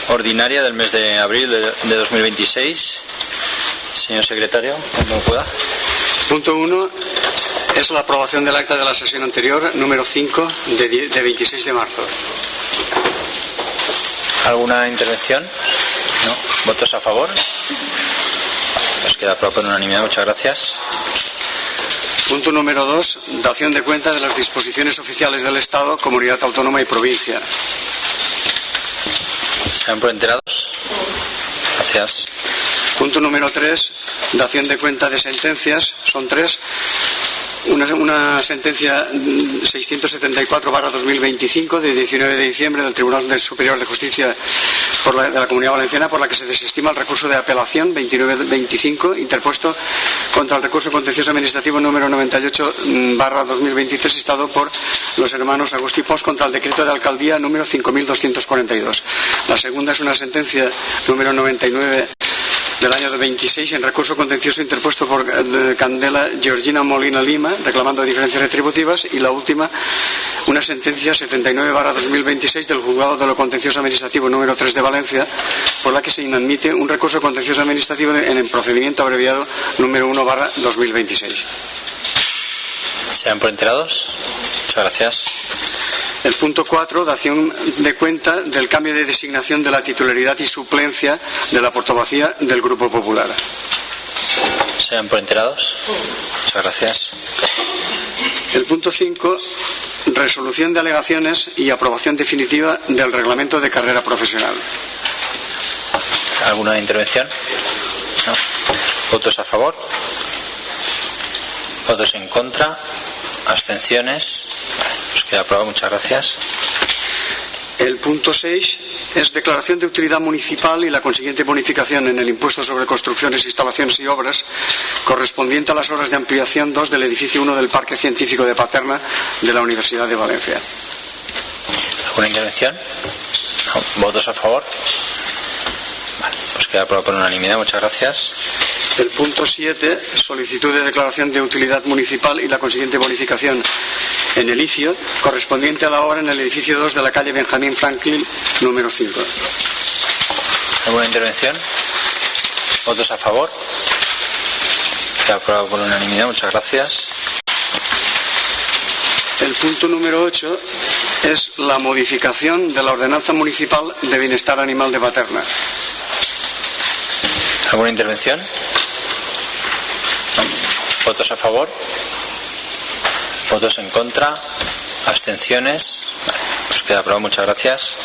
Ordinaria del mes de abril de 2026. Señor secretario, cuando pueda. Punto 1 es la aprobación del acta de la sesión anterior, número 5, de 26 de marzo. ¿Alguna intervención? ¿No? ¿Votos a favor? Nos queda aprobado por unanimidad. Muchas gracias. Punto número 2, dación de cuenta de las disposiciones oficiales del Estado, comunidad autónoma y provincia. ¿Se dan por enterados? Gracias. Punto número 3, dación de cuenta de sentencias. Son 3. Una sentencia 674/2025 de 19 de diciembre del Tribunal Superior de Justicia de la Comunidad Valenciana, por la que se desestima el recurso de apelación 2925 interpuesto contra el recurso contencioso administrativo número 98/2023 instado por los hermanos Agustí Pons contra el decreto de alcaldía número 5242. La segunda es una sentencia número 99 del año 26 en recurso contencioso interpuesto por Candela Georgina Molina Lima reclamando diferencias retributivas, y la última una sentencia 79/2026 del juzgado de lo contencioso administrativo número 3 de Valencia, por la que se inadmite un recurso contencioso administrativo en el procedimiento abreviado número 1/2026. ¿Se dan por enterados? Muchas gracias. El punto 4, dación de cuenta del cambio de designación de la titularidad y suplencia de la portavocía del Grupo Popular. ¿Se dan por enterados? Muchas gracias. El punto 5, resolución de alegaciones y aprobación definitiva del reglamento de carrera profesional. ¿Alguna intervención? ¿No? ¿Votos a favor? ¿Votos en contra? ¿Abstenciones? Nos queda aprobado. Muchas gracias. El punto 6 es declaración de utilidad municipal y la consiguiente bonificación en el impuesto sobre construcciones, instalaciones y obras correspondiente a las obras de ampliación 2 del edificio 1 del Parque Científico de Paterna de la Universidad de Valencia. ¿Alguna intervención? No. ¿Votos a favor? Vale, pues queda aprobado por unanimidad. Muchas gracias. El punto 7, solicitud de declaración de utilidad municipal y la consiguiente bonificación en el ICIO, correspondiente a la obra en el edificio 2 de la calle Benjamín Franklin, número 5. ¿Alguna intervención? ¿Votos a favor? Queda aprobado por unanimidad. Muchas gracias. El punto número 8 es la modificación de la ordenanza municipal de bienestar animal de Paterna. ¿Alguna intervención? No. ¿Votos a favor? ¿Votos en contra? ¿Abstenciones? Vale, pues queda aprobado. Muchas gracias.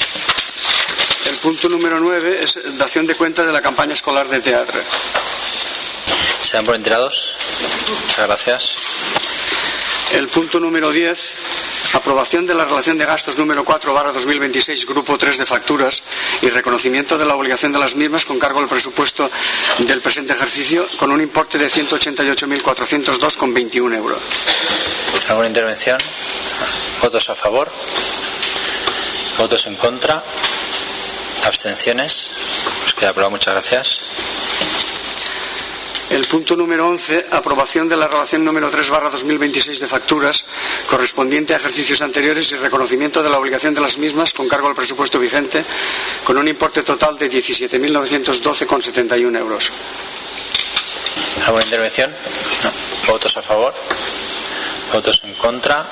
El punto número 9 es dación de cuenta de la campaña escolar de teatro. ¿Se dan por enterados? Muchas gracias. El punto número 10, aprobación de la relación de gastos número 4/2026, grupo 3 de facturas y reconocimiento de la obligación de las mismas con cargo al presupuesto del presente ejercicio con un importe de 188.402,21 euros. ¿Alguna intervención? ¿Votos a favor? ¿Votos en contra? ¿Abstenciones? Pues queda aprobado. Muchas gracias. El punto número 11, aprobación de la relación número 3/2026 de facturas correspondiente a ejercicios anteriores y reconocimiento de la obligación de las mismas con cargo al presupuesto vigente con un importe total de 17.912,71 euros. ¿Alguna intervención? No. ¿Votos a favor? ¿Votos en contra?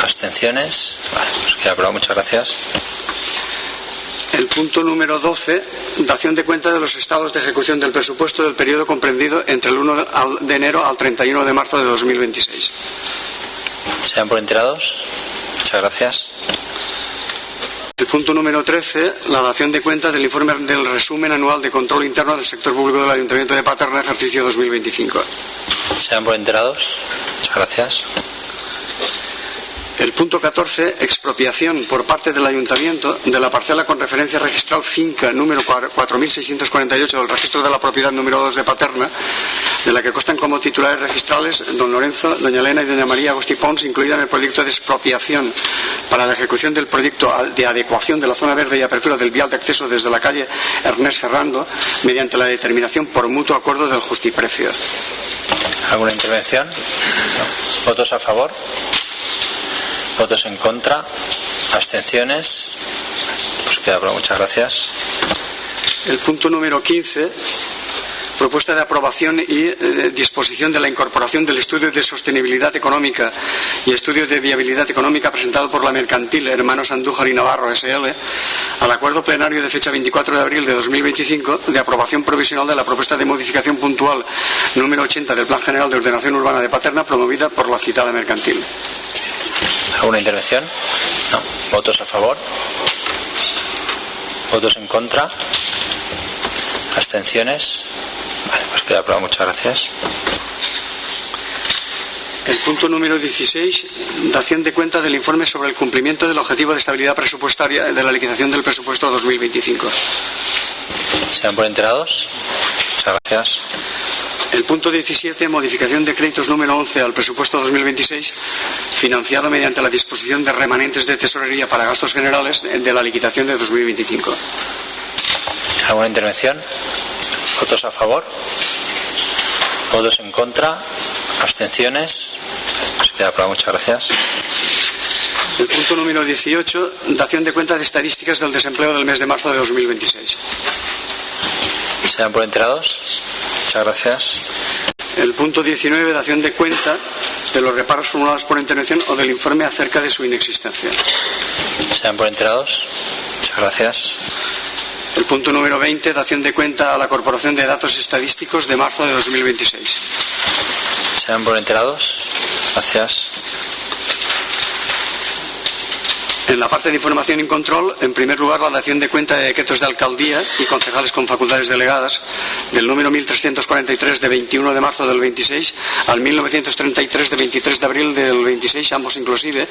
¿Abstenciones? Vale, pues queda aprobado. Muchas gracias. El punto número 12, dación de cuenta de los estados de ejecución del presupuesto del periodo comprendido entre el 1 de enero al 31 de marzo de 2026. ¿Se dan por enterados? Muchas gracias. El punto número 13, la dación de cuenta del informe del resumen anual de control interno del sector público del Ayuntamiento de Paterna, ejercicio 2025. ¿Se dan por enterados? Muchas gracias. El punto 14, expropiación por parte del Ayuntamiento de la parcela con referencia registral finca número 4648 del registro de la propiedad número 2 de Paterna, de la que constan como titulares registrales don Lorenzo, doña Elena y doña María Agustí Pons, incluida en el proyecto de expropiación para la ejecución del proyecto de adecuación de la zona verde y apertura del vial de acceso desde la calle Ernest Ferrando, mediante la determinación por mutuo acuerdo del justiprecio. ¿Alguna intervención? No. ¿Votos a favor? ¿Votos en contra? ¿Abstenciones? Pues queda aprobado. Muchas gracias. El punto número 15, propuesta de aprobación y disposición de la incorporación del estudio de sostenibilidad económica y estudio de viabilidad económica presentado por la mercantil Hermanos Andújar y Navarro S.L. al acuerdo plenario de fecha 24 de abril de 2025 de aprobación provisional de la propuesta de modificación puntual número 80 del Plan General de Ordenación Urbana de Paterna promovida por la citada mercantil. ¿Alguna intervención? No. ¿Votos a favor? ¿Votos en contra? ¿Abstenciones? Vale, pues queda aprobado. Muchas gracias. El punto número 16, dación de cuenta del informe sobre el cumplimiento del objetivo de estabilidad presupuestaria de la liquidación del presupuesto 2025. ¿Se dan por enterados? Muchas gracias. El punto 17, modificación de créditos número 11 al presupuesto 2026, financiado mediante la disposición de remanentes de tesorería para gastos generales de la liquidación de 2025. ¿Alguna intervención? ¿Votos a favor? ¿Votos en contra? ¿Abstenciones? Se queda aprobado. Muchas gracias. El punto número 18, dación de cuenta de estadísticas del desempleo del mes de marzo de 2026. ¿Se dan por enterados? Muchas gracias. El punto 19, dación de cuenta de los reparos formulados por intervención o del informe acerca de su inexistencia. ¿Se dan por enterados? Muchas gracias. El punto número 20, dación de cuenta a la Corporación de Datos Estadísticos de marzo de 2026. ¿Se dan por enterados? Gracias. En la parte de información y control, en primer lugar, la dación de cuenta de decretos de alcaldía y concejales con facultades delegadas del número 1343 de 21 de marzo del 26 al 1933 de 23 de abril del 26, ambos inclusive,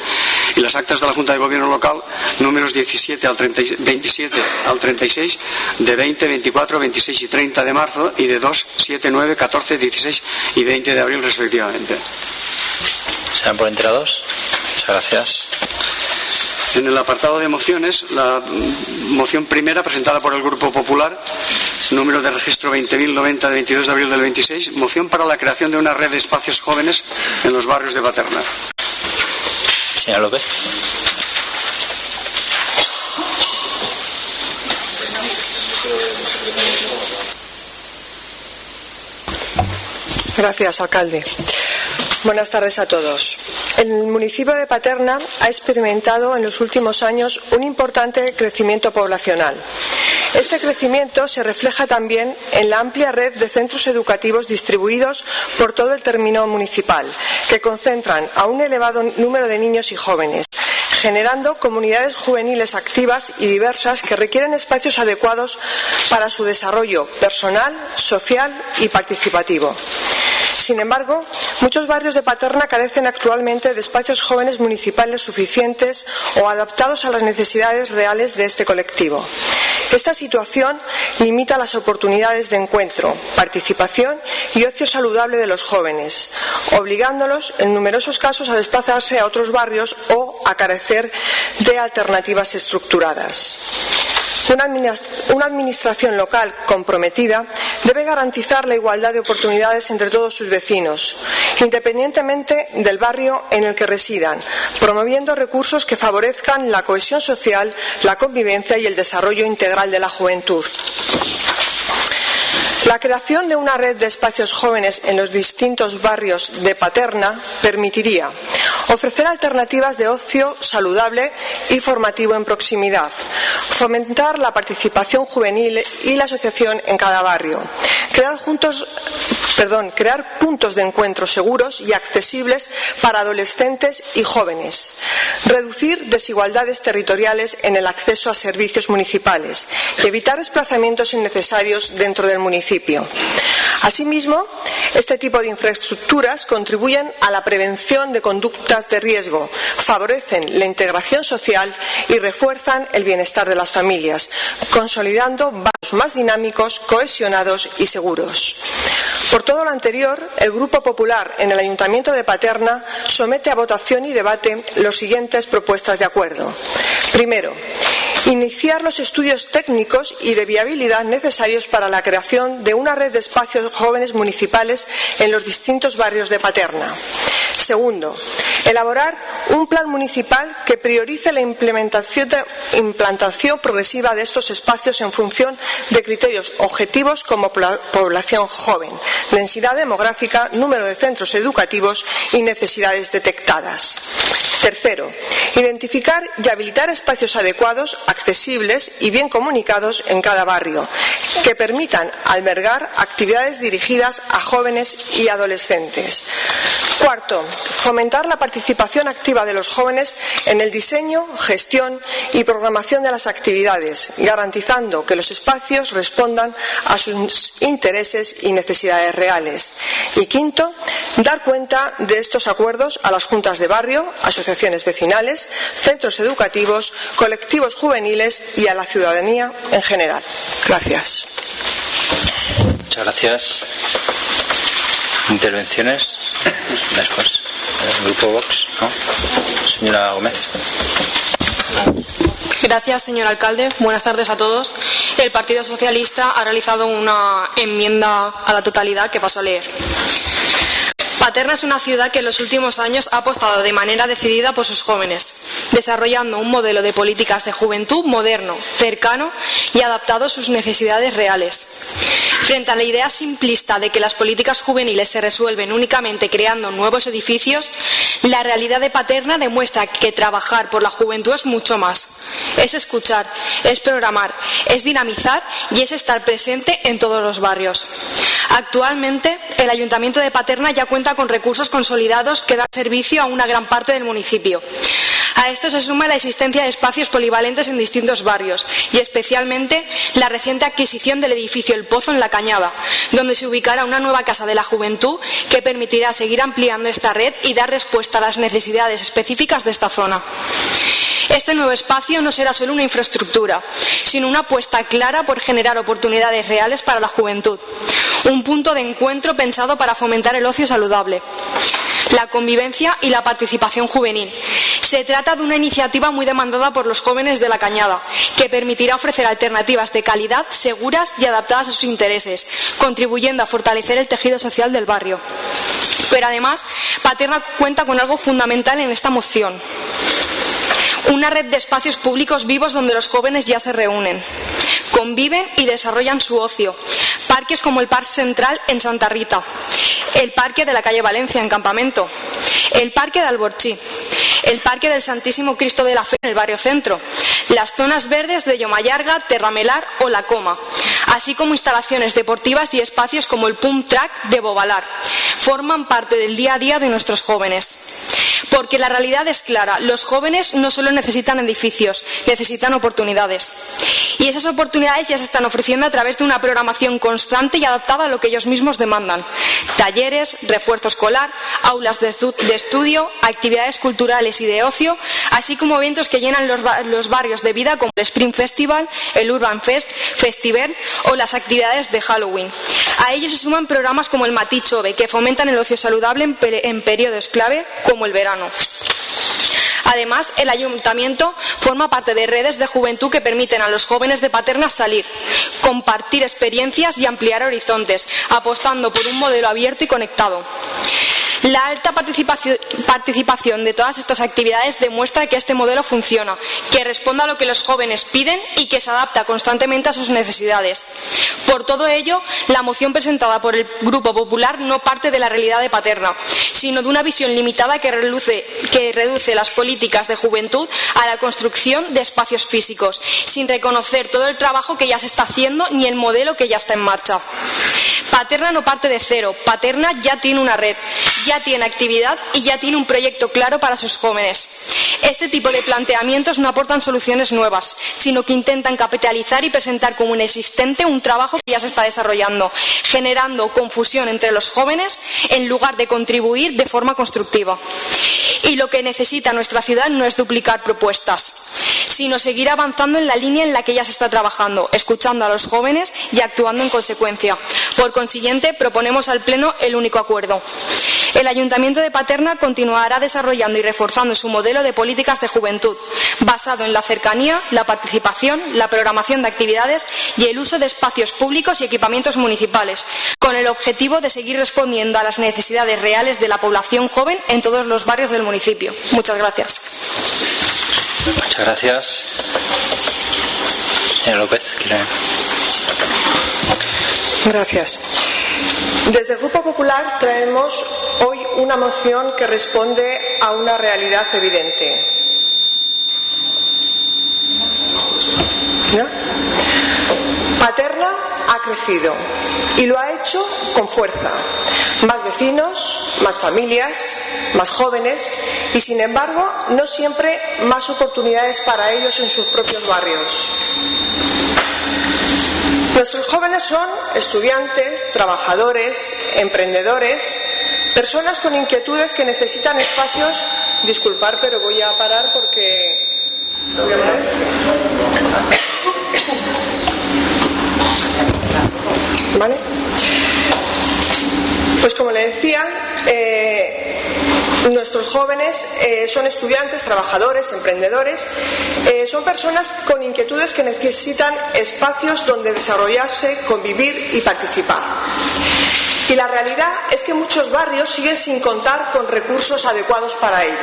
y las actas de la Junta de Gobierno Local números 27 al 36 de 20, 24, 26 y 30 de marzo y de 2, 7, 9, 14, 16 y 20 de abril respectivamente. ¿Se dan por enterados? Muchas gracias. En el apartado de mociones, la moción primera presentada por el Grupo Popular, número de registro 20.090 de 22 de abril del 26, moción para la creación de una red de espacios jóvenes en los barrios de Paterna. Señor López. Gracias, alcalde. Buenas tardes a todos. El municipio de Paterna ha experimentado en los últimos años un importante crecimiento poblacional. Este crecimiento se refleja también en la amplia red de centros educativos distribuidos por todo el término municipal, que concentran a un elevado número de niños y jóvenes, generando comunidades juveniles activas y diversas que requieren espacios adecuados para su desarrollo personal, social y participativo. Sin embargo, muchos barrios de Paterna carecen actualmente de espacios jóvenes municipales suficientes o adaptados a las necesidades reales de este colectivo. Esta situación limita las oportunidades de encuentro, participación y ocio saludable de los jóvenes, obligándolos en numerosos casos a desplazarse a otros barrios o a carecer de alternativas estructuradas. Una administración local comprometida debe garantizar la igualdad de oportunidades entre todos sus vecinos, independientemente del barrio en el que residan, promoviendo recursos que favorezcan la cohesión social, la convivencia y el desarrollo integral de la juventud. La creación de una red de espacios jóvenes en los distintos barrios de Paterna permitiría ofrecer alternativas de ocio saludable y formativo en proximidad, fomentar la participación juvenil y la asociación en cada barrio, crear puntos de encuentro seguros y accesibles para adolescentes y jóvenes, reducir desigualdades territoriales en el acceso a servicios municipales y evitar desplazamientos innecesarios dentro del municipio. Asimismo, este tipo de infraestructuras contribuyen a la prevención de conductas de riesgo, favorecen la integración social y refuerzan el bienestar de las familias, consolidando barrios más dinámicos, cohesionados y seguros. Por todo lo anterior, el Grupo Popular en el Ayuntamiento de Paterna somete a votación y debate las siguientes propuestas de acuerdo. Primero, iniciar los estudios técnicos y de viabilidad necesarios para la creación de una red de espacios jóvenes municipales en los distintos barrios de Paterna. Segundo, elaborar un plan municipal que priorice la implantación progresiva de estos espacios en función de criterios objetivos como población joven, densidad demográfica, número de centros educativos y necesidades detectadas. Tercero, identificar y habilitar espacios adecuados, accesibles y bien comunicados en cada barrio, que permitan albergar actividades dirigidas a jóvenes y adolescentes. Cuarto, fomentar la participación activa de los jóvenes en el diseño, gestión y programación de las actividades, garantizando que los espacios respondan a sus intereses y necesidades reales. Y quinto, dar cuenta de estos acuerdos a las juntas de barrio, asociaciones vecinales, centros educativos, colectivos juveniles y a la ciudadanía en general. Gracias. Muchas gracias. Intervenciones. Después. El grupo Vox, ¿no? Señora Gómez. Gracias, señor alcalde. Buenas tardes a todos. El Partido Socialista ha realizado una enmienda a la totalidad que paso a leer. Paterna es una ciudad que en los últimos años ha apostado de manera decidida por sus jóvenes, desarrollando un modelo de políticas de juventud moderno, cercano y adaptado a sus necesidades reales. Frente a la idea simplista de que las políticas juveniles se resuelven únicamente creando nuevos edificios, la realidad de Paterna demuestra que trabajar por la juventud es mucho más. Es escuchar, es programar, es dinamizar y es estar presente en todos los barrios. Actualmente, el Ayuntamiento de Paterna ya cuenta con recursos consolidados que dan servicio a una gran parte del municipio. A esto se suma la existencia de espacios polivalentes en distintos barrios y especialmente la reciente adquisición del edificio El Pozo en La Cañada, donde se ubicará una nueva Casa de la Juventud que permitirá seguir ampliando esta red y dar respuesta a las necesidades específicas de esta zona. Este nuevo espacio no será solo una infraestructura, sino una apuesta clara por generar oportunidades reales para la juventud. Un punto de encuentro pensado para fomentar el ocio saludable, la convivencia y la participación juvenil. Se trata de una iniciativa muy demandada por los jóvenes de La Cañada, que permitirá ofrecer alternativas de calidad, seguras y adaptadas a sus intereses, contribuyendo a fortalecer el tejido social del barrio. Pero además, Paterna cuenta con algo fundamental en esta moción: una red de espacios públicos vivos donde los jóvenes ya se reúnen, conviven y desarrollan su ocio. Parques como el Parque Central en Santa Rita, el Parque de la calle Valencia en Campamento, el Parque de Alborchí, el Parque del Santísimo Cristo de la Fe en el barrio Centro, las zonas verdes de Llomallarga, Terramelar o La Coma, así como instalaciones deportivas y espacios como el Pump Track de Bovalar. Forman parte del día a día de nuestros jóvenes. Porque la realidad es clara, los jóvenes no solo necesitan edificios, necesitan oportunidades. Y esas oportunidades ya se están ofreciendo a través de una programación constante y adaptada a lo que ellos mismos demandan. Talleres, refuerzo escolar, aulas de estudio, actividades culturales y de ocio, así como eventos que llenan los barrios de vida como el Spring Festival, el Urban Fest, Festival o las actividades de Halloween. A ellos se suman programas como el Matí Chove, que fomentan el ocio saludable en periodos clave como el verano. Además, el Ayuntamiento forma parte de redes de juventud que permiten a los jóvenes de Paterna salir, compartir experiencias y ampliar horizontes, apostando por un modelo abierto y conectado. La alta participación de todas estas actividades demuestra que este modelo funciona, que responde a lo que los jóvenes piden y que se adapta constantemente a sus necesidades. Por todo ello, la moción presentada por el Grupo Popular no parte de la realidad de Paterna, sino de una visión limitada que reduce las políticas de juventud a la construcción de espacios físicos, sin reconocer todo el trabajo que ya se está haciendo ni el modelo que ya está en marcha. Paterna no parte de cero, Paterna ya tiene una red, ya tiene actividad y ya tiene un proyecto claro para sus jóvenes. Este tipo de planteamientos no aportan soluciones nuevas, sino que intentan capitalizar y presentar como inexistente un trabajo que ya se está desarrollando, generando confusión entre los jóvenes en lugar de contribuir de forma constructiva. Y lo que necesita nuestra ciudad no es duplicar propuestas, sino seguir avanzando en la línea en la que ya se está trabajando, escuchando a los jóvenes y actuando en consecuencia. Por consiguiente, proponemos al Pleno el único acuerdo. El Ayuntamiento de Paterna continuará desarrollando y reforzando su modelo de políticas de juventud, basado en la cercanía, la participación, la programación de actividades y el uso de espacios públicos y equipamientos municipales, con el objetivo de seguir respondiendo a las necesidades reales de la población joven en todos los barrios del municipio. Muchas gracias. Muchas gracias. Señor López, ¿quiere? Gracias. Desde el Grupo Popular traemos hoy una moción que responde a una realidad evidente. ¿No? Paterna ha crecido y lo ha hecho con fuerza. Más vecinos, más familias, más jóvenes y, sin embargo, no siempre más oportunidades para ellos en sus propios barrios. Nuestros jóvenes son estudiantes, trabajadores, emprendedores, personas con inquietudes que necesitan espacios. Disculpar, pero voy a parar porque lo voy a poner. ¿Vale? Pues como le decía, nuestros jóvenes son estudiantes, trabajadores, emprendedores, son personas con inquietudes que necesitan espacios donde desarrollarse, convivir y participar. Y la realidad es que muchos barrios siguen sin contar con recursos adecuados para ello.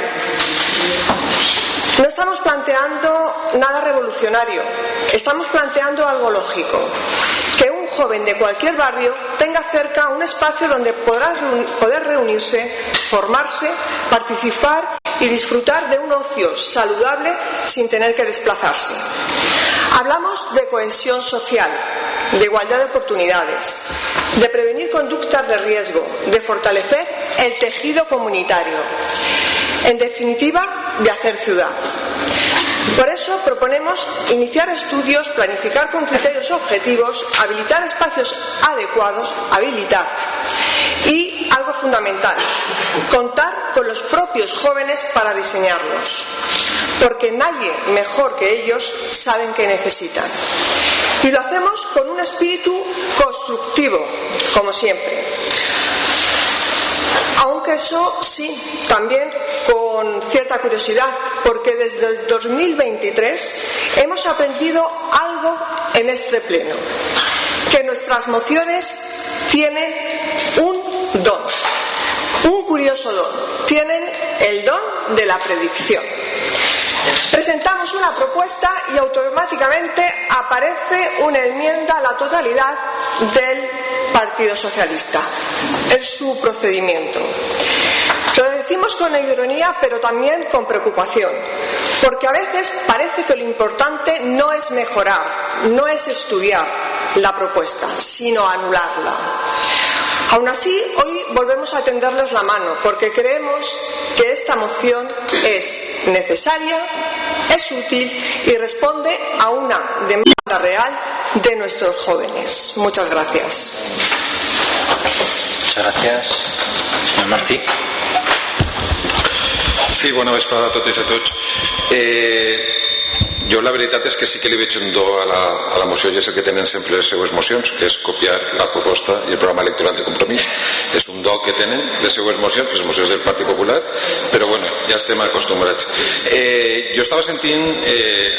No estamos planteando nada revolucionario, estamos planteando algo lógico. Que un joven de cualquier barrio tenga cerca un espacio donde poder reunirse, formarse, participar y disfrutar de un ocio saludable sin tener que desplazarse. Hablamos de cohesión social, de igualdad de oportunidades, de prevenir conductas de riesgo, de fortalecer el tejido comunitario. En definitiva, de hacer ciudad. Por eso proponemos iniciar estudios, planificar con criterios objetivos, habilitar espacios adecuados, y algo fundamental, contar con los propios jóvenes para diseñarlos, porque nadie mejor que ellos saben qué necesitan. Y lo hacemos con un espíritu constructivo, como siempre. Aunque eso sí, también con cierta curiosidad, porque desde el 2023 hemos aprendido algo en este pleno, que nuestras mociones tienen un don, un curioso don, tienen el don de la predicción. Presentamos una propuesta y automáticamente aparece una enmienda a la totalidad del Partido Socialista. Es su procedimiento. Lo decimos con ironía, pero también con preocupación, porque a veces parece que lo importante no es mejorar, no es estudiar la propuesta, sino anularla. Aún así, hoy volvemos a tenderles la mano, porque creemos que esta moción es necesaria, es útil y responde a una demanda real de nuestros jóvenes. Muchas gracias. Muchas gracias. Señor Martí. Sí, bona vesprada a totes i a tots. Jo la veritat és que sí que li veig un do a la moció, i és el que tenen sempre les seues mocions, que és copiar la proposta i el programa electoral de Compromís. És un do que tenen les seues mocions, les mocions del Partit Popular, però bueno, ja estem acostumbrats. Jo estava sentint,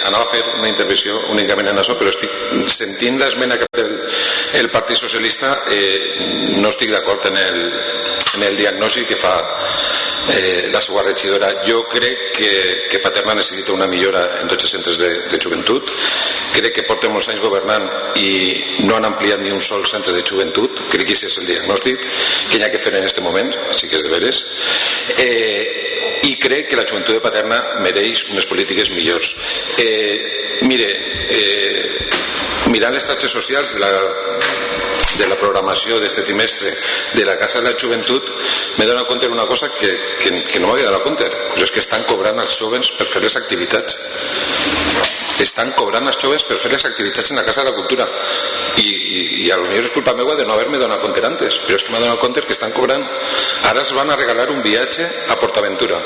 anava a fer una intervenció únicament en això, però estic sentint l'esmena que ha fet el Partit Socialista. No estic d'acord en el diagnòstic que fa la seva regidora. Jo crec que Paterna necessita una millora en tots els centres de joventut. Crec que portem molts anys governant i no han ampliat ni un sol centre de joventut. Crec que aquest és el diagnòstic que hi ha que fer en aquest moment, així que és de veres. I crec que la joventut de Paterna mereix unes polítiques millors. Mirant les xarxes socials de la programació d'este trimestre de la Casa de la Joventut, m'he donat compte d'una cosa que no m'havia donat compte, però és que estan cobrant els jóvens per fer les activitats. Estan cobrant els jóvens per fer les activitats en la Casa de la Cultura, i a lo millor és culpa meva de no haver-me donat compte antes, però és que m'he donat compte que estan cobrant. Ara es van a regalar un viatge a PortAventura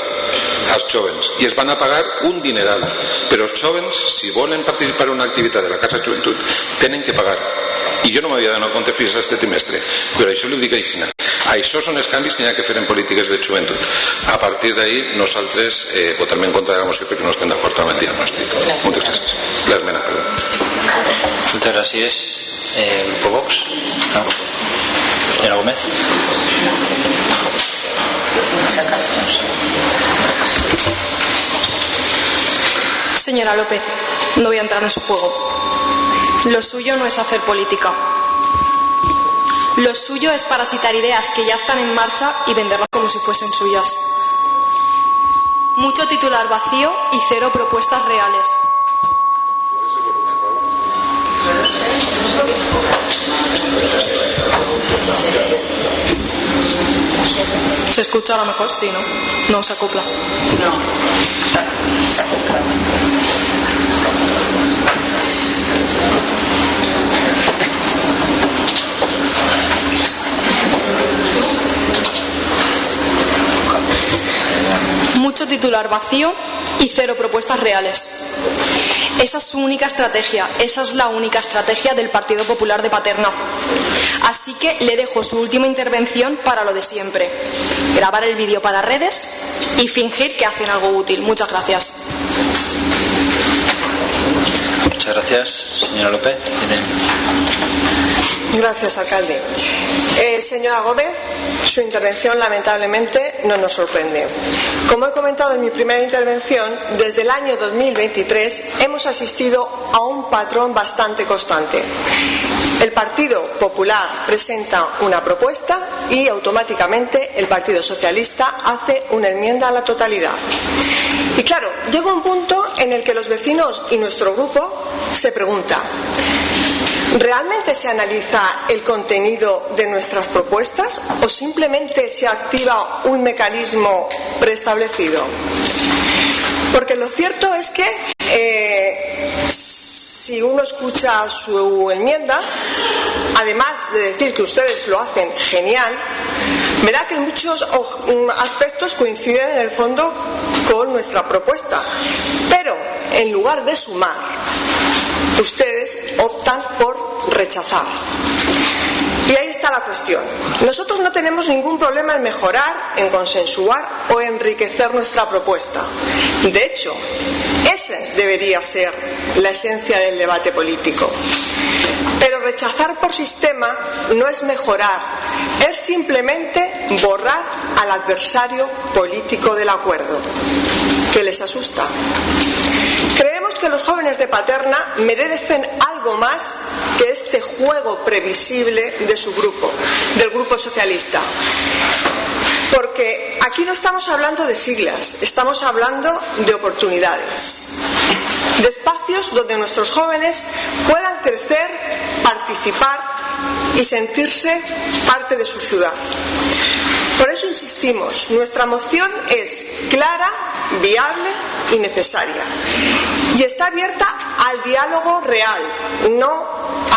als jóvens i es van a pagar un dineral, però els jóvens, si volen participar en una activitat de la Casa de Joventut, tenen que pagar. I jo no m'havia donat compte fins a este trimestre, però això li dic així. Això són els canvis que hi ha que fer en polítiques de joventut. A partir d'ahí, nosaltres votarem en contra de la moció perquè no estem d'acord amb el diagnòstic. Moltes gràcies. L'esmena, perdó. Muchas gracias. ¿Grupo Vox? No. Señora Gómez. Señora López, no voy a entrar en su juego. Lo suyo no es hacer política. Lo suyo es parasitar ideas que ya están en marcha y venderlas como si fuesen suyas. Mucho titular vacío y cero propuestas reales. ¿Se escucha a lo mejor? Sí, ¿no? No se acopla. Mucho titular vacío y cero propuestas reales. Esa es su única estrategia, esa es la única estrategia del Partido Popular de Paterna. Así que le dejo su última intervención para lo de siempre. Grabar el vídeo para redes y fingir que hacen algo útil. Muchas gracias. Muchas gracias, señora López. Gracias, alcalde. Señora Gómez, su intervención lamentablemente no nos sorprende. Como he comentado en mi primera intervención, desde el año 2023 hemos asistido a un patrón bastante constante. El Partido Popular presenta una propuesta y automáticamente el Partido Socialista hace una enmienda a la totalidad. Y claro, llega un punto en el que los vecinos y nuestro grupo se preguntan: ¿realmente se analiza el contenido de nuestras propuestas o simplemente se activa un mecanismo preestablecido? Porque lo cierto es que si uno escucha su enmienda, además de decir que ustedes lo hacen genial, verá que en muchos aspectos coinciden en el fondo con nuestra propuesta. Pero en lugar de sumar, ustedes optan por rechazar. Y ahí está la cuestión. Nosotros no tenemos ningún problema en mejorar, en consensuar o enriquecer nuestra propuesta. De hecho, esa debería ser la esencia del debate político. Pero rechazar por sistema no es mejorar, es simplemente borrar al adversario político del acuerdo. ¿Qué les asusta? Creemos que los jóvenes de Paterna merecen algo más que este juego previsible de su grupo, del Grupo Socialista. Porque aquí no estamos hablando de siglas, estamos hablando de oportunidades, de espacios donde nuestros jóvenes puedan crecer, participar y sentirse parte de su ciudad. Por eso insistimos, nuestra moción es clara, viable y necesaria. Y está abierta al diálogo real, no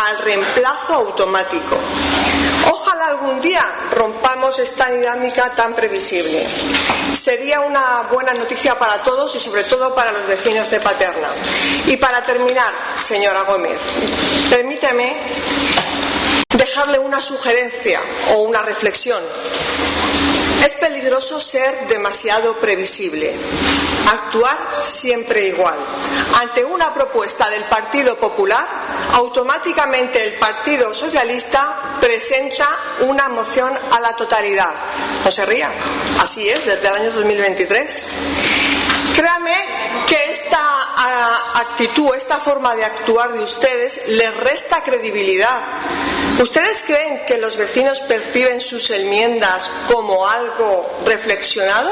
al reemplazo automático. Ojalá algún día rompamos esta dinámica tan previsible. Sería una buena noticia para todos y sobre todo para los vecinos de Paterna. Y para terminar, señora Gómez, permíteme dejarle una sugerencia o una reflexión. Es peligroso ser demasiado previsible, actuar siempre igual. Ante una propuesta del Partido Popular, automáticamente el Partido Socialista presenta una moción a la totalidad. No se rían, así es desde el año 2023. Créame que esta actitud, esta forma de actuar de ustedes les resta credibilidad. ¿Ustedes creen que los vecinos perciben sus enmiendas como algo reflexionado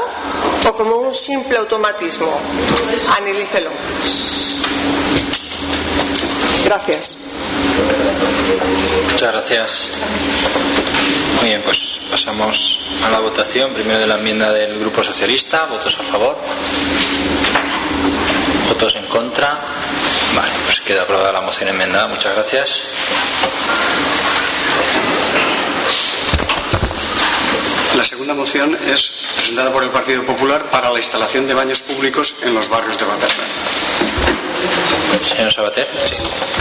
o como un simple automatismo? Analícelo. Gracias. Muchas gracias. Muy bien, pues pasamos a la votación. Primero de la enmienda del Grupo Socialista. ¿Votos a favor? ¿Votos en contra? Vale, pues queda aprobada la moción enmendada. Muchas gracias. La segunda moción es presentada por el Partido Popular para la instalación de baños públicos en los barrios de Paterna. Señor Sabater. Sí.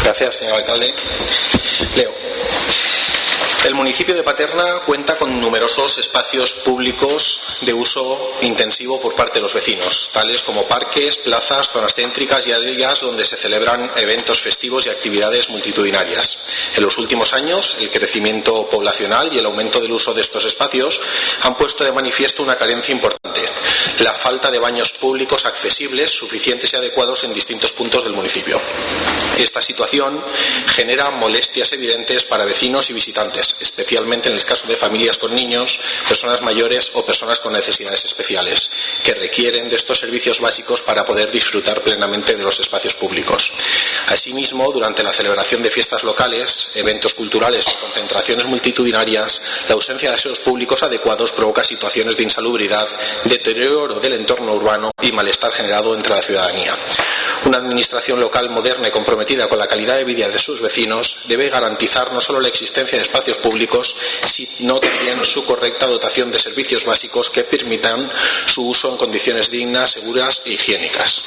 Gracias, señor alcalde. Leo. El municipio de Paterna cuenta con numerosos espacios públicos de uso intensivo por parte de los vecinos, tales como parques, plazas, zonas céntricas y áreas donde se celebran eventos festivos y actividades multitudinarias. En los últimos años, el crecimiento poblacional y el aumento del uso de estos espacios han puesto de manifiesto una carencia importante: la falta de baños públicos accesibles, suficientes y adecuados en distintos puntos del municipio. Esta situación genera molestias evidentes para vecinos y visitantes, especialmente en el caso de familias con niños, personas mayores o personas con necesidades especiales, que requieren de estos servicios básicos para poder disfrutar plenamente de los espacios públicos. Asimismo, durante la celebración de fiestas locales, eventos culturales o concentraciones multitudinarias, la ausencia de aseos públicos adecuados provoca situaciones de insalubridad, deterioro del entorno urbano y malestar generado entre la ciudadanía. Una administración local moderna y comprometida con la calidad de vida de sus vecinos debe garantizar no solo la existencia de espacios públicos, sino también su correcta dotación de servicios básicos que permitan su uso en condiciones dignas, seguras e higiénicas.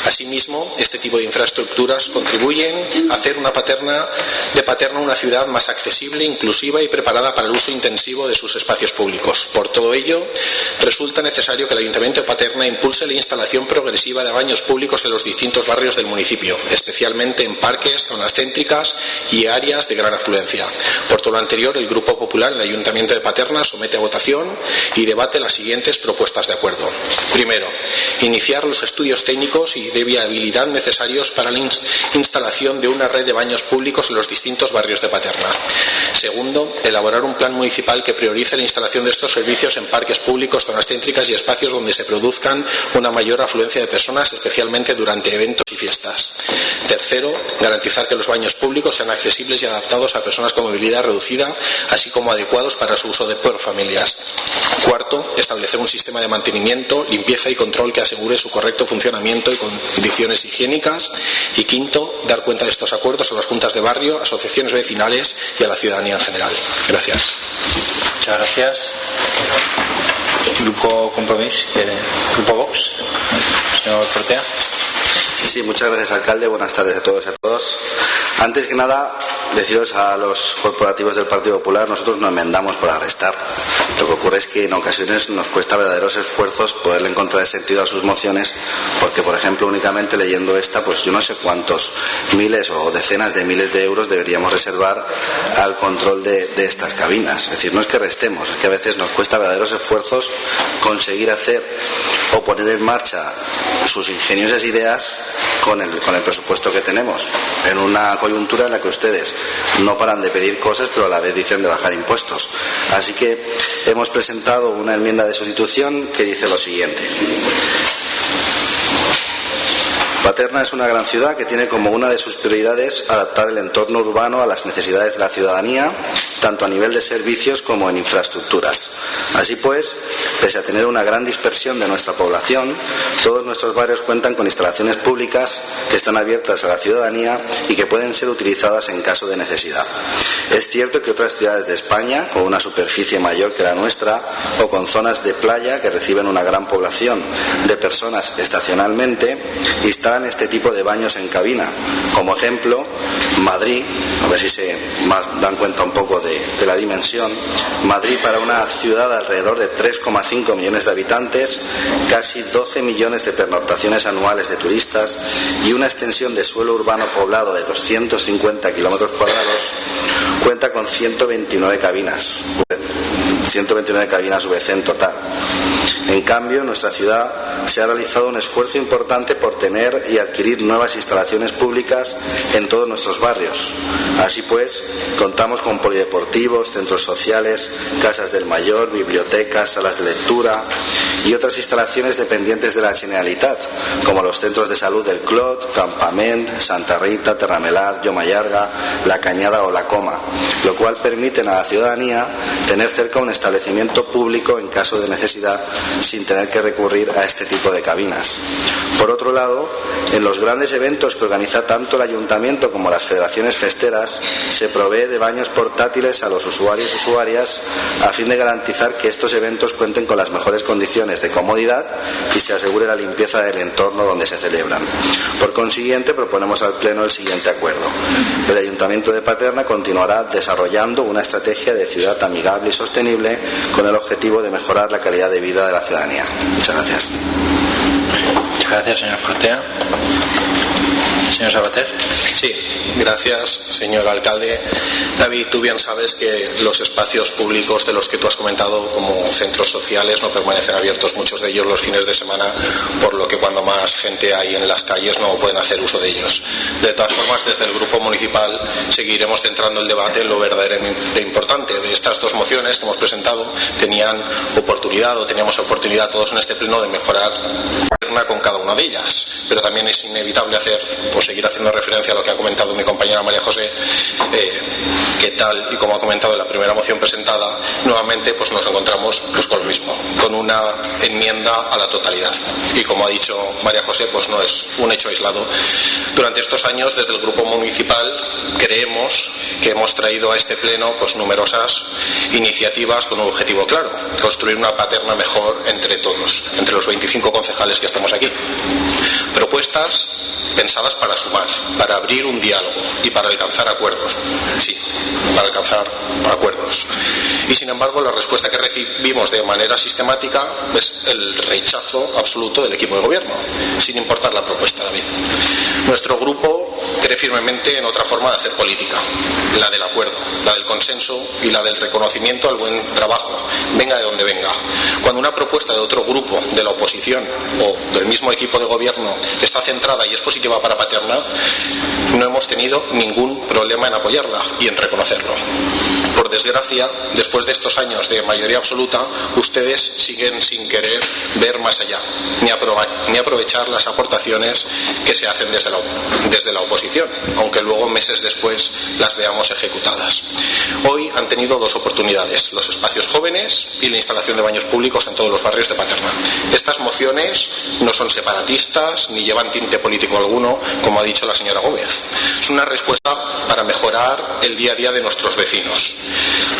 Asimismo, este tipo de infraestructuras contribuyen a hacer de Paterna una ciudad más accesible, inclusiva y preparada para el uso intensivo de sus espacios públicos. Por todo ello, resulta necesario que el Ayuntamiento de Paterna impulse la instalación progresiva de baños públicos en los distintos barrios del municipio, especialmente en parques, zonas céntricas y áreas de gran afluencia. Por todo lo anterior, el Grupo Popular en el Ayuntamiento de Paterna somete a votación y debate las siguientes propuestas de acuerdo. Primero, iniciar los estudios técnicos y de viabilidad necesarios para la instalación de una red de baños públicos en los distintos barrios de Paterna. Segundo, elaborar un plan municipal que priorice la instalación de estos servicios en parques públicos, zonas céntricas y espacios donde se produzcan una mayor afluencia de personas, especialmente durante eventos y fiestas. Tercero, garantizar que los baños públicos sean accesibles y adaptados a personas con movilidad reducida, así como adecuados para su uso por familias. Cuarto, establecer un sistema de mantenimiento, limpieza y control que asegure su correcto funcionamiento y condiciones higiénicas. Y quinto, dar cuenta de estos acuerdos a las juntas de barrio, asociaciones vecinales y a la ciudadanía en general. Gracias. Muchas gracias. Grupo Compromís, Grupo Vox, señor Fortea. Sí, muchas gracias, alcalde. Buenas tardes a todos y a todas. Antes que nada, deciros a los corporativos del Partido Popular, nosotros no enmendamos por arrestar. Lo que ocurre es que en ocasiones nos cuesta verdaderos esfuerzos poderle encontrar sentido a sus mociones, porque, por ejemplo, únicamente leyendo esta, pues yo no sé cuántos miles o decenas de miles de euros deberíamos reservar al control de estas cabinas. Es decir, no es que restemos, es que a veces nos cuesta verdaderos esfuerzos conseguir hacer o poner en marcha sus ingeniosas ideas con el presupuesto que tenemos, en una coyuntura en la que ustedes no paran de pedir cosas, pero a la vez dicen de bajar impuestos. Así que hemos presentado una enmienda de sustitución que dice lo siguiente. Paterna es una gran ciudad que tiene como una de sus prioridades adaptar el entorno urbano a las necesidades de la ciudadanía, tanto a nivel de servicios como en infraestructuras. Así pues, pese a tener una gran dispersión de nuestra población, todos nuestros barrios cuentan con instalaciones públicas que están abiertas a la ciudadanía y que pueden ser utilizadas en caso de necesidad. Es cierto que otras ciudades de España, con una superficie mayor que la nuestra, o con zonas de playa que reciben una gran población de personas estacionalmente, instalan este tipo de baños en cabina. Como ejemplo, Madrid, a ver si se dan cuenta un poco de la dimensión. Madrid, para una ciudad de alrededor de 3,5 millones de habitantes, casi 12 millones de pernoctaciones anuales de turistas y una extensión de suelo urbano poblado de 250 kilómetros cuadrados, cuenta con 129 cabinas. 129 cabinas VC en total. En cambio, en nuestra ciudad se ha realizado un esfuerzo importante por tener y adquirir nuevas instalaciones públicas en todos nuestros barrios. Así pues, contamos con polideportivos, centros sociales, casas del mayor, bibliotecas, salas de lectura y otras instalaciones dependientes de la Generalitat, como los centros de salud del Clot, Campament, Santa Rita, Terramelar, Llomallarga, La Cañada o La Coma, lo cual permite a la ciudadanía tener cerca un establecimiento público en caso de necesidad sin tener que recurrir a este tipo de cabinas. Por otro lado, en los grandes eventos que organiza tanto el Ayuntamiento como las federaciones festeras, se provee de baños portátiles a los usuarios y usuarias a fin de garantizar que estos eventos cuenten con las mejores condiciones de comodidad y se asegure la limpieza del entorno donde se celebran. Por consiguiente, proponemos al Pleno el siguiente acuerdo. El Ayuntamiento de Paterna continuará desarrollando una estrategia de ciudad amigable y sostenible con el objetivo de mejorar la calidad de vida de la ciudadanía. Muchas gracias. Muchas gracias, señor Fortea. Señor Sabater. Sí, gracias, señor alcalde. David, tú bien sabes que los espacios públicos de los que tú has comentado, como centros sociales, no permanecen abiertos, muchos de ellos los fines de semana, por lo que cuando más gente hay en las calles no pueden hacer uso de ellos. De todas formas, desde el Grupo Municipal seguiremos centrando el debate en lo verdaderamente importante. De estas dos mociones que hemos presentado, teníamos oportunidad todos en este pleno de mejorar con cada una de ellas, pero también es inevitable seguir haciendo referencia a lo que ha comentado mi compañera María José, que tal y como ha comentado en la primera moción presentada, nuevamente nos encontramos con lo mismo, con una enmienda a la totalidad, y como ha dicho María José, no es un hecho aislado. Durante estos años, desde el Grupo Municipal, creemos que hemos traído a este pleno numerosas iniciativas con un objetivo claro: construir una Paterna mejor entre todos, entre los 25 concejales que estamos aquí. Propuestas pensadas para sumar, para abrir un diálogo y para alcanzar acuerdos. Sí, para alcanzar acuerdos. Y sin embargo, la respuesta que recibimos de manera sistemática es el rechazo absoluto del equipo de gobierno, sin importar la propuesta, David. Nuestro grupo cree firmemente en otra forma de hacer política, la del acuerdo, la del consenso y la del reconocimiento al buen trabajo, venga de donde venga. Cuando una propuesta de otro grupo, de la oposición o del mismo equipo de gobierno, está centrada y es positiva para Paterna, no hemos tenido ningún problema en apoyarla y en reconocerlo. Por desgracia, después de estos años de mayoría absoluta, ustedes siguen sin querer ver más allá, ni aprovechar las aportaciones que se hacen desde la oposición, aunque luego, meses después, las veamos ejecutadas. Hoy han tenido dos oportunidades: los espacios jóvenes y la instalación de baños públicos en todos los barrios de Paterna. Estas mociones no son separatistas ni llevan tinte político alguno, como ha dicho la señora Gómez. Es una respuesta para mejorar el día a día de nuestros vecinos.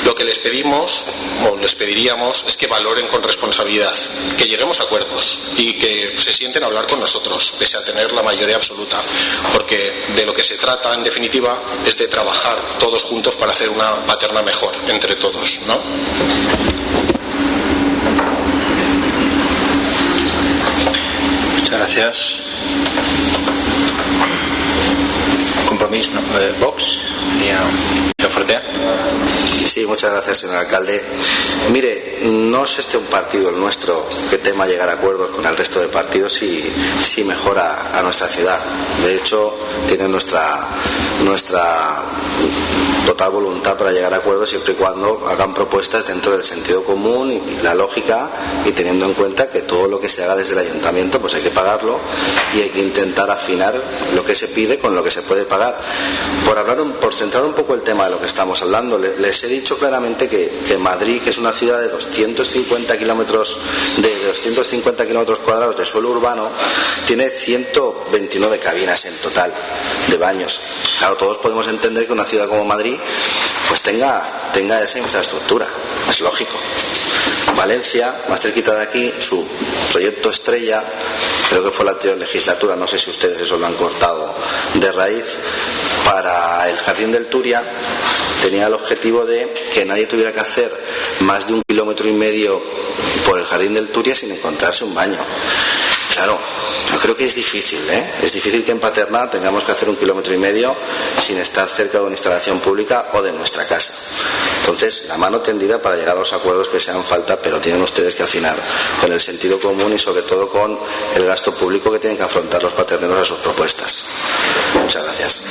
Lo que les pedimos, o les pediríamos, es que valoren con responsabilidad, que lleguemos a acuerdos y que se sienten a hablar con nosotros, pese a tener la mayoría absoluta, porque de lo que se trata, en definitiva, es de trabajar todos juntos para hacer una Paterna mejor entre todos, ¿no? Muchas gracias. Compromiso, ¿no? Vox. Señor Fortea. Sí, muchas gracias, señor alcalde. Mire, no es un partido el nuestro que tema llegar a acuerdos con el resto de partidos y sí mejora a nuestra ciudad. De hecho, tiene nuestra total voluntad para llegar a acuerdos siempre y cuando hagan propuestas dentro del sentido común y la lógica, y teniendo en cuenta que todo lo que se haga desde el ayuntamiento hay que pagarlo y hay que intentar afinar lo que se pide con lo que se puede pagar. Por centrar un poco el tema de lo que estamos hablando, les he dicho claramente que Madrid, que es una ciudad de 250 kilómetros cuadrados de suelo urbano, tiene 129 cabinas en total de baños. Claro, todos podemos entender que una ciudad como Madrid tenga esa infraestructura, es lógico. Valencia, más cerquita de aquí, su proyecto estrella, creo que fue la anterior legislatura, no sé si ustedes eso lo han cortado de raíz, para el Jardín del Turia, tenía el objetivo de que nadie tuviera que hacer más de 1,5 kilómetros por el Jardín del Turia sin encontrarse un baño. Claro, yo creo que es difícil, Es difícil que en Paterna tengamos que hacer 1,5 kilómetros sin estar cerca de una instalación pública o de nuestra casa. Entonces, la mano tendida para llegar a los acuerdos que sean falta, pero tienen ustedes que afinar con el sentido común y sobre todo con el gasto público que tienen que afrontar los paterneros a sus propuestas. Muchas gracias.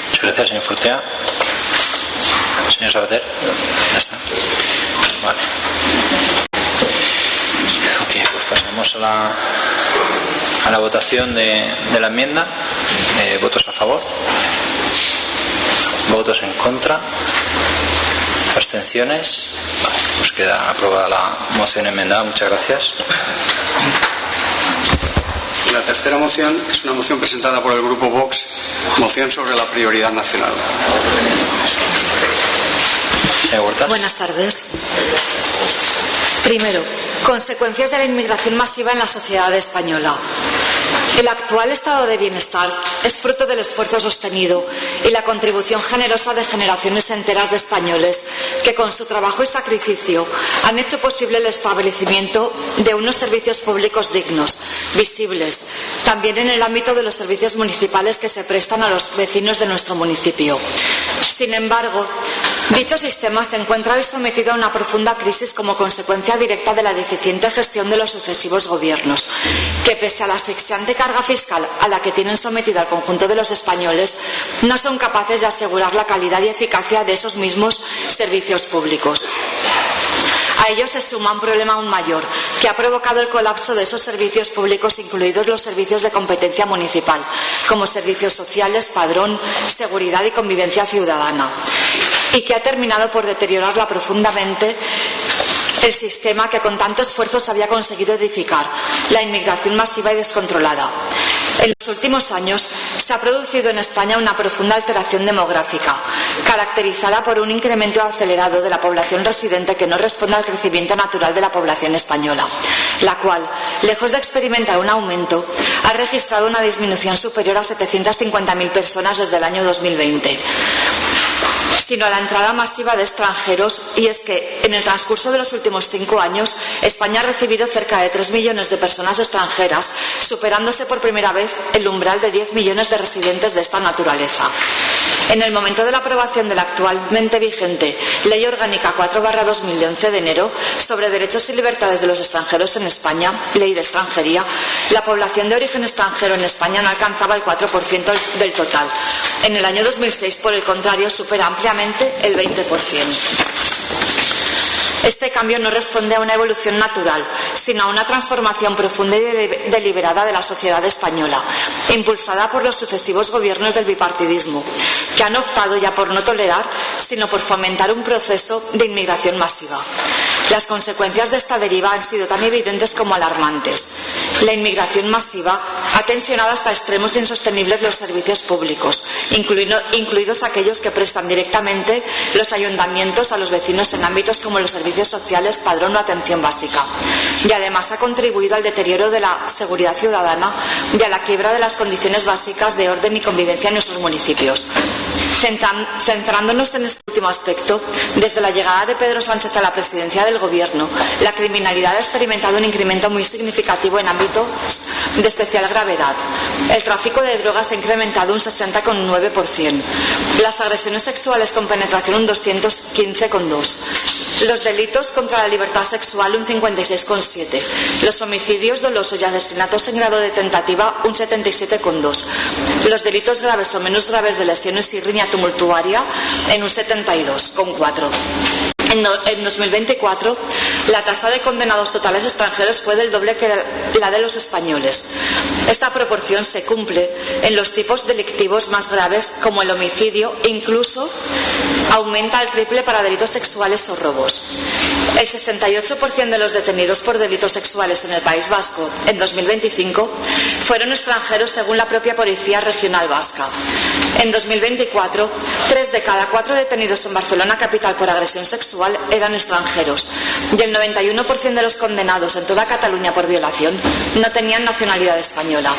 Muchas gracias, señor Fortea. Señor Sabater. Ya está. Vale. Ok, pues pasamos a la votación de la enmienda. ¿Votos a favor? ¿Votos en contra? ¿Abstenciones? Vale, pues queda aprobada la moción enmendada. Muchas gracias. Y la tercera moción es una moción presentada por el Grupo Vox, moción sobre la prioridad nacional. Buenas tardes. Primero, consecuencias de la inmigración masiva en la sociedad española. El actual estado de bienestar es fruto del esfuerzo sostenido y la contribución generosa de generaciones enteras de españoles que con su trabajo y sacrificio han hecho posible el establecimiento de unos servicios públicos dignos, visibles, también en el ámbito de los servicios municipales que se prestan a los vecinos de nuestro municipio. Sin embargo, dicho sistema se encuentra hoy sometido a una profunda crisis como consecuencia directa de la deficiente gestión de los sucesivos gobiernos, que pese a la asfixiante carga fiscal a la que tienen sometido al conjunto de los españoles, no son capaces de asegurar la calidad y eficacia de esos mismos servicios públicos. A ello se suma un problema aún mayor, que ha provocado el colapso de esos servicios públicos, incluidos los servicios de competencia municipal, como servicios sociales, padrón, seguridad y convivencia ciudadana, y que ha terminado por deteriorarla profundamente el sistema que con tanto esfuerzo se había conseguido edificar, la inmigración masiva y descontrolada. En los últimos años se ha producido en España una profunda alteración demográfica, caracterizada por un incremento acelerado de la población residente que no responde al crecimiento natural de la población española, la cual, lejos de experimentar un aumento, ha registrado una disminución superior a 750.000 personas desde el año 2020. Sino a la entrada masiva de extranjeros, y es que en el transcurso de los últimos 5 años España ha recibido cerca de 3 millones de personas extranjeras, superándose por primera vez el umbral de 10 millones de residentes de esta naturaleza. En el momento de la aprobación de la actualmente vigente Ley Orgánica 4/2000 de 11 de enero sobre derechos y libertades de los extranjeros en España, Ley de Extranjería, la población de origen extranjero en España no alcanzaba el 4% del total. En el año 2006, por el contrario, supera ampliamente el 20%. Este cambio no responde a una evolución natural, sino a una transformación profunda y deliberada de la sociedad española, impulsada por los sucesivos gobiernos del bipartidismo, que han optado ya por no tolerar, sino por fomentar un proceso de inmigración masiva. Las consecuencias de esta deriva han sido tan evidentes como alarmantes. La inmigración masiva ha tensionado hasta extremos insostenibles los servicios públicos, incluidos aquellos que prestan directamente los ayuntamientos a los vecinos en ámbitos como los servicios sociales, padrón o atención básica. Y además ha contribuido al deterioro de la seguridad ciudadana y a la quiebra de las condiciones básicas de orden y convivencia en nuestros municipios. Centrándonos en este último aspecto, desde la llegada de Pedro Sánchez a la presidencia del Gobierno, la criminalidad ha experimentado un incremento muy significativo en ámbitos de especial gravedad. El tráfico de drogas se ha incrementado un 60,9%, las agresiones sexuales con penetración un 215,2%, los delitos contra la libertad sexual un 56,7%, los homicidios dolosos y asesinatos en grado de tentativa un 77,2%, los delitos graves o menos graves de lesiones y riña tumultuaria en un 72,4%. En 2024, la tasa de condenados totales extranjeros fue del doble que la de los españoles. Esta proporción se cumple en los tipos delictivos más graves, como el homicidio, e incluso aumenta al triple para delitos sexuales o robos. El 68% de los detenidos por delitos sexuales en el País Vasco en 2025 fueron extranjeros, según la propia Policía Regional Vasca. En 2024, 3 de cada 4 detenidos en Barcelona capital por agresión sexual eran extranjeros, y el 91% de los condenados en toda Cataluña por violación no tenían nacionalidad española.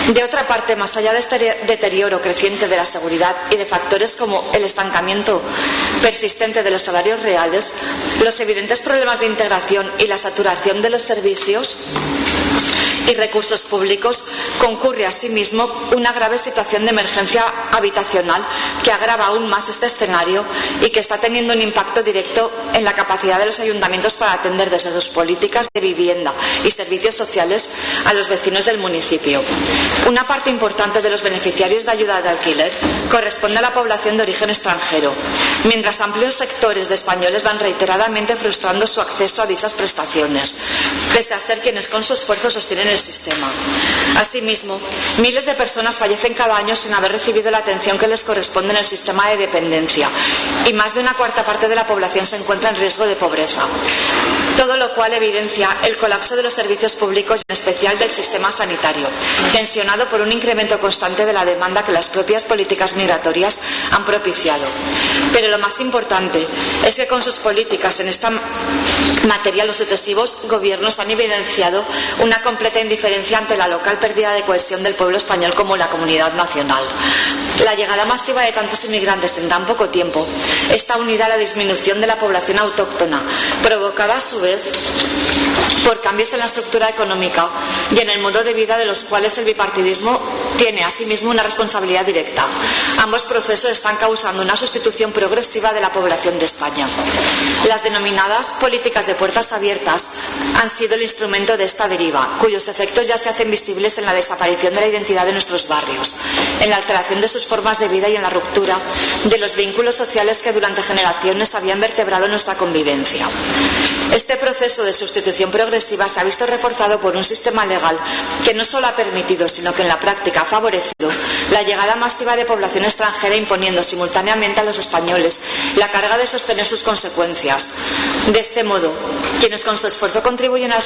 De otra parte, más allá de este deterioro creciente de la seguridad y de factores como el estancamiento persistente de los salarios reales, los evidentes problemas de integración y la saturación de los servicios y recursos públicos, concurre asimismo una grave situación de emergencia habitacional que agrava aún más este escenario y que está teniendo un impacto directo en la capacidad de los ayuntamientos para atender desde sus políticas de vivienda y servicios sociales a los vecinos del municipio. Una parte importante de los beneficiarios de ayuda de alquiler corresponde a la población de origen extranjero, mientras amplios sectores de españoles van reiteradamente frustrando su acceso a dichas prestaciones, pese a ser quienes con su esfuerzo sostienen el sistema. Asimismo, miles de personas fallecen cada año sin haber recibido la atención que les corresponde en el sistema de dependencia y más de una cuarta parte de la población se encuentra en riesgo de pobreza. Todo lo cual evidencia el colapso de los servicios públicos y en especial del sistema sanitario, tensionado por un incremento constante de la demanda que las propias políticas migratorias han propiciado. Pero lo más importante es que con sus políticas en esta materia los sucesivos gobiernos han evidenciado una completa indiferencia ante la local pérdida de cohesión del pueblo español como la comunidad nacional. La llegada masiva de tantos inmigrantes en tan poco tiempo está unida a la disminución de la población autóctona, provocada a su vez por cambios en la estructura económica y en el modo de vida de los cuales el bipartidismo tiene asimismo una responsabilidad directa. Ambos procesos están causando una sustitución progresiva de la población de España. Las denominadas políticas de puertas abiertas han sido el instrumento de esta deriva, cuyos efectos ya se hacen visibles en la desaparición de la identidad de nuestros barrios, en la alteración de sus formas de vida y en la ruptura de los vínculos sociales que durante generaciones habían vertebrado nuestra convivencia. Este proceso de sustitución progresiva se ha visto reforzado por un sistema legal que no solo ha permitido, sino que en la práctica ha favorecido la llegada masiva de población extranjera, imponiendo simultáneamente a los españoles la carga de sostener sus consecuencias. De este modo, quienes con su esfuerzo contribuyen al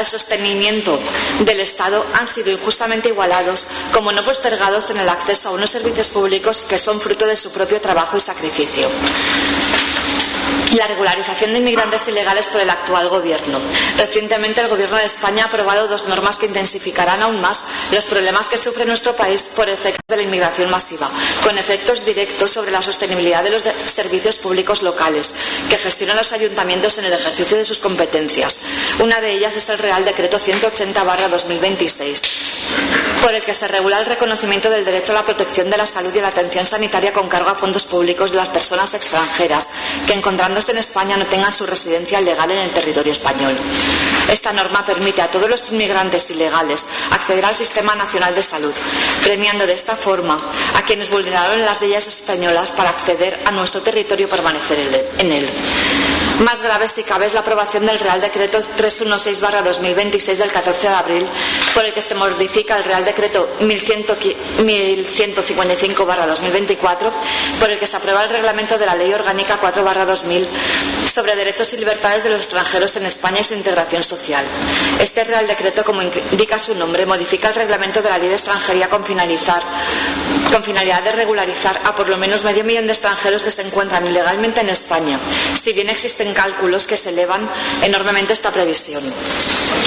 sostenimiento del Estado han sido injustamente igualados, como no postergados en el acceso a unos servicios públicos que son fruto de su propio trabajo y sacrificio. La regularización de inmigrantes ilegales por el actual gobierno. Recientemente el gobierno de España ha aprobado dos normas que intensificarán aún más los problemas que sufre nuestro país por efecto de la inmigración masiva, con efectos directos sobre la sostenibilidad de los servicios públicos locales que gestionan los ayuntamientos en el ejercicio de sus competencias. Una de ellas es el Real Decreto 180/2026, por el que se regula el reconocimiento del derecho a la protección de la salud y a la atención sanitaria con cargo a fondos públicos de las personas extranjeras que, encontrándose en España, no tengan su residencia legal en el territorio español. Esta norma permite a todos los inmigrantes ilegales acceder al Sistema Nacional de Salud, premiando de esta forma a quienes vulneraron las leyes españolas para acceder a nuestro territorio y permanecer en él. Más grave, si cabe, es la aprobación del Real Decreto 316/2026 del 14 de abril, por el que se modifica el Real Decreto 1155/2024, por el que se aprueba el reglamento de la Ley Orgánica 4/2000 sobre derechos y libertades de los extranjeros en España y su integración social. Este Real Decreto, como indica su nombre, modifica el reglamento de la Ley de Extranjería con finalidad de regularizar a por lo menos 500.000 de extranjeros que se encuentran ilegalmente en España, si bien existen cálculos que se elevan enormemente esta previsión.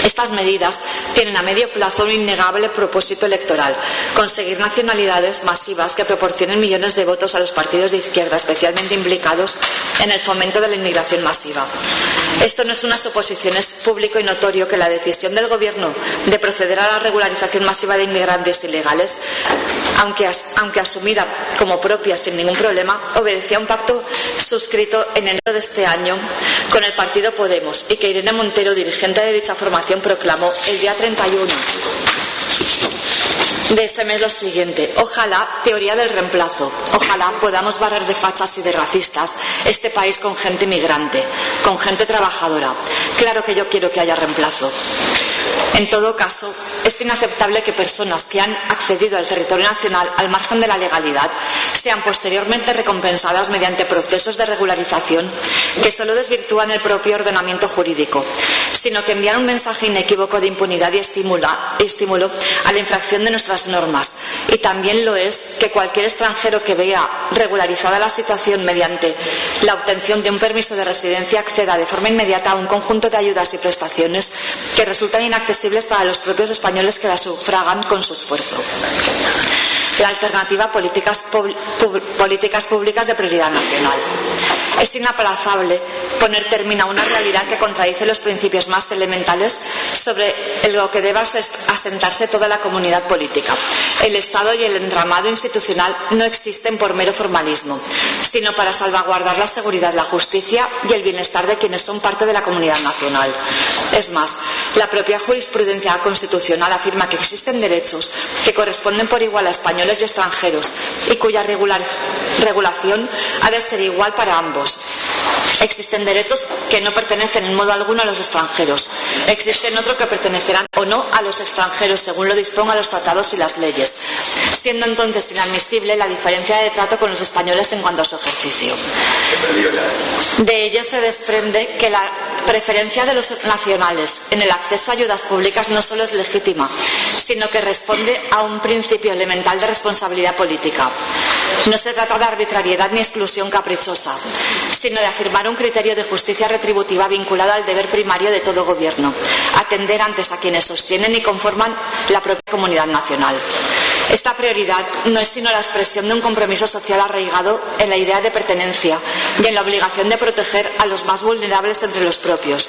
Estas medidas tienen a medio plazo un innegable propósito electoral: conseguir nacionalidades masivas que proporcionen millones de votos a los partidos de izquierda especialmente implicados en el fomento de la inmigración masiva. Esto no es una suposición, es público y notorio que la decisión del Gobierno de proceder a la regularización masiva de inmigrantes ilegales, aunque asumida como propia sin ningún problema, obedecía a un pacto suscrito en enero de este año con el partido Podemos y que Irene Montero, dirigente de dicha formación, proclamó el día 31 de ese mes lo siguiente: ojalá, teoría del reemplazo, ojalá podamos barrer de fachas y de racistas este país con gente inmigrante, con gente trabajadora. Claro que yo quiero que haya reemplazo. En todo caso, es inaceptable que personas que han accedido al territorio nacional al margen de la legalidad sean posteriormente recompensadas mediante procesos de regularización que solo desvirtúan el propio ordenamiento jurídico, sino que envían un mensaje inequívoco de impunidad y estímulo a la infracción de nuestras normas. Y también lo es que cualquier extranjero que vea regularizada la situación mediante la obtención de un permiso de residencia acceda de forma inmediata a un conjunto de ayudas y prestaciones que resultan inaccesibles para los propios españoles que la sufragan con su esfuerzo. La alternativa: políticas públicas de prioridad nacional. Es inaplazable poner término a una realidad que contradice los principios más elementales sobre lo que debe asentarse toda la comunidad política. El Estado y el entramado institucional no existen por mero formalismo, sino para salvaguardar la seguridad, la justicia y el bienestar de quienes son parte de la comunidad nacional. Es más, la propia jurisprudencia constitucional afirma que existen derechos que corresponden por igual a españoles y extranjeros y cuya regulación ha de ser igual para ambos. Existen derechos que no pertenecen en modo alguno a los extranjeros. Existen otros que pertenecerán o no a los extranjeros según lo dispongan los tratados y las leyes, siendo entonces inadmisible la diferencia de trato con los españoles en cuanto a su ejercicio. De ello se desprende que la preferencia de los nacionales en el acceso a ayudas públicas no solo es legítima, sino que responde a un principio elemental de responsabilidad política. No se trata de arbitrariedad ni exclusión caprichosa, sino de afirmar un criterio de justicia retributiva vinculado al deber primario de todo gobierno, atender antes a quienes sostienen y conforman la propia comunidad nacional. Esta prioridad no es sino la expresión de un compromiso social arraigado en la idea de pertenencia y en la obligación de proteger a los más vulnerables entre los propios.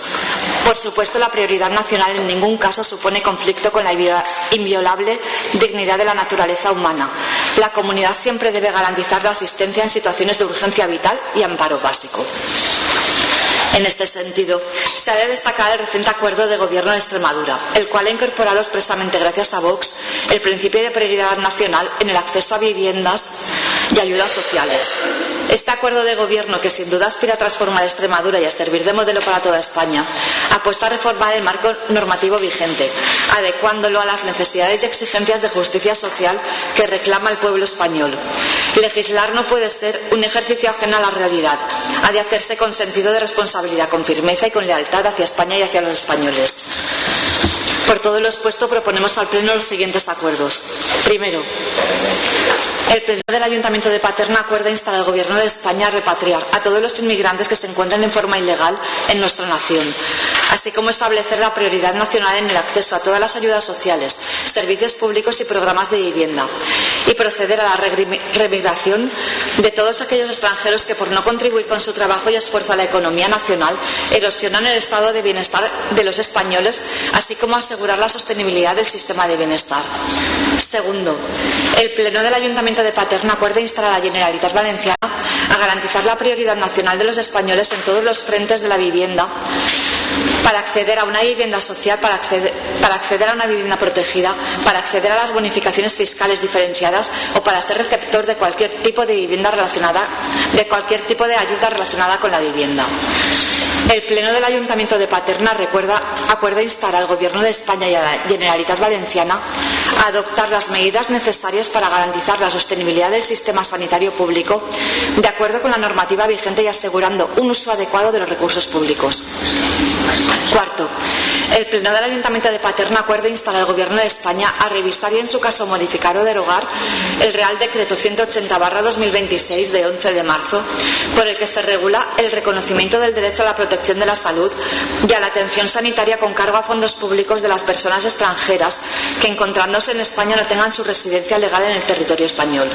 Por supuesto, la prioridad nacional en ningún caso supone conflicto con la inviolable dignidad de la naturaleza humana. La comunidad siempre debe garantizar la asistencia en situaciones de urgencia vital y amparo básico. En este sentido, se ha de destacar el reciente acuerdo de gobierno de Extremadura, el cual ha incorporado expresamente gracias a Vox el principio de prioridad nacional en el acceso a viviendas y ayudas sociales. Este acuerdo de gobierno, que sin duda aspira a transformar Extremadura y a servir de modelo para toda España, apuesta a reformar el marco normativo vigente, adecuándolo a las necesidades y exigencias de justicia social que reclama el pueblo español. Legislar no puede ser un ejercicio ajeno a la realidad, ha de hacerse con sentido de responsabilidad, con firmeza y con lealtad hacia España y hacia los españoles. Por todo lo expuesto, proponemos al Pleno los siguientes acuerdos. Primero, el Pleno del Ayuntamiento de Paterna acuerda instar al Gobierno de España a repatriar a todos los inmigrantes que se encuentran en forma ilegal en nuestra nación, así como establecer la prioridad nacional en el acceso a todas las ayudas sociales, servicios públicos y programas de vivienda, y proceder a la remigración de todos aquellos extranjeros que, por no contribuir con su trabajo y esfuerzo a la economía nacional, erosionan el estado de bienestar de los españoles, así como asegurar la sostenibilidad del sistema de bienestar. Segundo, el Pleno del Ayuntamiento de Paterna acuerda instar a la Generalitat Valenciana a garantizar la prioridad nacional de los españoles en todos los frentes de la vivienda, para acceder a una vivienda social, para acceder a una vivienda protegida, para acceder a las bonificaciones fiscales diferenciadas o para ser receptor de cualquier tipo de vivienda relacionada, de cualquier tipo de ayuda relacionada con la vivienda. El Pleno del Ayuntamiento de Paterna acuerda instar al Gobierno de España y a la Generalitat Valenciana a adoptar las medidas necesarias para garantizar la sostenibilidad del sistema sanitario público de acuerdo con la normativa vigente y asegurando un uso adecuado de los recursos públicos. Cuarto, el Pleno del Ayuntamiento de Paterna acuerda instar al Gobierno de España a revisar y, en su caso, modificar o derogar el Real Decreto 180/2026 de 11 de marzo, por el que se regula el reconocimiento del derecho a la protección de la salud y a la atención sanitaria con cargo a fondos públicos de las personas extranjeras que, encontrándose en España, no tengan su residencia legal en el territorio español.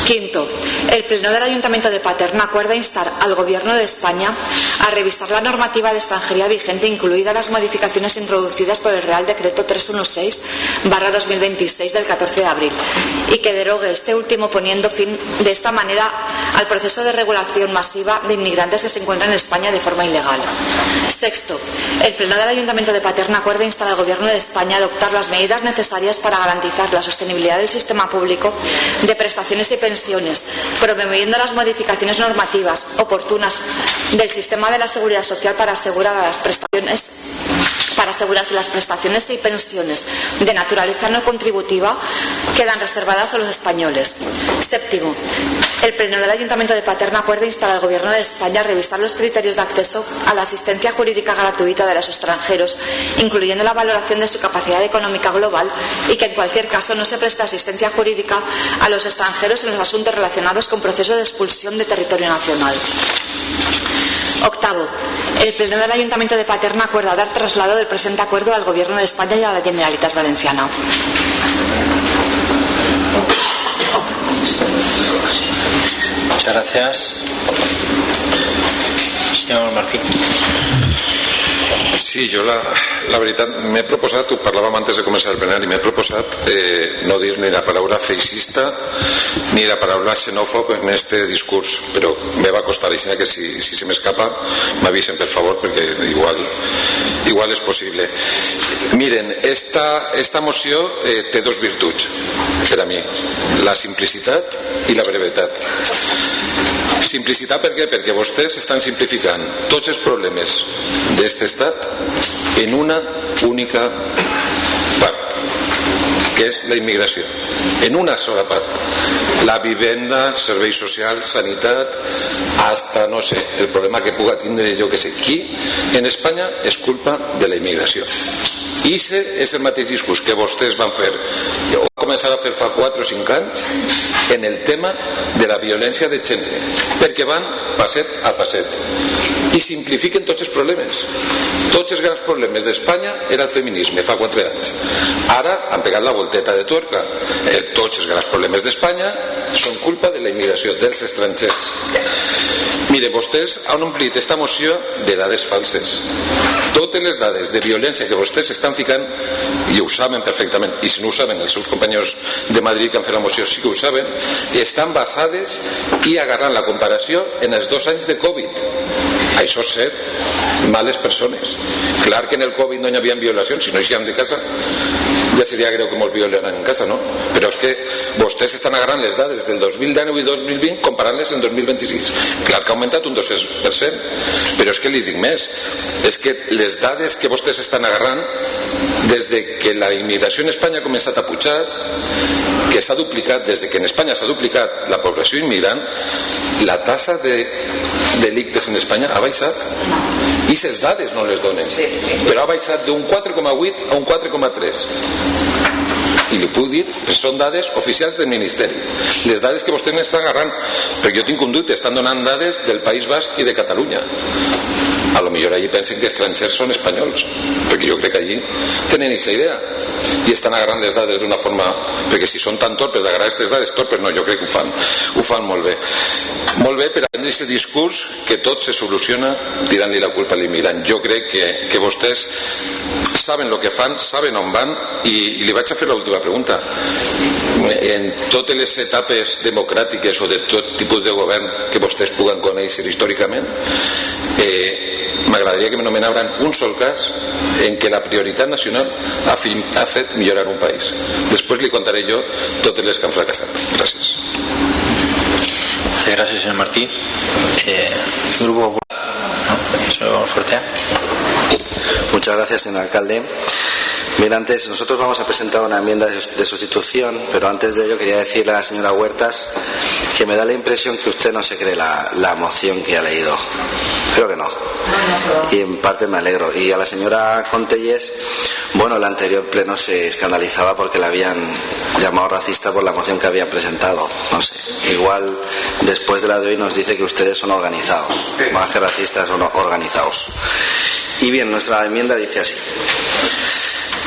Quinto, el Pleno del Ayuntamiento de Paterna acuerda instar al Gobierno de España a revisar la normativa de extranjería vigente, incluidas las modificaciones introducidas por el Real Decreto 316/2026 del 14 de abril, y que derogue este último, poniendo fin de esta manera al proceso de regulación masiva de inmigrantes que se encuentran en España de forma ilegal. Sexto, el Pleno del Ayuntamiento de Paterna acuerda instar al Gobierno de España a adoptar las medidas necesarias para garantizar la sostenibilidad del sistema público de prestaciones y pensiones, promoviendo las modificaciones normativas oportunas del sistema de la seguridad social para asegurar que las prestaciones y pensiones de naturaleza no contributiva quedan reservadas a los españoles. Séptimo, el Pleno del Ayuntamiento de Paterna acuerda instar al Gobierno de España a revisar los criterios de acceso a la asistencia jurídica gratuita de los extranjeros, incluyendo la valoración de su capacidad económica global, y que en cualquier caso no se preste asistencia jurídica a los extranjeros en los asuntos relacionados con procesos de expulsión de territorio nacional. Octavo, el Pleno del Ayuntamiento de Paterna acuerda dar traslado del presente acuerdo al Gobierno de España y a la Generalitat Valenciana. Muchas gracias. Señor Martín. Sí, jo la veritat m'he proposat, ho parlàvem antes de començar el plenari, m'he proposat no dir ni la paraula feixista ni la paraula xenòfob en este discurs, però me va costar, així que si se m'escapa m'avisen per favor, perquè igual és possible. Miren, esta moció té dos virtuts per a mi, la simplicitat i la brevetat. Simplicitat per què? Perquè vostès estan simplificant tots els problemes d'aquest estat en una única part, que és la immigració, en una sola part. La vivenda, serveis socials, sanitat, hasta, no sé, el problema que puga tindre jo que sé qui en Espanya és culpa de la immigració. I és el mateix discurs que vostès van fer o començar a fer fa 4 o 5 anys en el tema de la violència de gènere, perquè van passet a passet i simplifiquen tots els problemes. Tots els grans problemes d'Espanya era el feminisme fa 4 anys. Ara han pegat la volteta de tuerca. Tots els grans problemes d'Espanya són culpa de la immigració, dels estrangers. Mire, vostès han omplit aquesta moció de dades falses. Totes les dades de violència que vostès estan ficant, i ho saben perfectament, i si no ho saben els seus companys de Madrid que han fet la moció sí que ho saben, estan basades i agarrant la comparació en els 2 anys de Covid. Això és ser males persones. Clar que en el Covid no hi havia violacions, si no eixíem de casa ja seria greu que ens violaran en casa, no? Però és que vostès estan agarrant les dades del 2019 i 2020 comparant-les en 2026. Clar que ha augmentat un 200%, però és que li dic més, és que les dades que vostès estan agarrant des de que la immigració en Espanya ha començat a pujar, que s'ha duplicat, des de que en Espanya s'ha duplicat la població immigrant, la tassa de delictes en Espanya ha baixat. I les dades no les donen, però ha baixat d'un 4,8 a un 4,3. I li puc dir que són dades oficials del Ministeri. Les dades que vostès m'estan agarrant, perquè jo tinc un dubte, estan donant dades del País Basc i de Catalunya. A lo millor allí pensen que estrangers són espanyols, perquè jo crec que allí tenen aquesta idea i estan agarrant les dades d'una forma, perquè si són tan torpes d'agarrar aquestes dades, torpes no, jo crec que ho fan molt bé. Molt bé per prendre aquest discurs que tot se soluciona tirant-li la culpa a l'immigrant. Jo crec que vostès saben el que fan, saben on van, i li vaig a fer l'última pregunta. En totes les etapes democràtiques o de tot tipus de govern que vostès puguen conèixer històricament, m'agradaria que m'anomenaran un sol cas en què la prioritat nacional ha fet millorar un país. Després li contaré jo totes les que han fracassat. Gràcies. Muchas gracias, señor Martí. Grupo Popular, ¿no? Señor Fortea. Muchas gracias, señor alcalde. Bien, antes nosotros vamos a presentar una enmienda de sustitución, pero antes de ello quería decirle a la señora Huertas que me da la impresión que usted no se cree la moción que ha leído. Creo que no. Y en parte me alegro. Y a la señora Contelles, bueno, el anterior pleno se escandalizaba porque la habían llamado racista por la moción que habían presentado. No sé. Igual después de la de hoy nos dice que ustedes son organizados. Más que racistas, son organizados. Y bien, nuestra enmienda dice así.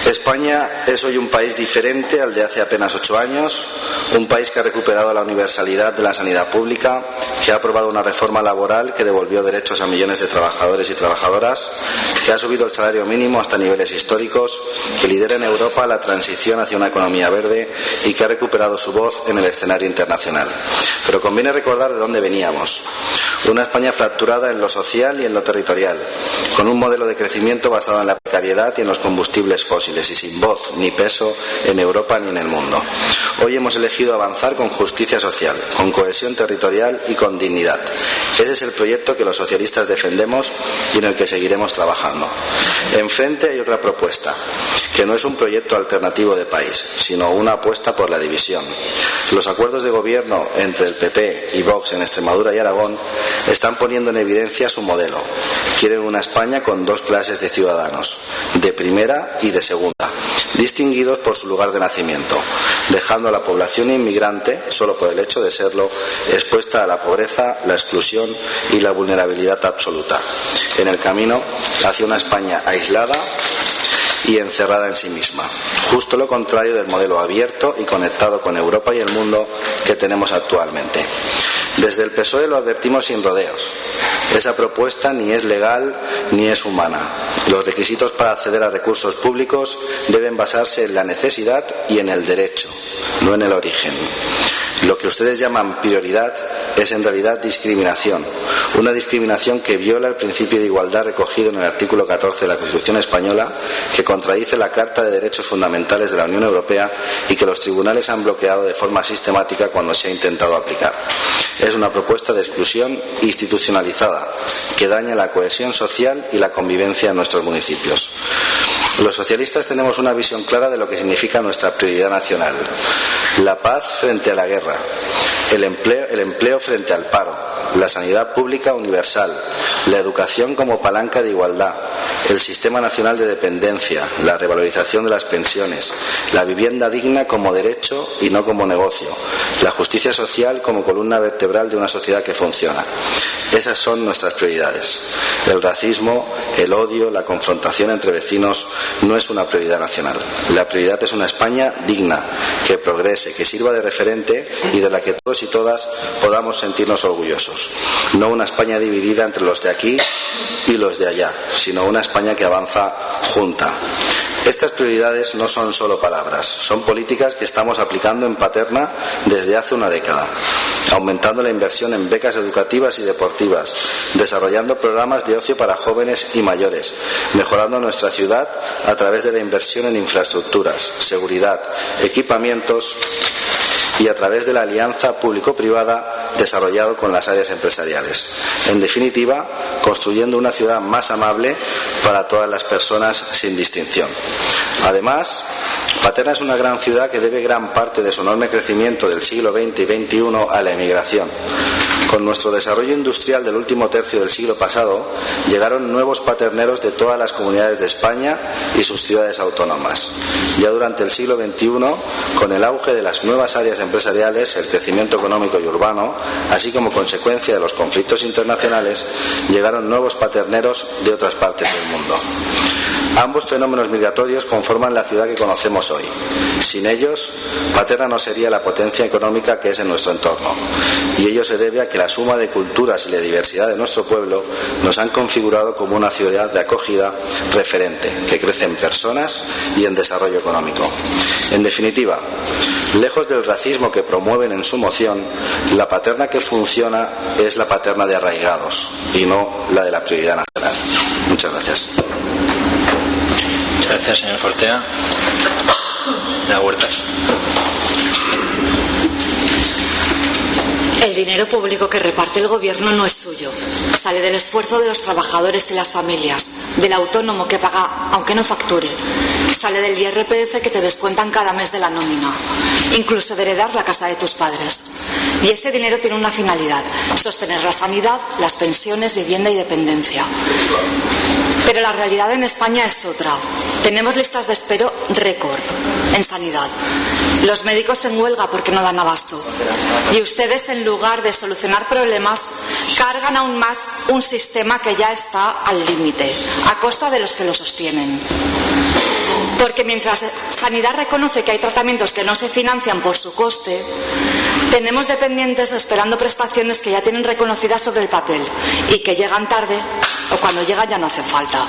España es hoy un país diferente al de hace apenas 8 años, un país que ha recuperado la universalidad de la sanidad pública, que ha aprobado una reforma laboral que devolvió derechos a millones de trabajadores y trabajadoras, que ha subido el salario mínimo hasta niveles históricos, que lidera en Europa la transición hacia una economía verde y que ha recuperado su voz en el escenario internacional. Pero conviene recordar de dónde veníamos. Una España fracturada en lo social y en lo territorial, con un modelo de crecimiento basado en la precariedad y en los combustibles fósiles, y sin voz ni peso en Europa ni en el mundo. Hoy hemos elegido avanzar con justicia social, con cohesión territorial y con dignidad. Ese es el proyecto que los socialistas defendemos y en el que seguiremos trabajando. Enfrente hay otra propuesta, que no es un proyecto alternativo de país, sino una apuesta por la división. Los acuerdos de gobierno entre el PP y Vox en Extremadura y Aragón están poniendo en evidencia su modelo. Quieren una España con 2 clases de ciudadanos, de primera y de segunda, distinguidos por su lugar de nacimiento, dejando a la población inmigrante, solo por el hecho de serlo, expuesta a la pobreza, la exclusión y la vulnerabilidad absoluta, en el camino hacia una España aislada y encerrada en sí misma, justo lo contrario del modelo abierto y conectado con Europa y el mundo que tenemos actualmente. Desde el PSOE lo advertimos sin rodeos. Esa propuesta ni es legal ni es humana. Los requisitos para acceder a recursos públicos deben basarse en la necesidad y en el derecho, no en el origen. Lo que ustedes llaman prioridad es en realidad discriminación, una discriminación que viola el principio de igualdad recogido en el artículo 14 de la Constitución española, que contradice la Carta de Derechos Fundamentales de la Unión Europea y que los tribunales han bloqueado de forma sistemática cuando se ha intentado aplicar. Es una propuesta de exclusión institucionalizada que daña la cohesión social y la convivencia en nuestros municipios. Los socialistas tenemos una visión clara de lo que significa nuestra prioridad nacional: la paz frente a la guerra, el empleo frente al paro, la sanidad pública universal, la educación como palanca de igualdad, el sistema nacional de dependencia, la revalorización de las pensiones, la vivienda digna como derecho y no como negocio, la justicia social como columna vertebral de una sociedad que funciona. Esas son nuestras prioridades. El racismo, el odio, la confrontación entre vecinos no es una prioridad nacional. La prioridad es una España digna, que progrese, que sirva de referente y de la que todos y todas podamos sentirnos orgullosos. No una España dividida entre los de aquí y los de allá, sino una España que avanza junta. Estas prioridades no son solo palabras, son políticas que estamos aplicando en Paterna desde hace una década, aumentando la inversión en becas educativas y deportivas, desarrollando programas de ocio para jóvenes y mayores, mejorando nuestra ciudad a través de la inversión en infraestructuras, seguridad, equipamientos y a través de la alianza público-privada desarrollado con las áreas empresariales. En definitiva, construyendo una ciudad más amable para todas las personas sin distinción. Además, Paterna es una gran ciudad que debe gran parte de su enorme crecimiento del siglo XX y XXI a la emigración. Con nuestro desarrollo industrial del último tercio del siglo pasado, llegaron nuevos paterneros de todas las comunidades de España y sus ciudades autónomas. Ya durante el siglo XXI, con el auge de las nuevas áreas empresariales, el crecimiento económico y urbano, así como consecuencia de los conflictos internacionales, llegaron nuevos paterneros de otras partes del mundo. Ambos fenómenos migratorios conforman la ciudad que conocemos hoy. Sin ellos, Paterna no sería la potencia económica que es en nuestro entorno. Y ello se debe a que la suma de culturas y la diversidad de nuestro pueblo nos han configurado como una ciudad de acogida referente, que crece en personas y en desarrollo económico. En definitiva, lejos del racismo que promueven en su moción, la Paterna que funciona es la Paterna de arraigados y no la de la prioridad nacional. Muchas gracias. Gracias, señor Fortea. La Huertas. El dinero público que reparte el gobierno no es suyo. Sale del esfuerzo de los trabajadores y las familias, del autónomo que paga aunque no facture. Sale del IRPF que te descuentan cada mes de la nómina, incluso de heredar la casa de tus padres. Y ese dinero tiene una finalidad: sostener la sanidad, las pensiones, vivienda y dependencia. Pero la realidad en España es otra. Tenemos listas de espera récord en sanidad. Los médicos en huelga porque no dan abasto. Y ustedes, en lugar de solucionar problemas, cargan aún más un sistema que ya está al límite, a costa de los que lo sostienen. Porque mientras Sanidad reconoce que hay tratamientos que no se financian por su coste, tenemos dependientes esperando prestaciones que ya tienen reconocidas sobre el papel y que llegan tarde, o cuando llegan ya no hace falta.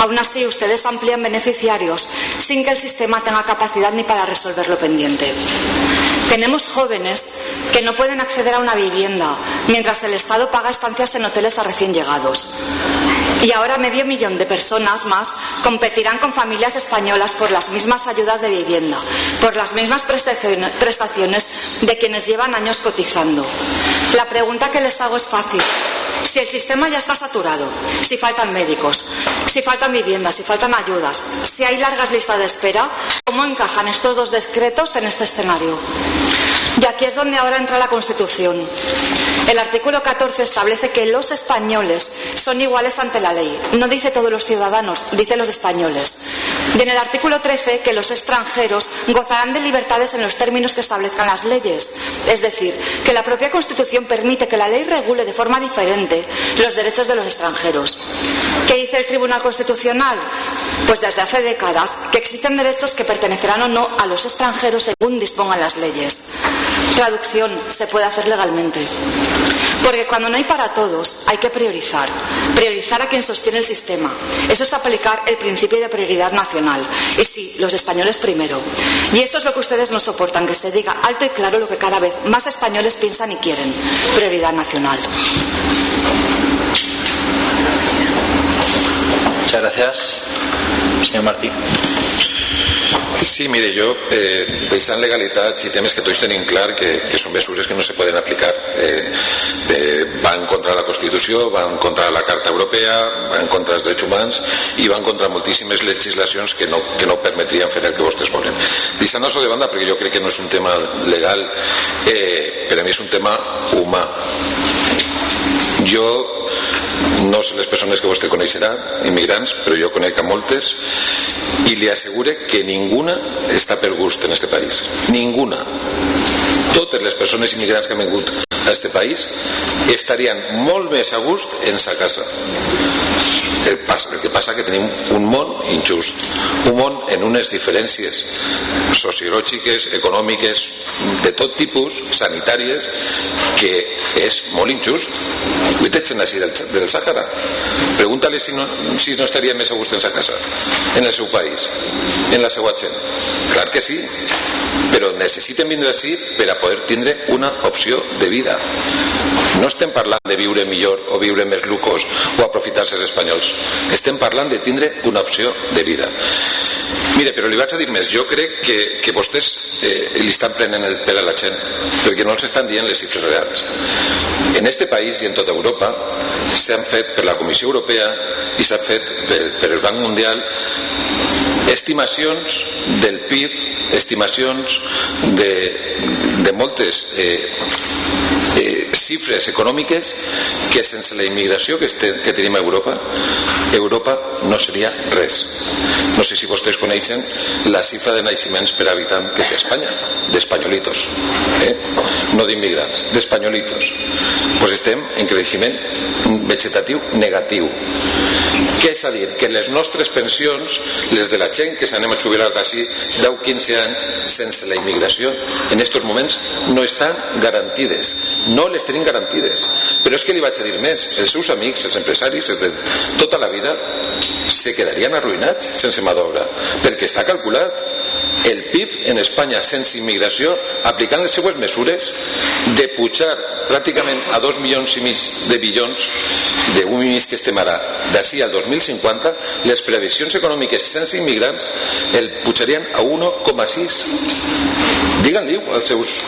Aún así, ustedes amplían beneficiarios sin que el sistema tenga capacidad ni para resolver lo pendiente. Tenemos jóvenes que no pueden acceder a una vivienda, mientras el Estado paga estancias en hoteles a recién llegados. Y ahora 500.000 de personas más competirán con familias españolas por las mismas ayudas de vivienda, por las mismas prestaciones de quienes llevan años cotizando. La pregunta que les hago es fácil. Si el sistema ya está saturado, si faltan médicos, si faltan viviendas, si faltan ayudas, si hay largas listas de espera, ¿cómo encajan estos dos decretos en este escenario? Y aquí es donde ahora entra la Constitución. El artículo 14 establece que los españoles son iguales ante la ley. No dice todos los ciudadanos, dice los españoles. Y en el artículo 13 que los extranjeros gozarán de libertades en los términos que establezcan las leyes. Es decir, que la propia Constitución permite que la ley regule de forma diferente los derechos de los extranjeros. ¿Qué dice el Tribunal Constitucional? Pues desde hace décadas que existen derechos que pertenecerán o no a los extranjeros según dispongan las leyes. Traducción: se puede hacer legalmente. Porque cuando no hay para todos, hay que priorizar. Priorizar a quien sostiene el sistema. Eso es aplicar el principio de prioridad nacional. Y sí, los españoles primero. Y eso es lo que ustedes no soportan, que se diga alto y claro lo que cada vez más españoles piensan y quieren. Prioridad nacional. Muchas gracias. Señor Martí. Sí, mire, jo deixant legalitats i temes que tots tenim clar que són mesures que no se poden aplicar. Van contra la Constitució, van contra la Carta Europea, van contra els drets humans i van contra moltíssimes legislacions que no permetrien fer el que vostès volen. Deixant això de banda, perquè jo crec que no és un tema legal, per a mi és un tema humà. Jo no sé les persones que vostè coneixerà, immigrants, però jo conec a moltes i li assegure que ninguna està per gust en este país. Ninguna. Totes les persones immigrants que han vingut a este país estarien molt més a gust en sa casa. El que passa que tenim un món injust, un món en unes diferències sociològiques, econòmiques, de tot tipus, sanitàries, que és molt injust. Cuita't així del Sàhara. Pregunta-li si no estaria més a gust en sa casa, en el seu país, en la seva gent. Clar que sí, però necessiten vindre així per a poder tindre una opció de vida. No estem parlant de viure millor o viure més lucos o aprofitar-se els espanyols. Estem parlant de tindre una opció de vida. Mire, però li vaig a dir més. Jo crec que vostès li estan prenent el pèl a la gent perquè no els estan dient les xifres reals. En este país i en tota Europa s'han fet per la Comissió Europea i s'han fet per el Banc Mundial estimacions del PIB, estimacions de moltes xifres econòmiques que sense la immigració que tenim a Europa no seria res. No sé si vostès coneixen la xifra de naixements per habitant que té Espanya, d'espanyolitos, no d'immigrants, d'espanyolitos. Doncs estem en creixement vegetatiu negatiu. Què és a dir? Que les nostres pensions, les de la gent que s'anem a jubilar d'ací 10-15 anys sense la immigració, en aquests moments no estan garantides. No les tenim garantides. Però és que li vaig a dir més. Els seus amics, els empresaris, els de tota la vida, se quedarien arruïnats sense mà d'obra. Perquè està calculat. El PIB en Espanya sense immigració, aplicant les seues mesures de pujar pràcticament a 2,5 milions de bilions d'un mig que estem ara d'ací al 2050, les previsions econòmiques sense immigrants el pujarien a 1,6. Digue-li-ho als seus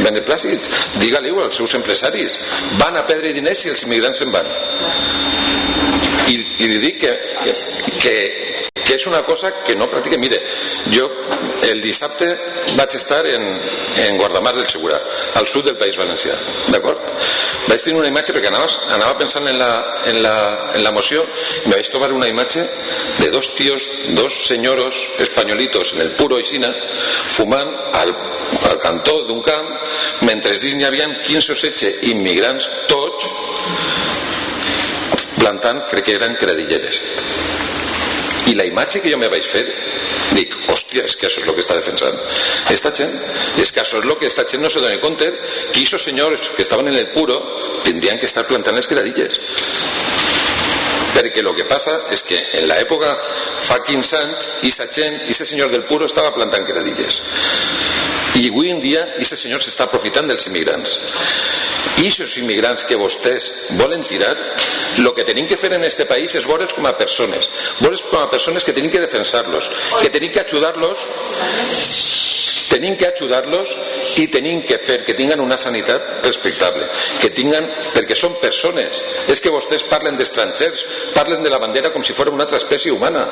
beneplàcits, digue-li-ho als seus empresaris. Van a perdre diners si els immigrants se'n van. I li dic que és una cosa que no practica. Mire, jo el dissabte vaig estar en Guardamar del Segura, al sud del País Valencià, d'acord? Vaig tenir una imatge perquè anava pensant en la moció i me vaig trobar una imatge de dos senyoros espanyolitos en el puro Xina fumant al cantó d'un camp mentre dins n'hi havia 15 o 16 immigrants tots plantant, crec que eren credilleres. I la imatge que jo me vaig fer, dic, hòstia, és que això és el que està defensant esta gent, és que això és el que esta gent no se dona compte, que aquests senyors que estaven en el puro tindrien que estar plantant les credilles. Perquè el que passa és que en l'època fa 15 anys aquest senyor del puro estava plantant credilles i avui en dia aquest senyor s'està aprofitant dels immigrants. I aquests immigrants que vostès volen tirar, el que tenim que fer en este país és veure'ls com a persones, que tenim que defensar-los, que tenim que ajudar-los i tenim que fer que tinguin una sanitat respectable, que tinguin, perquè són persones. És que vostès parlen d'estrangers, parlen de la bandera com si fos una altra espècie humana.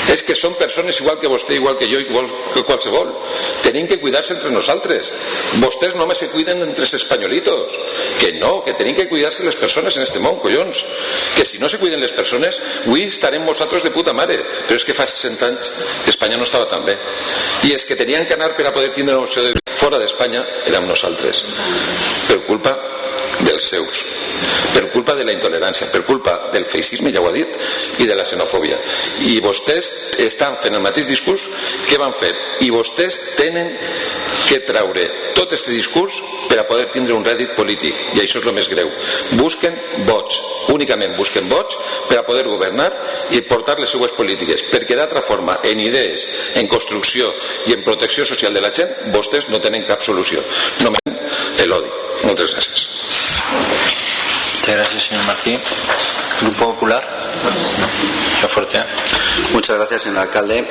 És que són persones igual que vostè, igual que jo, igual que qualsevol. Tenim que cuidar-se entre nosaltres. Vostès només se cuiden entre els espanyolitos. Que no, que tenim que cuidar-se les persones en este món, collons. Que si no se cuiden les persones, avui estarem nosaltres de puta mare. Però és que fa 60 anys Espanya no estava tan bé. I és que tenien que anar per a poder tindre una opció de fora d'Espanya, érem nosaltres. Per culpa dels seus, per culpa de la intolerància, per culpa del feixisme, ja ho ha dit, i de la xenofòbia. I vostès estan fent el mateix discurs que van fer, i vostès tenen que traure tot aquest discurs per a poder tindre un rèdit polític, i això és el més greu. Busquen vots, únicament busquen vots per a poder governar i portar les seues polítiques, perquè d'altra forma, en idees, en construcció i en protecció social de la gent, vostès no tenen cap solució, només l'odi. Moltes gràcies. Muchas gracias, señor Martí. Grupo Popular. No. Fortea. Muchas gracias, señor alcalde.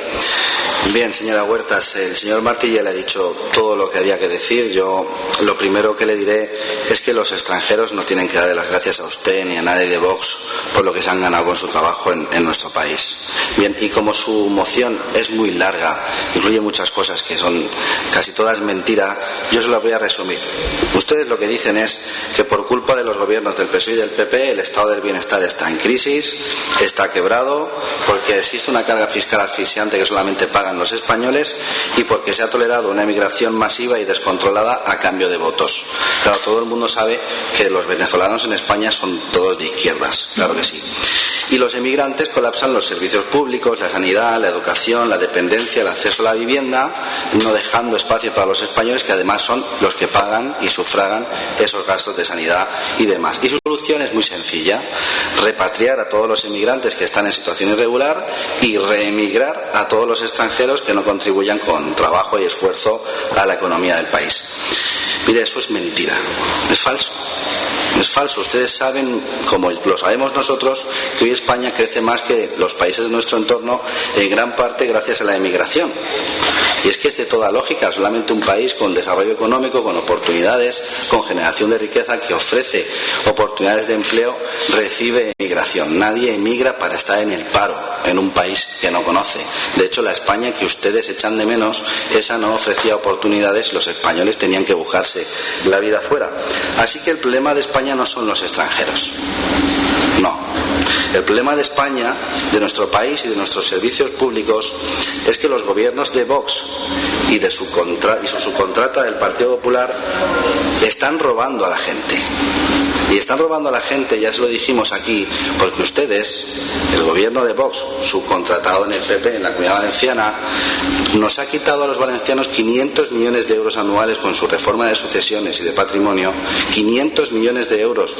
Bien, señora Huertas, el señor Martí ya le ha dicho todo lo que había que decir. Yo lo primero que le diré es que los extranjeros no tienen que darle las gracias a usted ni a nadie de Vox por lo que se han ganado con su trabajo en nuestro país. Bien, y como su moción es muy larga, incluye muchas cosas que son casi todas mentiras, yo se las voy a resumir. Ustedes lo que dicen es que por culpa de los gobiernos del PSOE y del PP el estado del bienestar está en crisis, está quebrado, porque existe una carga fiscal asfixiante que solamente pagan los españoles y porque se ha tolerado una emigración masiva y descontrolada a cambio de votos. Claro, todo el mundo sabe que los venezolanos en España son todos de izquierdas, claro que sí. Y los emigrantes colapsan los servicios públicos, la sanidad, la educación, la dependencia, el acceso a la vivienda, no dejando espacio para los españoles, que además son los que pagan y sufragan esos gastos de sanidad y demás. Y su solución es muy sencilla: repatriar a todos los emigrantes que están en situación irregular y reemigrar a todos los extranjeros que no contribuyan con trabajo y esfuerzo a la economía del país. Mire, eso es mentira, es falso. Es falso. Ustedes saben, como lo sabemos nosotros, que hoy España crece más que los países de nuestro entorno, en gran parte gracias a la emigración. Y es que es de toda lógica, solamente un país con desarrollo económico, con oportunidades, con generación de riqueza, que ofrece oportunidades de empleo, recibe emigración. Nadie emigra para estar en el paro, en un país que no conoce. De hecho, la España que ustedes echan de menos, esa no ofrecía oportunidades, los españoles tenían que buscarse la vida fuera. Así que el problema de España no son los extranjeros. No. El problema de España, de nuestro país y de nuestros servicios públicos, es que los gobiernos de Vox y su subcontrata del Partido Popular están robando a la gente. Y están robando a la gente, ya se lo dijimos aquí, porque ustedes, el gobierno de Vox, subcontratado en el PP, en la Comunidad Valenciana, nos ha quitado a los valencianos 500 millones de euros anuales con su reforma de sucesiones y de patrimonio, 500 millones de euros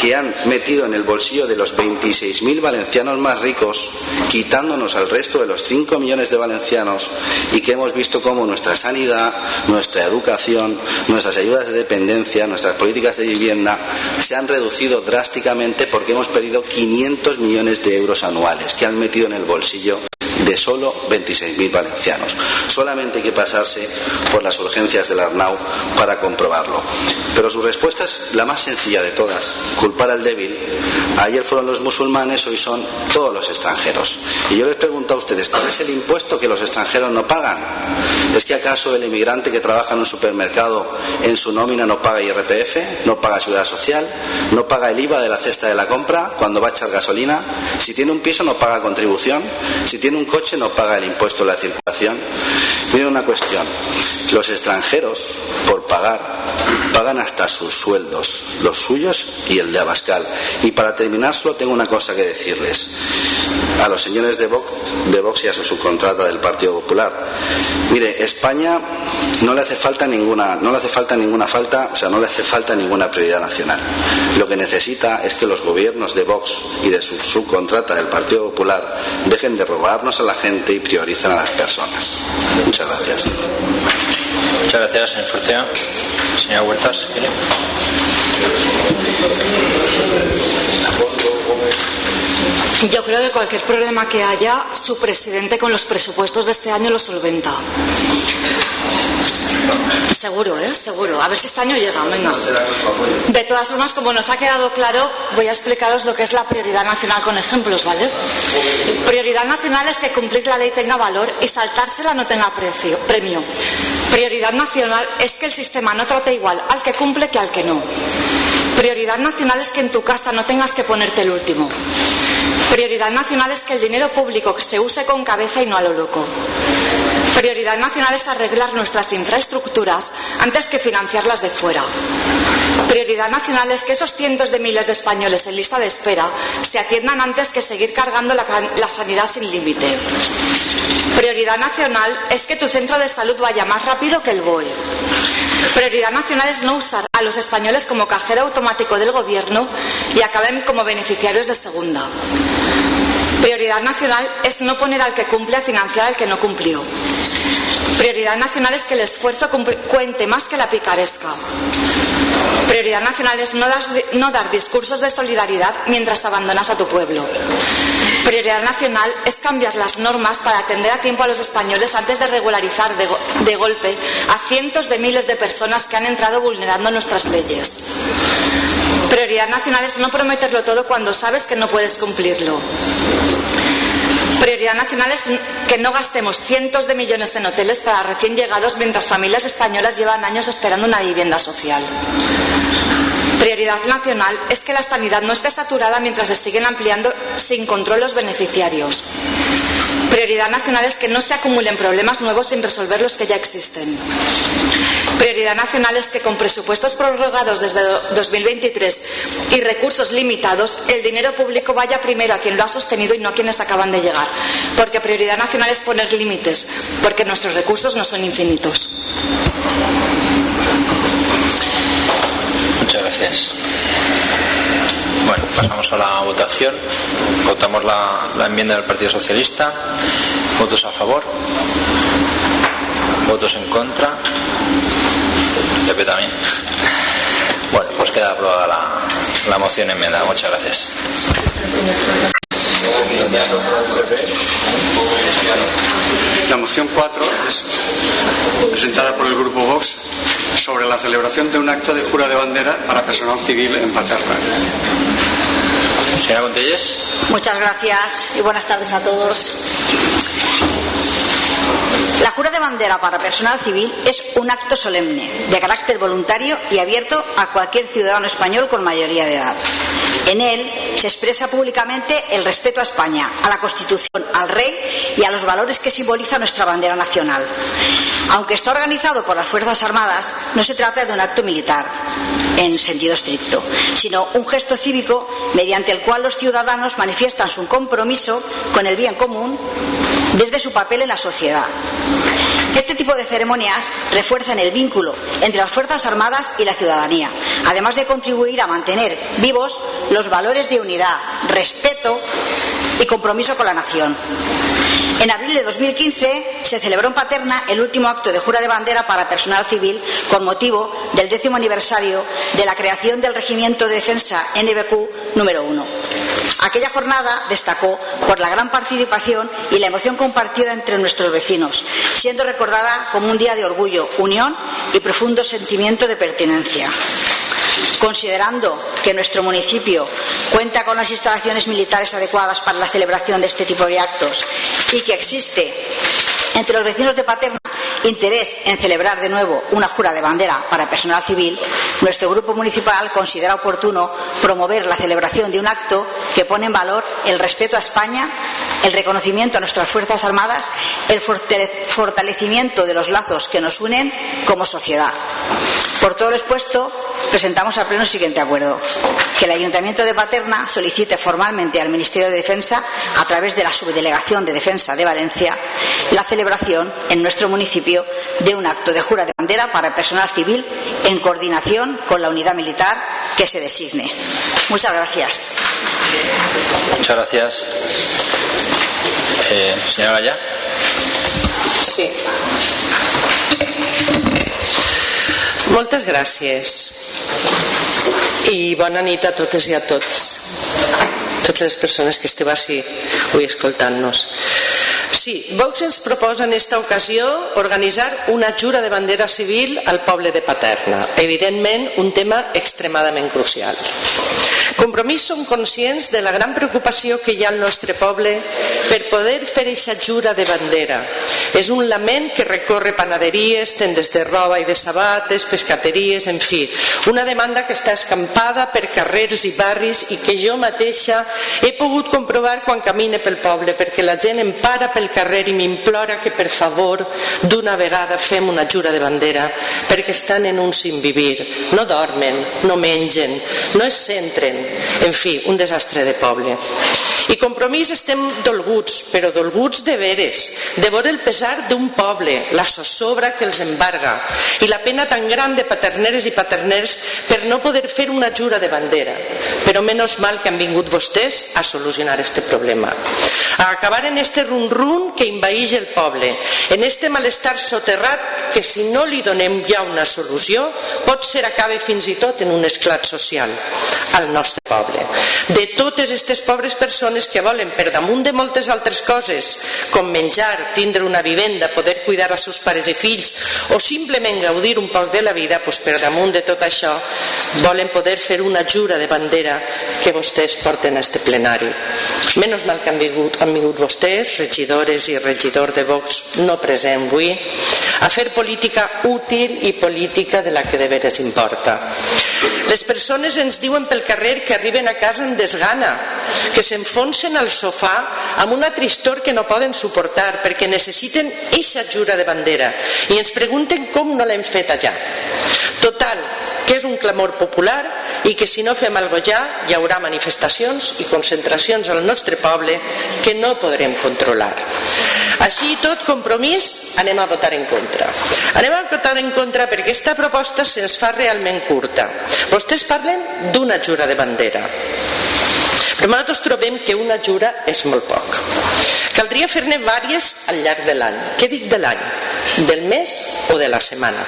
que han metido en el bolsillo de los 26.000 valencianos más ricos, quitándonos al resto de los 5 millones de valencianos, y que hemos visto cómo nuestra sanidad, nuestra educación, nuestras ayudas de dependencia, nuestras políticas de vivienda se han reducido drásticamente porque hemos perdido 500 millones de euros anuales que han metido en el bolsillo de solo 26.000 valencianos. Solamente hay que pasarse por las urgencias del Arnau para comprobarlo. Pero su respuesta es la más sencilla de todas: culpar al débil. Ayer fueron los musulmanes, hoy son todos los extranjeros. Y yo les pregunto a ustedes, ¿cuál es el impuesto que los extranjeros no pagan? ¿Es que acaso el inmigrante que trabaja en un supermercado en su nómina no paga IRPF, no paga seguridad social, no paga el IVA de la cesta de la compra cuando va a echar gasolina? Si tiene un piso no paga contribución, si tiene un coche no paga el impuesto de la circulación. Miren una cuestión: los extranjeros, por pagar, pagan hasta sus sueldos, los suyos y el de Abascal. Y para terminar, solo tengo una cosa que decirles a los señores de Vox y a su subcontrata del Partido Popular. Mire, España no le hace falta ninguna prioridad nacional. Lo que necesita es que los gobiernos de Vox y de su subcontrata del Partido Popular dejen de robarnos a la gente y prioricen a las personas. Muchas gracias. Muchas gracias, señor Fortea. Señora Huertas, ¿quiere? Yo creo que cualquier problema que haya, su presidente con los presupuestos de este año lo solventa. Seguro, seguro. A ver si este año llega, venga. De todas formas, como nos ha quedado claro, voy a explicaros lo que es la prioridad nacional con ejemplos, ¿vale? Prioridad nacional es que cumplir la ley tenga valor y saltársela no tenga premio. Prioridad nacional es que el sistema no trate igual al que cumple que al que no. Prioridad nacional es que en tu casa no tengas que ponerte el último. Prioridad nacional es que el dinero público se use con cabeza y no a lo loco. Prioridad nacional es arreglar nuestras infraestructuras antes que financiarlas de fuera. Prioridad nacional es que esos cientos de miles de españoles en lista de espera se atiendan antes que seguir cargando la sanidad sin límite. Prioridad nacional es que tu centro de salud vaya más rápido que el BOE. Prioridad nacional es no usar a los españoles como cajero automático del gobierno y acaben como beneficiarios de segunda. Prioridad nacional es no poner al que cumple a financiar al que no cumplió. Prioridad nacional es que el esfuerzo cuente más que la picaresca. Prioridad nacional es no dar discursos de solidaridad mientras abandonas a tu pueblo. Prioridad nacional es cambiar las normas para atender a tiempo a los españoles antes de regularizar de golpe a cientos de miles de personas que han entrado vulnerando nuestras leyes. Prioridad nacional es no prometerlo todo cuando sabes que no puedes cumplirlo. Prioridad nacional es que no gastemos cientos de millones en hoteles para recién llegados mientras familias españolas llevan años esperando una vivienda social. Prioridad nacional es que la sanidad no esté saturada mientras se siguen ampliando sin control los beneficiarios. Prioridad nacional es que no se acumulen problemas nuevos sin resolver los que ya existen. Prioridad nacional es que con presupuestos prorrogados desde 2023 y recursos limitados, el dinero público vaya primero a quien lo ha sostenido y no a quienes acaban de llegar. Porque prioridad nacional es poner límites, porque nuestros recursos no son infinitos. Muchas gracias. Bueno, pasamos a la votación. Votamos la enmienda del Partido Socialista. ¿Votos a favor? ¿Votos en contra? PP también. Bueno, pues queda aprobada la moción enmienda. Muchas gracias. La moción 4 es presentada por el Grupo Vox sobre la celebración de un acto de jura de bandera para personal civil en Paterna. Señora Montelles. Muchas gracias y buenas tardes a todos. La jura de bandera para personal civil es un acto solemne, de carácter voluntario y abierto a cualquier ciudadano español con mayoría de edad. En él se expresa públicamente el respeto a España, a la Constitución, al Rey y a los valores que simboliza nuestra bandera nacional. Aunque está organizado por las Fuerzas Armadas, no se trata de un acto militar en sentido estricto, sino un gesto cívico mediante el cual los ciudadanos manifiestan su compromiso con el bien común desde su papel en la sociedad. Este tipo de ceremonias refuerzan el vínculo entre las Fuerzas Armadas y la ciudadanía, además de contribuir a mantener vivos los valores de unidad, respeto y compromiso con la nación. En abril de 2015 se celebró en Paterna el último acto de jura de bandera para personal civil con motivo del 10º aniversario de la creación del Regimiento de Defensa NBQ número 1. Aquella jornada destacó por la gran participación y la emoción compartida entre nuestros vecinos, siendo recordada como un día de orgullo, unión y profundo sentimiento de pertenencia. Considerando que nuestro municipio cuenta con las instalaciones militares adecuadas para la celebración de este tipo de actos y que existe entre los vecinos de Paterna interés en celebrar de nuevo una jura de bandera para personal civil, nuestro grupo municipal considera oportuno promover la celebración de un acto que pone en valor el respeto a España, el reconocimiento a nuestras Fuerzas Armadas, el fortalecimiento de los lazos que nos unen como sociedad. Por todo lo expuesto, presentamos al Pleno el siguiente acuerdo: que el Ayuntamiento de Paterna solicite formalmente al Ministerio de Defensa, a través de la Subdelegación de Defensa de Valencia, la celebración en nuestro municipio de un acto de jura de bandera para personal civil en coordinación con la unidad militar que se designe. Muchas gracias. Muchas gracias. Señora Gallá. Sí. Moltes gràcies i bona nit a totes i a tots, totes les persones que esteu així avui escoltant-nos. Sí, Vox ens proposa en esta ocasió organitzar una jura de bandera civil al poble de Paterna, evidentment un tema extremadament crucial. Compromís som conscients de la gran preocupació que hi ha al nostre poble per poder fer eixa jura de bandera. És un lament que recorre panaderies, tendes de roba i de sabates, pescateries, en fi, una demanda que està escampada per carrers i barris i que jo mateixa he pogut comprovar quan camine pel poble, perquè la gent em para pel carrer i m'implora que per favor d'una vegada fem una jura de bandera, perquè estan en un sin vivir, no dormen, no mengen, no es centren, en fi, un desastre de poble. I Compromís estem dolguts, però dolguts de veres, de veure el pesar d'un poble, la zozobra que els embarga i la pena tan gran de paterneres i paterners per no poder fer una jura de bandera. Però menys mal que han vingut vostès a solucionar este problema, a acabar en este run-run que envaeix el poble, en este malestar soterrat que si no li donem ja una solució pot ser acabe fins i tot en un esclat social al nostre poble. De totes aquestes pobres persones que volen, per damunt de moltes altres coses, com menjar, tindre una vivenda, poder cuidar els seus pares i fills o simplement gaudir un poc de la vida, doncs per damunt de tot això volen poder fer una jura de bandera que vostès porten a este plenari. Menys mal que han vingut vostès, regidores i regidors de Vox no present avui, a fer política útil i política de la que de veres importa. Les persones ens diuen pel carrer que arriben a casa en desgana, que s'enfonsen al sofà amb una tristor que no poden suportar perquè necessiten eixa jura de bandera i ens pregunten com no l'hem fet allà. Total, que és un clamor popular i que si no fem alguna cosa ja hi haurà manifestacions i concentracions al nostre poble que no podrem controlar. Així i tot, Compromís, anem a votar en contra. Anem a votar en contra perquè aquesta proposta se'ns fa realment curta. Vostès parlen d'una jura de bandera, però nosaltres trobem que una jura és molt poc. Caldria fer-ne vàries al llarg de l'any. Què dic de l'any? Del mes o de la setmana?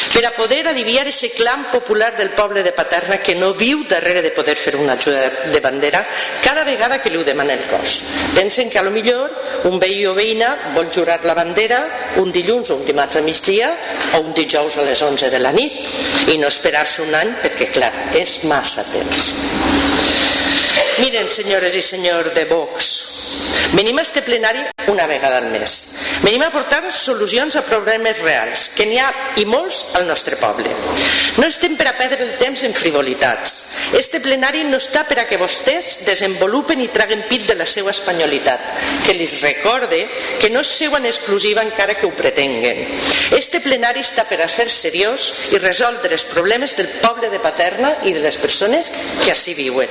Per a poder aliviar aquest clam popular del poble de Paterna que no viu darrere de poder fer una jura de bandera cada vegada que li ho demana el cos. Pensen que a lo millor un veí o veïna vol jurar la bandera un dilluns o un dimarts a migdia o un dijous a les 11 de la nit i no esperar-se un any perquè, clar, és massa temps. Miren, senyores i senyors de Vox, venim a este plenari una vegada al mes. Venim a portar solucions a problemes reals, que n'hi ha i molts al nostre poble. No estem per a perdre el temps en frivolitats. Este plenari no està per a que vostès desenvolupen i traguen pit de la seva espanyolitat, que els recorde que no és seva en exclusiva encara que ho pretenguen. Este plenari està per a ser seriós i resoldre els problemes del poble de Paterna i de les persones que ací viuen.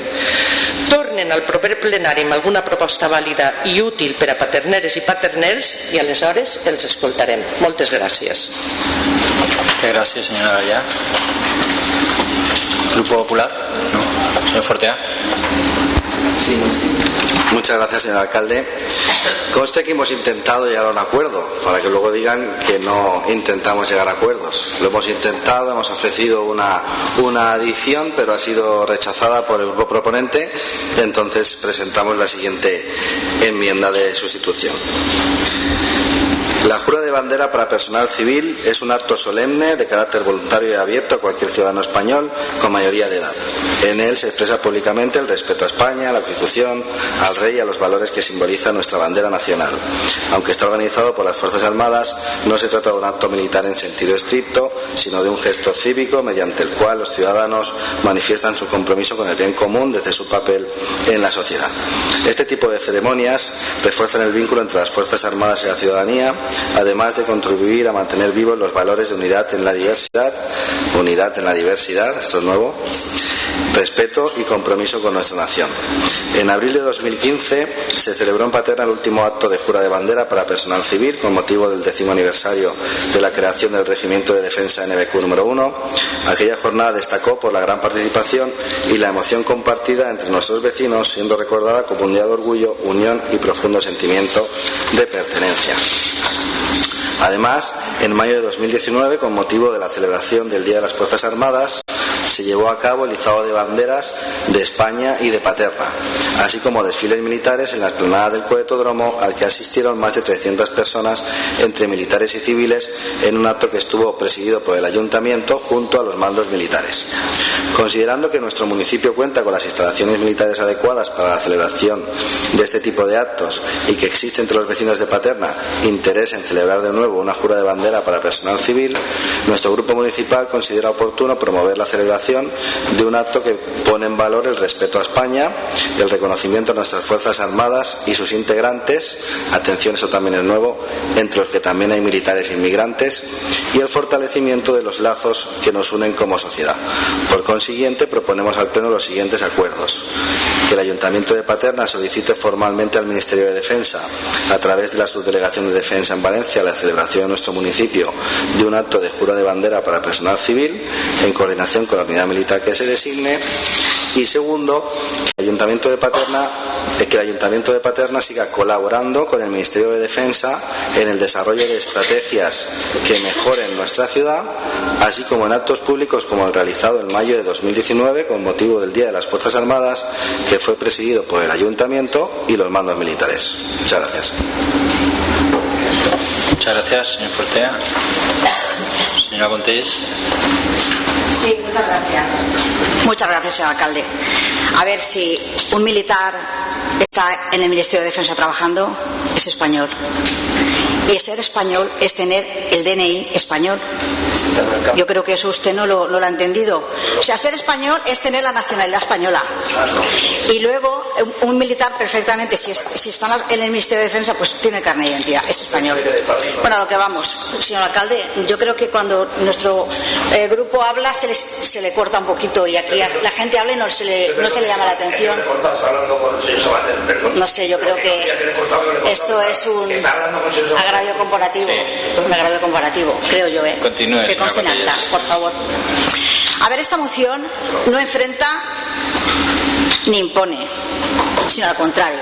Tornen al proper plenari amb alguna proposta vàlida i útil per a paterneres i paterners i aleshores els escoltarem. Moltes gràcies. Muchas gracias, señora Gallá. Grupo Popular. No. Señor Fortea. Sí. Muchas gracias, señor alcalde. Conste que hemos intentado llegar a un acuerdo, para que luego digan que no intentamos llegar a acuerdos. Lo hemos intentado, hemos ofrecido una adición, pero ha sido rechazada por el grupo proponente. Entonces presentamos la siguiente enmienda de sustitución. La jura de bandera para personal civil es un acto solemne de carácter voluntario y abierto a cualquier ciudadano español con mayoría de edad. En él se expresa públicamente el respeto a España, a la Constitución, al Rey y a los valores que simboliza nuestra bandera nacional. Aunque está organizado por las Fuerzas Armadas, no se trata de un acto militar en sentido estricto, sino de un gesto cívico mediante el cual los ciudadanos manifiestan su compromiso con el bien común desde su papel en la sociedad. Este tipo de ceremonias refuerzan el vínculo entre las Fuerzas Armadas y la ciudadanía, además de contribuir a mantener vivos los valores de unidad en la diversidad, esto es nuevo, respeto y compromiso con nuestra nación. En abril de 2015 se celebró en Paterna el último acto de jura de bandera para personal civil con motivo del 10º aniversario de la creación del Regimiento de Defensa NBQ número 1. Aquella jornada destacó por la gran participación y la emoción compartida entre nuestros vecinos, siendo recordada como un día de orgullo, unión y profundo sentimiento de pertenencia. Además, en mayo de 2019, con motivo de la celebración del Día de las Fuerzas Armadas, se llevó a cabo el izado de banderas de España y de Paterna, así como desfiles militares en la explanada del cohetódromo, al que asistieron más de 300 personas entre militares y civiles, en un acto que estuvo presidido por el Ayuntamiento junto a los mandos militares. Considerando que nuestro municipio cuenta con las instalaciones militares adecuadas para la celebración de este tipo de actos y que existe entre los vecinos de Paterna interés en celebrar de nuevo una jura de bandera para personal civil, nuestro grupo municipal considera oportuno promover la celebración de un acto que pone en valor el respeto a España, el reconocimiento a nuestras Fuerzas Armadas y sus integrantes, atención, eso también es nuevo, entre los que también hay militares inmigrantes, y el fortalecimiento de los lazos que nos unen como sociedad. Por consiguiente, proponemos al Pleno los siguientes acuerdos: que el Ayuntamiento de Paterna solicite formalmente al Ministerio de Defensa, a través de la Subdelegación de Defensa en Valencia, la celebración en nuestro municipio de un acto de jura de bandera para personal civil, en coordinación con la unidad militar que se designe. Y segundo, que el Ayuntamiento de Paterna siga colaborando con el Ministerio de Defensa en el desarrollo de estrategias que mejoren nuestra ciudad, así como en actos públicos como el realizado en mayo de 2019 con motivo del Día de las Fuerzas Armadas, que fue presidido por el Ayuntamiento y los mandos militares. Muchas gracias. Muchas gracias, señor Fortea. Señora Contés. Sí, muchas gracias. Muchas gracias, señor alcalde. A ver, si un militar está en el Ministerio de Defensa trabajando, es español. Y ser español es tener el DNI español. Yo creo que eso usted no lo ha entendido. O sea, ser español es tener la nacionalidad española. Y luego, un militar perfectamente, si está en el Ministerio de Defensa, pues tiene carnet de identidad, es español. Bueno, a lo que vamos, señor alcalde, yo creo que cuando nuestro grupo habla se le corta un poquito, y aquí la gente habla y no se le llama la atención. No sé, yo creo que esto es un agravio comparativo. Sí. Un agravio comparativo, creo yo, ¿eh? Continúe, que conste en acta, por favor. A ver, esta moción no enfrenta ni impone, sino al contrario.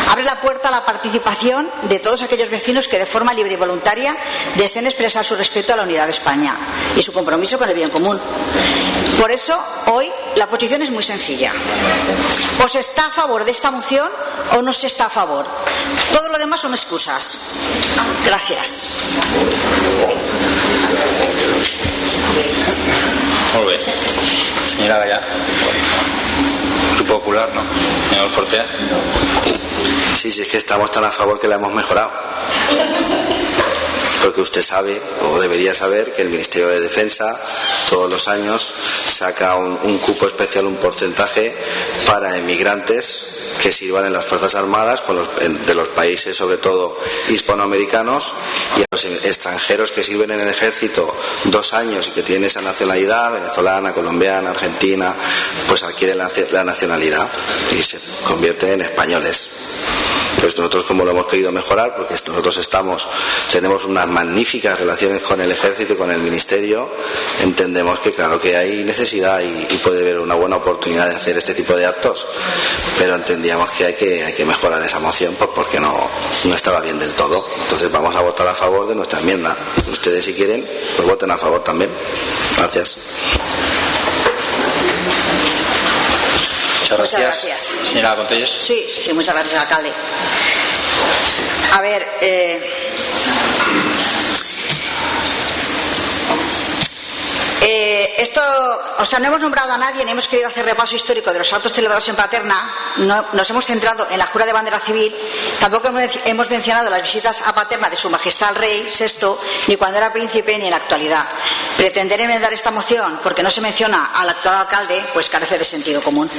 Abre la puerta a la participación de todos aquellos vecinos que de forma libre y voluntaria deseen expresar su respeto a la unidad de España y su compromiso con el bien común. Por eso, hoy la posición es muy sencilla. O se está a favor de esta moción o no se está a favor. Todo lo demás son excusas. Gracias. Muy bien. Señora Gallá. Grupo Popular, ¿no? Señor Fortea. Sí, es que estamos tan a favor que la hemos mejorado. Porque usted sabe, o debería saber, que el Ministerio de Defensa todos los años saca un cupo especial, un porcentaje para emigrantes que sirvan en las Fuerzas Armadas de los países, sobre todo hispanoamericanos, y a los extranjeros que sirven en el ejército 2 años y que tienen esa nacionalidad, venezolana, colombiana, argentina, pues adquieren la nacionalidad y se convierten en españoles. Pues nosotros, como lo hemos querido mejorar, porque nosotros tenemos unas magníficas relaciones con el ejército y con el ministerio, entendemos que claro que hay necesidad y puede haber una buena oportunidad de hacer este tipo de actos, pero entendíamos que hay que mejorar esa moción porque no estaba bien del todo. Entonces vamos a votar a favor de nuestra enmienda. Ustedes, si quieren, pues voten a favor también. Gracias. Muchas gracias. Señora Contellas. Sí, muchas gracias, alcalde. A ver, esto, o sea, no hemos nombrado a nadie ni hemos querido hacer repaso histórico de los actos celebrados en Paterna. No, nos hemos centrado en la jura de bandera civil. Tampoco hemos mencionado las visitas a Paterna de Su Majestad el Rey VI, ni cuando era príncipe ni en la actualidad. Pretender enmendar esta moción porque no se menciona al actual alcalde, pues carece de sentido común.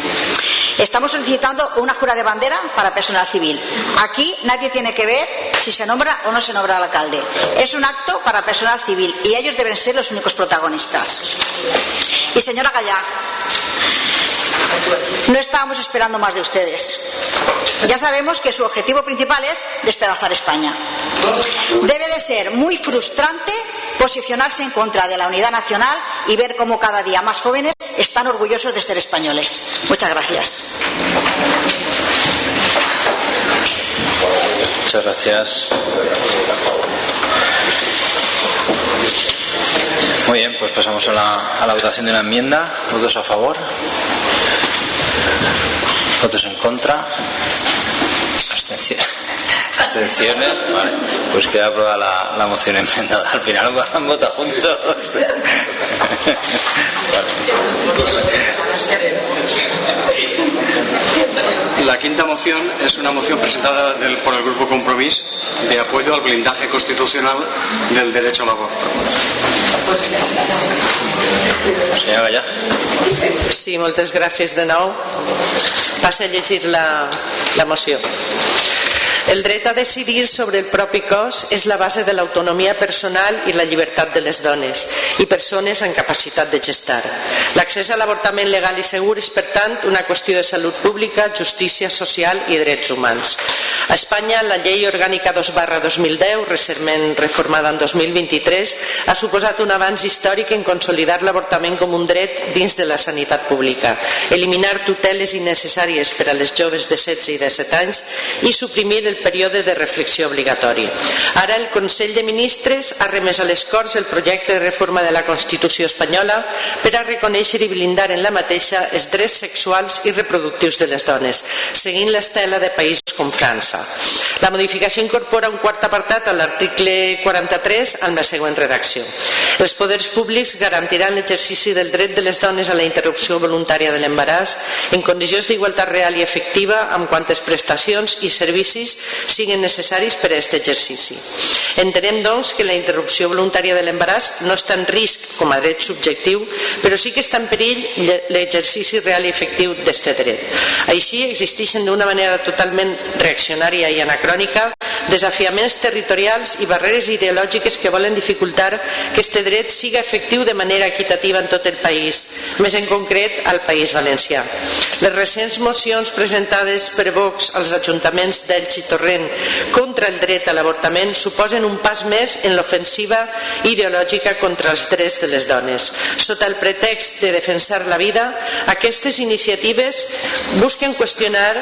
Estamos solicitando una jura de bandera para personal civil. Aquí nadie tiene que ver si se nombra o no se nombra al alcalde. Es un acto para personal civil y ellos deben ser los únicos protagonistas. Y señora Gallá, no estábamos esperando más de ustedes. Ya sabemos que su objetivo principal es despedazar España. Debe de ser muy frustrante posicionarse en contra de la unidad nacional y ver cómo cada día más jóvenes están orgullosos de ser españoles. Muchas gracias. Muchas gracias. Muy bien, pues pasamos a la votación de una enmienda. ¿Votos a favor? ¿Votos en contra? Abstenciones. Vale, pues queda aprobada la moción enmendada. Al final han votado juntos. La quinta moción es una moción presentada por el Grupo Compromís de apoyo al blindaje constitucional del derecho al aborto. Senyora Gallà. Sí, moltes gràcies de nou. Passa a llegir la moció. El dret a decidir sobre el propi cos és la base de l'autonomia personal i la llibertat de les dones i persones amb capacitat de gestar. L'accés a l'avortament legal i segur és, per tant, una qüestió de salut pública, justícia social i drets humans. A Espanya, la Llei Orgànica 2/2010, recentment reformada en 2023, ha suposat un avanç històric en consolidar l'avortament com un dret dins de la sanitat pública, eliminar tuteles innecessàries per a les joves de 16 i 17 anys i suprimir el període de reflexió obligatori. Ara el Consell de Ministres ha remès a les Corts el projecte de reforma de la Constitució espanyola per a reconèixer i blindar en la mateixa els drets sexuals i reproductius de les dones, seguint l'estela de països com França. La modificació incorpora un quart apartat a l'article 43 amb la següent redacció. Els poders públics garantiran l'exercici del dret de les dones a la interrupció voluntària de l'embaràs en condicions d'igualtat real i efectiva amb quantes prestacions i servicis siguin necessaris per a aquest exercici. Entenem, doncs, que la interrupció voluntària de l'embaràs no està en risc com a dret subjectiu, però sí que està en perill l'exercici real i efectiu d'aquest dret. Així, existeixen d'una manera totalment reaccionària i anacrònica desafiaments territorials i barreres ideològiques que volen dificultar que aquest dret siga efectiu de manera equitativa en tot el país, més en concret al País Valencià. Les recents mocions presentades per Vox als ajuntaments d'Elx i Torrent contra el dret a l'avortament suposen un pas més en l'ofensiva ideològica contra els drets de les dones. Sota el pretext de defensar la vida, aquestes iniciatives busquen qüestionar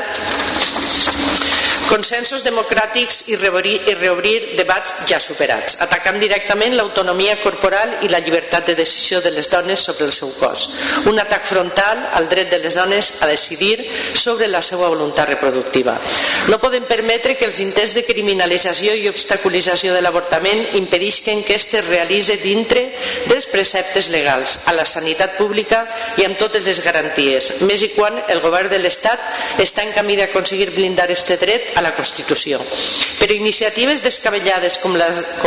consensos democràtics i reobrir debats ja superats, atacant directament l'autonomia corporal i la llibertat de decisió de les dones sobre el seu cos. Un atac frontal al dret de les dones a decidir sobre la seva voluntat reproductiva. No podem permetre que els intents de criminalització i obstaculització de l'avortament impedisquen que este es realitzi dintre dels preceptes legals, a la sanitat pública i amb totes les garanties, més i quan el govern de l'Estat està en camí d'aconseguir blindar este dret a la Constitució. Però iniciatives descabellades com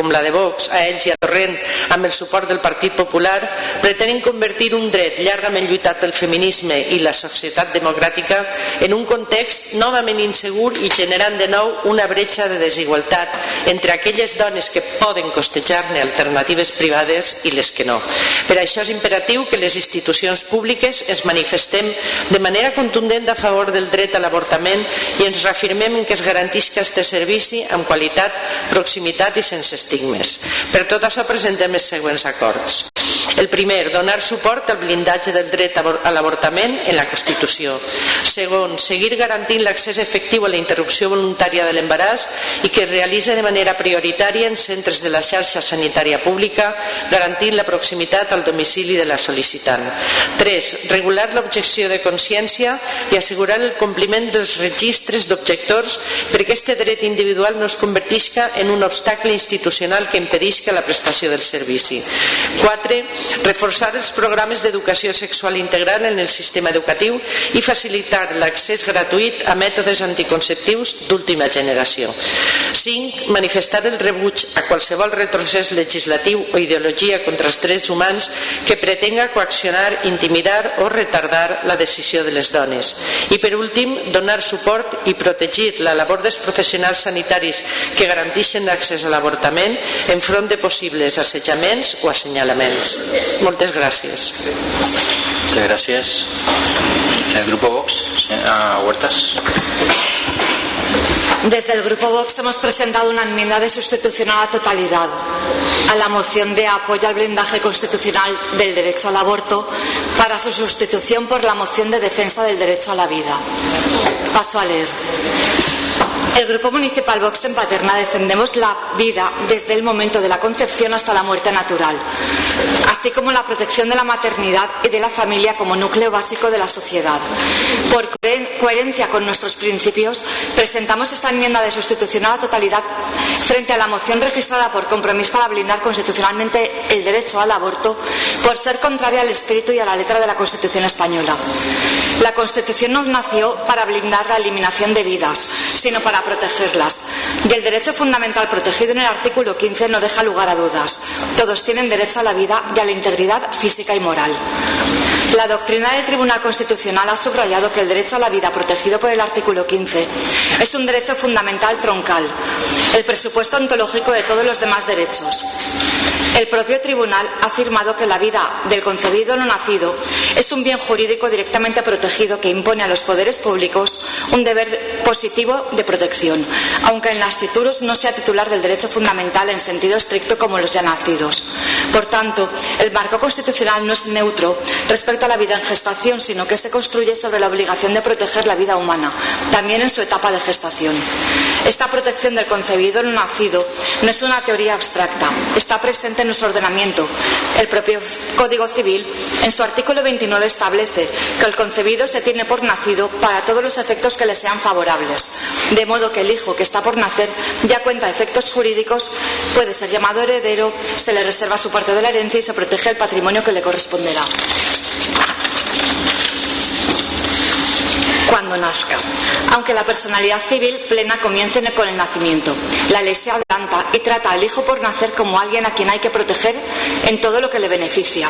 la de Vox a Elx i a Torrent amb el suport del Partit Popular pretenen convertir un dret llargament lluitat pel feminisme i la societat democràtica en un context novament insegur i generant de nou una bretxa de desigualtat entre aquelles dones que poden costejar-ne alternatives privades i les que no. Per això és imperatiu que les institucions públiques es manifestem de manera contundent a favor del dret a l'avortament i ens reafirmem en que es garantisca este servici amb qualitat, proximitat i sense estigmes. Per tot això presentem els següents acords. El primer, donar suport al blindatge del dret a l'avortament en la Constitució. Segon, seguir garantint l'accés efectiu a la interrupció voluntària de l'embaràs i que es realitzi de manera prioritària en centres de la xarxa sanitària pública, garantint la proximitat al domicili de la sol·licitant. 3. Regular l'objecció de consciència i assegurar el compliment dels registres d'objectors perquè aquest dret individual no es convertisca en un obstacle institucional que impedisca la prestació del servici. 4. Reforçar els programes d'educació sexual integral en el sistema educatiu i facilitar l'accés gratuït a mètodes anticonceptius d'última generació. 5. Manifestar el rebuig a qualsevol retrocés legislatiu o ideologia contra els drets humans que pretenga coaccionar, intimidar o retardar la decisió de les dones. I per últim, donar suport i protegir la labor dels professionals sanitaris que garanteixen l'accés a l'avortament enfront de possibles assetjaments o assenyalaments. Moltes gràcies. Muchas gracias. El Grupo Vox, señora Huertas. Desde el Grupo Vox hemos presentado una enmienda de sustitución a la totalidad a la moción de apoyo al blindaje constitucional del derecho al aborto para su sustitución por la moción de defensa del derecho a la vida. Paso a leer. El Grupo Municipal Vox en Paterna defendemos la vida desde el momento de la concepción hasta la muerte natural. así como la protección de la maternidad y de la familia como núcleo básico de la sociedad. Por coherencia con nuestros principios, presentamos esta enmienda de sustitución a la totalidad frente a la moción registrada por Compromís para blindar constitucionalmente el derecho al aborto, por ser contraria al espíritu y a la letra de la Constitución española. La Constitución no nació para blindar la eliminación de vidas, sino para protegerlas. Y el derecho fundamental protegido en el artículo 15 no deja lugar a dudas. Todos tienen derecho a la vida y a la integridad física y moral. La doctrina del Tribunal Constitucional ha subrayado que el derecho a la vida protegido por el artículo 15 es un derecho fundamental troncal, el presupuesto ontológico de todos los demás derechos. El propio tribunal ha afirmado que la vida del concebido o no nacido es un bien jurídico directamente protegido que impone a los poderes públicos un deber positivo de protección, aunque en las titulos no sea titular del derecho fundamental en sentido estricto como los ya nacidos. Por tanto, el marco constitucional no es neutro respecto a la vida en gestación, sino que se construye sobre la obligación de proteger la vida humana, también en su etapa de gestación. Esta protección del concebido o no nacido no es una teoría abstracta, está presente en nuestro ordenamiento. El propio Código Civil, en su artículo 29, establece que el concebido se tiene por nacido para todos los efectos que le sean favorables, de modo que el hijo que está por nacer ya cuenta efectos jurídicos, puede ser llamado heredero, se le reserva su parte de la herencia y se protege el patrimonio que le corresponderá cuando nazca, aunque la personalidad civil plena comience con el nacimiento. La ley se adelanta y trata al hijo por nacer como alguien a quien hay que proteger en todo lo que le beneficia.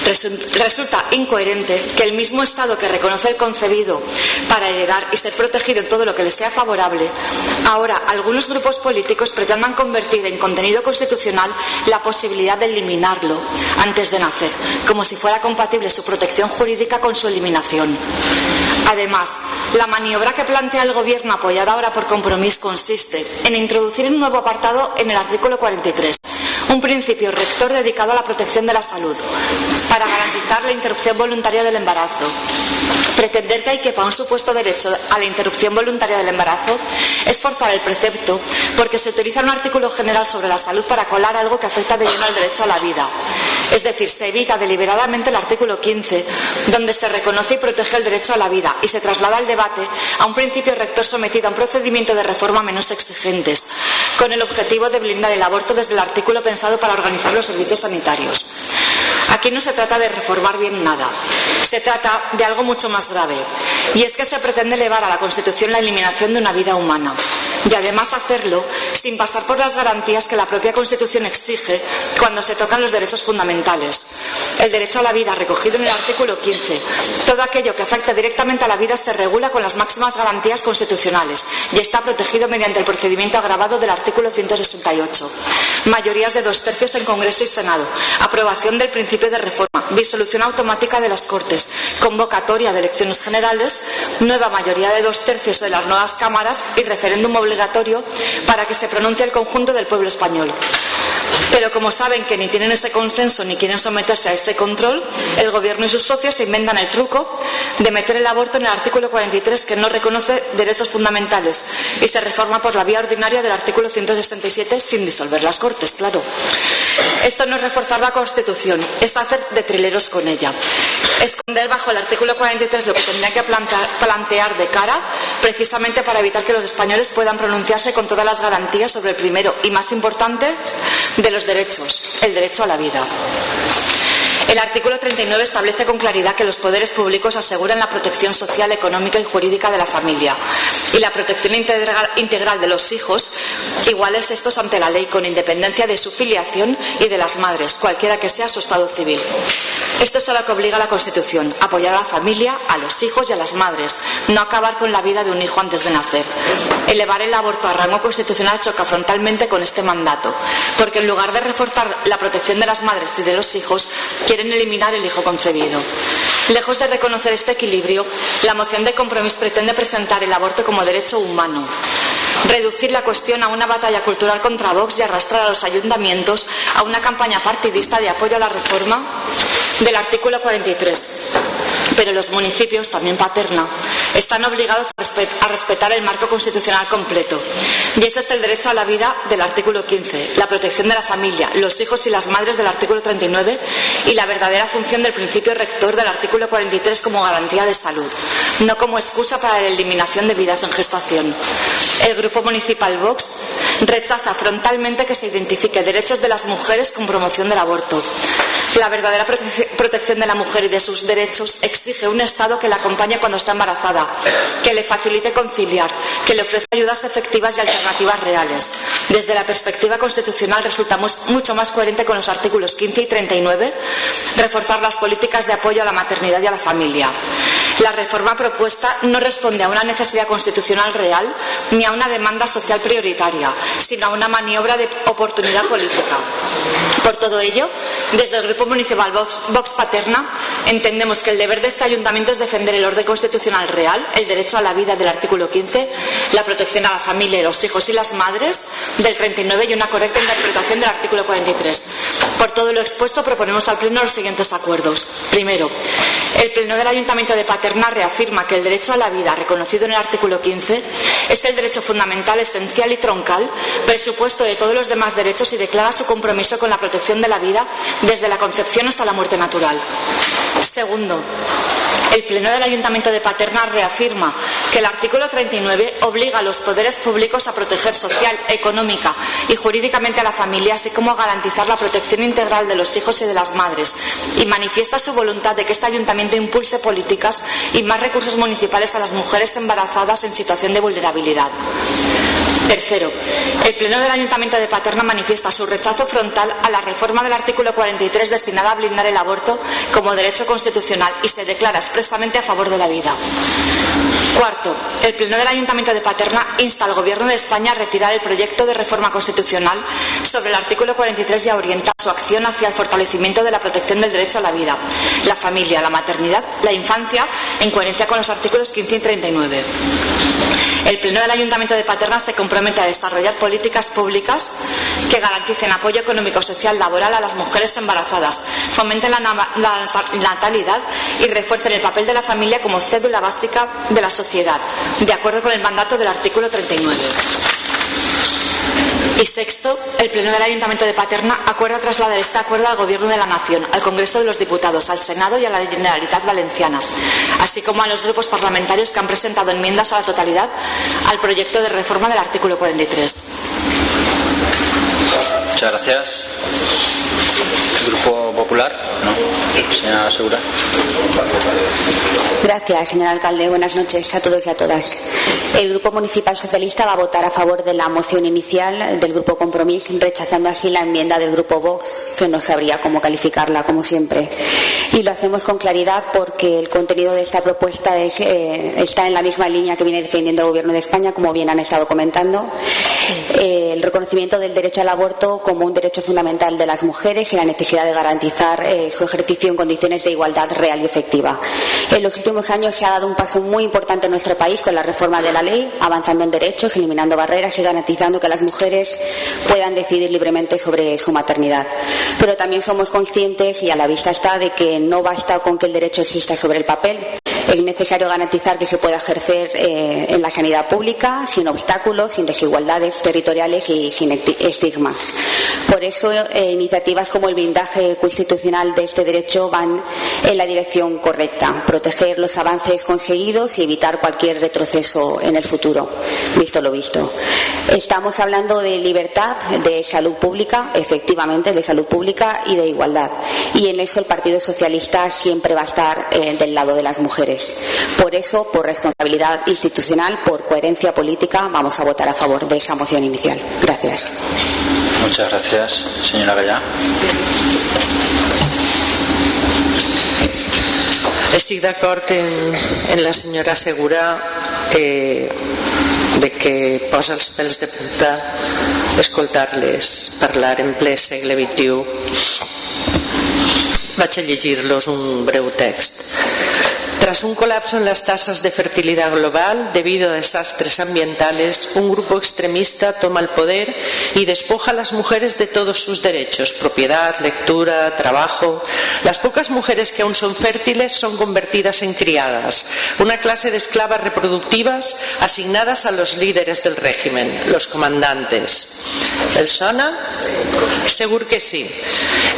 Resulta incoherente que el mismo Estado que reconoce el concebido para heredar y ser protegido en todo lo que le sea favorable, ahora algunos grupos políticos pretendan convertir en contenido constitucional la posibilidad de eliminarlo antes de nacer, como si fuera compatible su protección jurídica con su eliminación. Además, la maniobra que plantea el Gobierno, apoyada ahora por Compromís, consiste en introducir un nuevo apartado en el artículo 43, un principio rector dedicado a la protección de la salud, para garantizar la interrupción voluntaria del embarazo. Pretender que ahí quepa un supuesto derecho a la interrupción voluntaria del embarazo es forzar el precepto, porque se utiliza un artículo general sobre la salud para colar algo que afecta de lleno al derecho a la vida. Es decir, se evita deliberadamente el artículo 15, donde se reconoce y protege el derecho a la vida, y se traslada el debate a un principio rector sometido a un procedimiento de reforma menos exigentes, con el objetivo de blindar el aborto desde el artículo pensado para organizar los servicios sanitarios. Aquí no se trata de reformar bien nada, se trata de algo mucho más grave, y es que se pretende elevar a la Constitución la eliminación de una vida humana, y además hacerlo sin pasar por las garantías que la propia Constitución exige cuando se tocan los derechos fundamentales. El derecho a la vida, recogido en el artículo 15, todo aquello que afecta directamente a la vida se regula con las máximas garantías constitucionales y está protegido mediante el procedimiento agravado del artículo 168. Mayorías de 2/3 en Congreso y Senado, aprobación del principio de reforma, disolución automática de las Cortes, convocatoria de elecciones generales, nueva mayoría de 2/3 de las nuevas cámaras y referéndum obligatorio para que se pronuncie el conjunto del pueblo español. Pero como saben que ni tienen ese consenso ni quieren someterse a ese control, el Gobierno y sus socios se inventan el truco de meter el aborto en el artículo 43, que no reconoce derechos fundamentales, y se reforma por la vía ordinaria del artículo 167 sin disolver las Cortes, claro. Esto no es reforzar la Constitución, es hacer de trileros con ella. Esconder bajo el artículo 43 lo que tendría que plantear de cara, precisamente para evitar que los españoles puedan pronunciarse con todas las garantías sobre el primero y más importante de los derechos, el derecho a la vida. El artículo 39 establece con claridad que los poderes públicos aseguran la protección social, económica y jurídica de la familia y la protección integral de los hijos, iguales estos ante la ley, con independencia de su filiación y de las madres, cualquiera que sea su estado civil. Esto es a lo que obliga la Constitución: apoyar a la familia, a los hijos y a las madres, no acabar con la vida de un hijo antes de nacer. Elevar el aborto a rango constitucional choca frontalmente con este mandato, porque en lugar de reforzar la protección de las madres y de los hijos, quieren eliminar el hijo concebido. Lejos de reconocer este equilibrio, la moción de Compromís pretende presentar el aborto como derecho humano, reducir la cuestión a una batalla cultural contra Vox y arrastrar a los ayuntamientos a una campaña partidista de apoyo a la reforma del artículo 43. Pero los municipios, también Paterna, están obligados a respetar el marco constitucional completo. Y ese es el derecho a la vida del artículo 15, la protección de la familia, los hijos y las madres del artículo 39 y la verdadera función del principio rector del artículo 43 como garantía de salud, no como excusa para la eliminación de vidas en gestación. El Grupo Municipal Vox rechaza frontalmente que se identifique derechos de las mujeres con promoción del aborto. La verdadera protección de la mujer y de sus derechos exige un Estado que la acompañe cuando está embarazada, que le facilite conciliar, que le ofrezca ayudas efectivas y alternativas reales. Desde la perspectiva constitucional resulta mucho más coherente con los artículos 15 y 39 reforzar las políticas de apoyo a la maternidad y a la familia. La reforma propuesta no responde a una necesidad constitucional real ni a una demanda social prioritaria, sino a una maniobra de oportunidad política. Por todo ello, desde el Grupo Municipal Vox Paterna entendemos que el deber de este ayuntamiento es defender el orden constitucional real, el derecho a la vida del artículo 15, la protección a la familia y los hijos y las madres del 39 y una correcta interpretación del artículo 43. Por todo lo expuesto, proponemos al Pleno los siguientes acuerdos. Primero, el Pleno del Ayuntamiento de Paterna reafirma que el derecho a la vida, reconocido en el artículo 15, es el derecho fundamental, esencial y troncal, presupuesto de todos los demás derechos, y declara su compromiso con la protección de la vida desde la concepción hasta la muerte natural. Segundo, el Pleno del Ayuntamiento de Paterna reafirma que el artículo 39 obliga a los poderes públicos a proteger social, económica y jurídicamente a la familia, así como a garantizar la protección integral de los hijos y de las madres, y manifiesta su voluntad de que este ayuntamiento impulse políticas y más recursos municipales a las mujeres embarazadas en situación de vulnerabilidad. Tercero, el Pleno del Ayuntamiento de Paterna manifiesta su rechazo frontal a la reforma del artículo 43 destinada a blindar el aborto como derecho constitucional y se declara expresamente a favor de la vida. Cuarto, el Pleno del Ayuntamiento de Paterna insta al Gobierno de España a retirar el proyecto de reforma constitucional sobre el artículo 43 y a orientar su acción hacia el fortalecimiento de la protección del derecho a la vida, la familia, la maternidad, la infancia, en coherencia con los artículos 15 y 39. El Pleno del Ayuntamiento de Paterna se compromete a desarrollar políticas públicas que garanticen apoyo económico, social, laboral a las mujeres embarazadas, fomenten la natalidad y refuercen el papel de la familia como cédula básica de la sociedad, de acuerdo con el mandato del artículo 39. Y sexto, el Pleno del Ayuntamiento de Paterna acuerda trasladar este acuerdo al Gobierno de la Nación, al Congreso de los Diputados, al Senado y a la Generalitat Valenciana, así como a los grupos parlamentarios que han presentado enmiendas a la totalidad al proyecto de reforma del artículo 43. Muchas gracias. ¿El Grupo Popular? No. Señora Segura. Gracias, señor alcalde. Buenas noches a todos y a todas. El Grupo Municipal Socialista va a votar a favor de la moción inicial del Grupo Compromís, rechazando así la enmienda del Grupo Vox, que no sabría cómo calificarla, como siempre. Y lo hacemos con claridad porque el contenido de esta propuesta está en la misma línea que viene defendiendo el Gobierno de España, como bien han estado comentando. El reconocimiento del derecho al aborto como un derecho fundamental de las mujeres y la necesidad de garantizar su ejercicio en condiciones de igualdad real y efectiva. En los últimos años se ha dado un paso muy importante en nuestro país con la reforma de la ley, avanzando en derechos, eliminando barreras y garantizando que las mujeres puedan decidir libremente sobre su maternidad. Pero también somos conscientes, y a la vista está, de que no basta con que el derecho exista sobre el papel. Es necesario garantizar que se pueda ejercer en la sanidad pública sin obstáculos, sin desigualdades territoriales y sin estigmas. Por eso, iniciativas como el blindaje constitucional de este derecho van en la dirección correcta: proteger los avances conseguidos y evitar cualquier retroceso en el futuro, visto lo visto. Estamos hablando de libertad, de salud pública, efectivamente, de salud pública y de igualdad. Y en eso el Partido Socialista siempre va a estar del lado de las mujeres. Por eso, por responsabilidad institucional, por coherencia política, vamos a votar a favor de esa moción inicial. Gracias. Muchas gracias. Señora Gallà. Estic d'acord en la senyora Segura de que posa els pèls de punta escoltar-les parlar en ple segle XXI. Vaig a llegir-los un breu text. Tras un colapso en las tasas de fertilidad global debido a desastres ambientales, un grupo extremista toma el poder y despoja a las mujeres de todos sus derechos: propiedad, lectura, trabajo. Las pocas mujeres que aún son fértiles son convertidas en criadas, una clase de esclavas reproductivas asignadas a los líderes del régimen, los comandantes. ¿El sona? Segur que sí.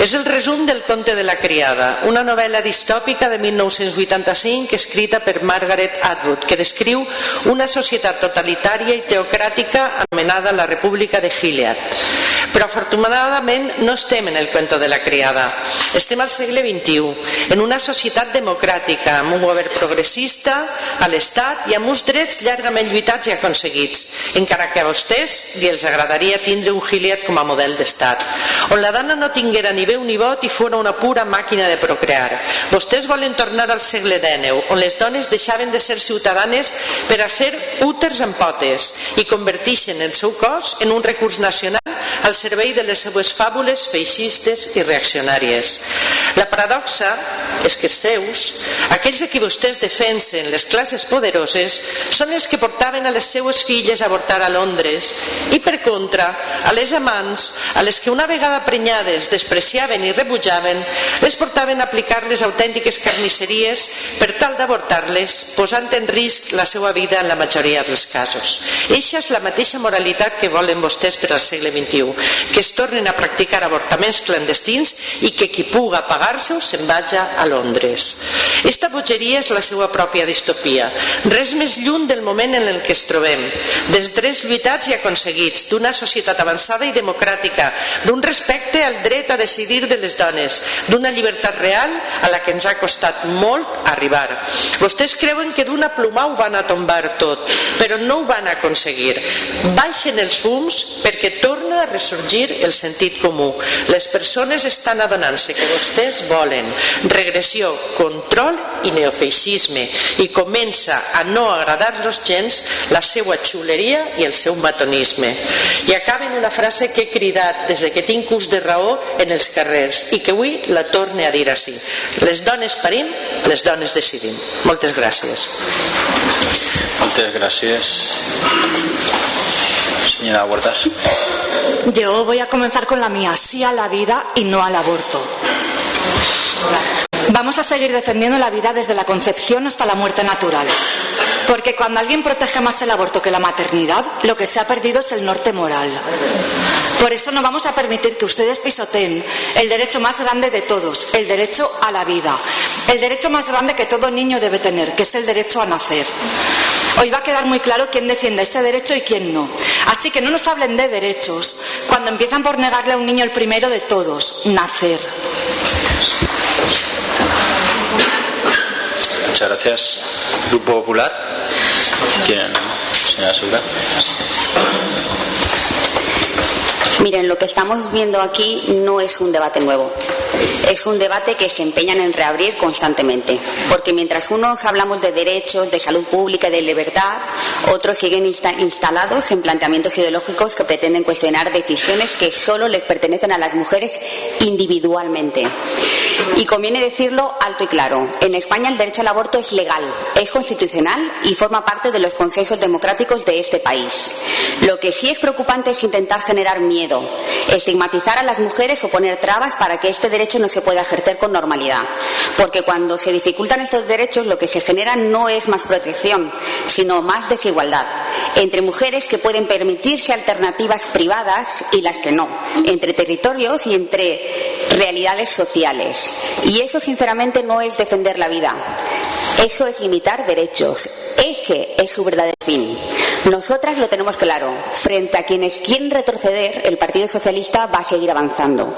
És el resum del Conte de la criada, una novel·la distòpica de 1985 escrita per Margaret Atwood, que descriu una societat totalitària i teocràtica anomenada la República de Gilead. Però afortunadament no estem en el Cuento de la criada, estem al segle XXI, en una societat democràtica, amb un govern progressista a l'Estat i amb uns drets llargament lluitats i aconseguits, encara que a vostès els agradaria tindre un Gilead com a model d'Estat, on la dona no tinguera ni veu ni vot i fora una pura màquina de procrear. Vostès volen tornar al segle XIX, on les dones deixaven de ser ciutadanes per a ser úters en potes i converteixen el seu cos en un recurs nacional al servei de les seues fàbules feixistes i reaccionàries. La paradoxa és que els seus, aquells a qui vostès defensen, les classes poderoses, són els que portaven a les seues filles a avortar a Londres i, per contra, a les amants, a les que una vegada prenyades despreciaven i rebutjaven, les portaven a aplicar les autèntiques carnisseries per tal d'avortar-les, posant en risc la seva vida en la majoria dels casos. Eixa és la mateixa moralitat que volen vostès per al segle XXI, que es tornen a practicar avortaments clandestins i que qui puga pagar-se-ho se'n vaja a Londres. Esta bogeria és la seva pròpia distopia, res més lluny del moment en el que es trobem, dels drets lluitats i aconseguits, d'una societat avançada i democràtica, d'un respecte al dret a decidir de les dones, d'una llibertat real a la que ens ha costat molt arribar. Vostès creuen que d'una pluma ho van a tombar tot, però no ho van aconseguir. Baixen els fums perquè torna a ressorgir el sentit comú. Les persones estan adonant-se que vostès volen regressió, control i neofeixisme i comença a no agradar-los gens la seva xuleria i el seu matonisme. I acaba en una frase que he cridat des que tinc ús de raó en els carrers i que avui la torne a dir així: les dones parim, les dones decidim. Moltes gràcies. Moltes gràcies. Señora Huertas. Yo voy a comenzar con la mía: sí a la vida y no al aborto. Vamos a seguir defendiendo la vida desde la concepción hasta la muerte natural, porque cuando alguien protege más el aborto que la maternidad, lo que se ha perdido es el norte moral. Por eso no vamos a permitir que ustedes pisoteen el derecho más grande de todos, el derecho a la vida, el derecho más grande que todo niño debe tener, que es el derecho a nacer. Hoy va a quedar muy claro quién defiende ese derecho y quién no. Así que no nos hablen de derechos cuando empiezan por negarle a un niño el primero de todos: nacer. Muchas gracias. Grupo Popular. ¿Quién? Señora Segura. Miren, lo que estamos viendo aquí no es un debate nuevo. Es un debate que se empeñan en reabrir constantemente, porque mientras unos hablamos de derechos, de salud pública y de libertad, otros siguen instalados en planteamientos ideológicos que pretenden cuestionar decisiones que solo les pertenecen a las mujeres individualmente. Y conviene decirlo alto y claro: en España el derecho al aborto es legal, es constitucional y forma parte de los consensos democráticos de este país. Lo que sí es preocupante es intentar generar miedo, estigmatizar a las mujeres o poner trabas para que este derecho no se pueda ejercer con normalidad, porque cuando se dificultan estos derechos lo que se genera no es más protección, sino más desigualdad entre mujeres que pueden permitirse alternativas privadas y las que no, entre territorios y entre realidades sociales. Y eso sinceramente no es defender la vida, eso es limitar derechos, ese es su verdadero fin. Nosotras lo tenemos claro: frente a quienes quieren retroceder, el Partido Socialista va a seguir avanzando,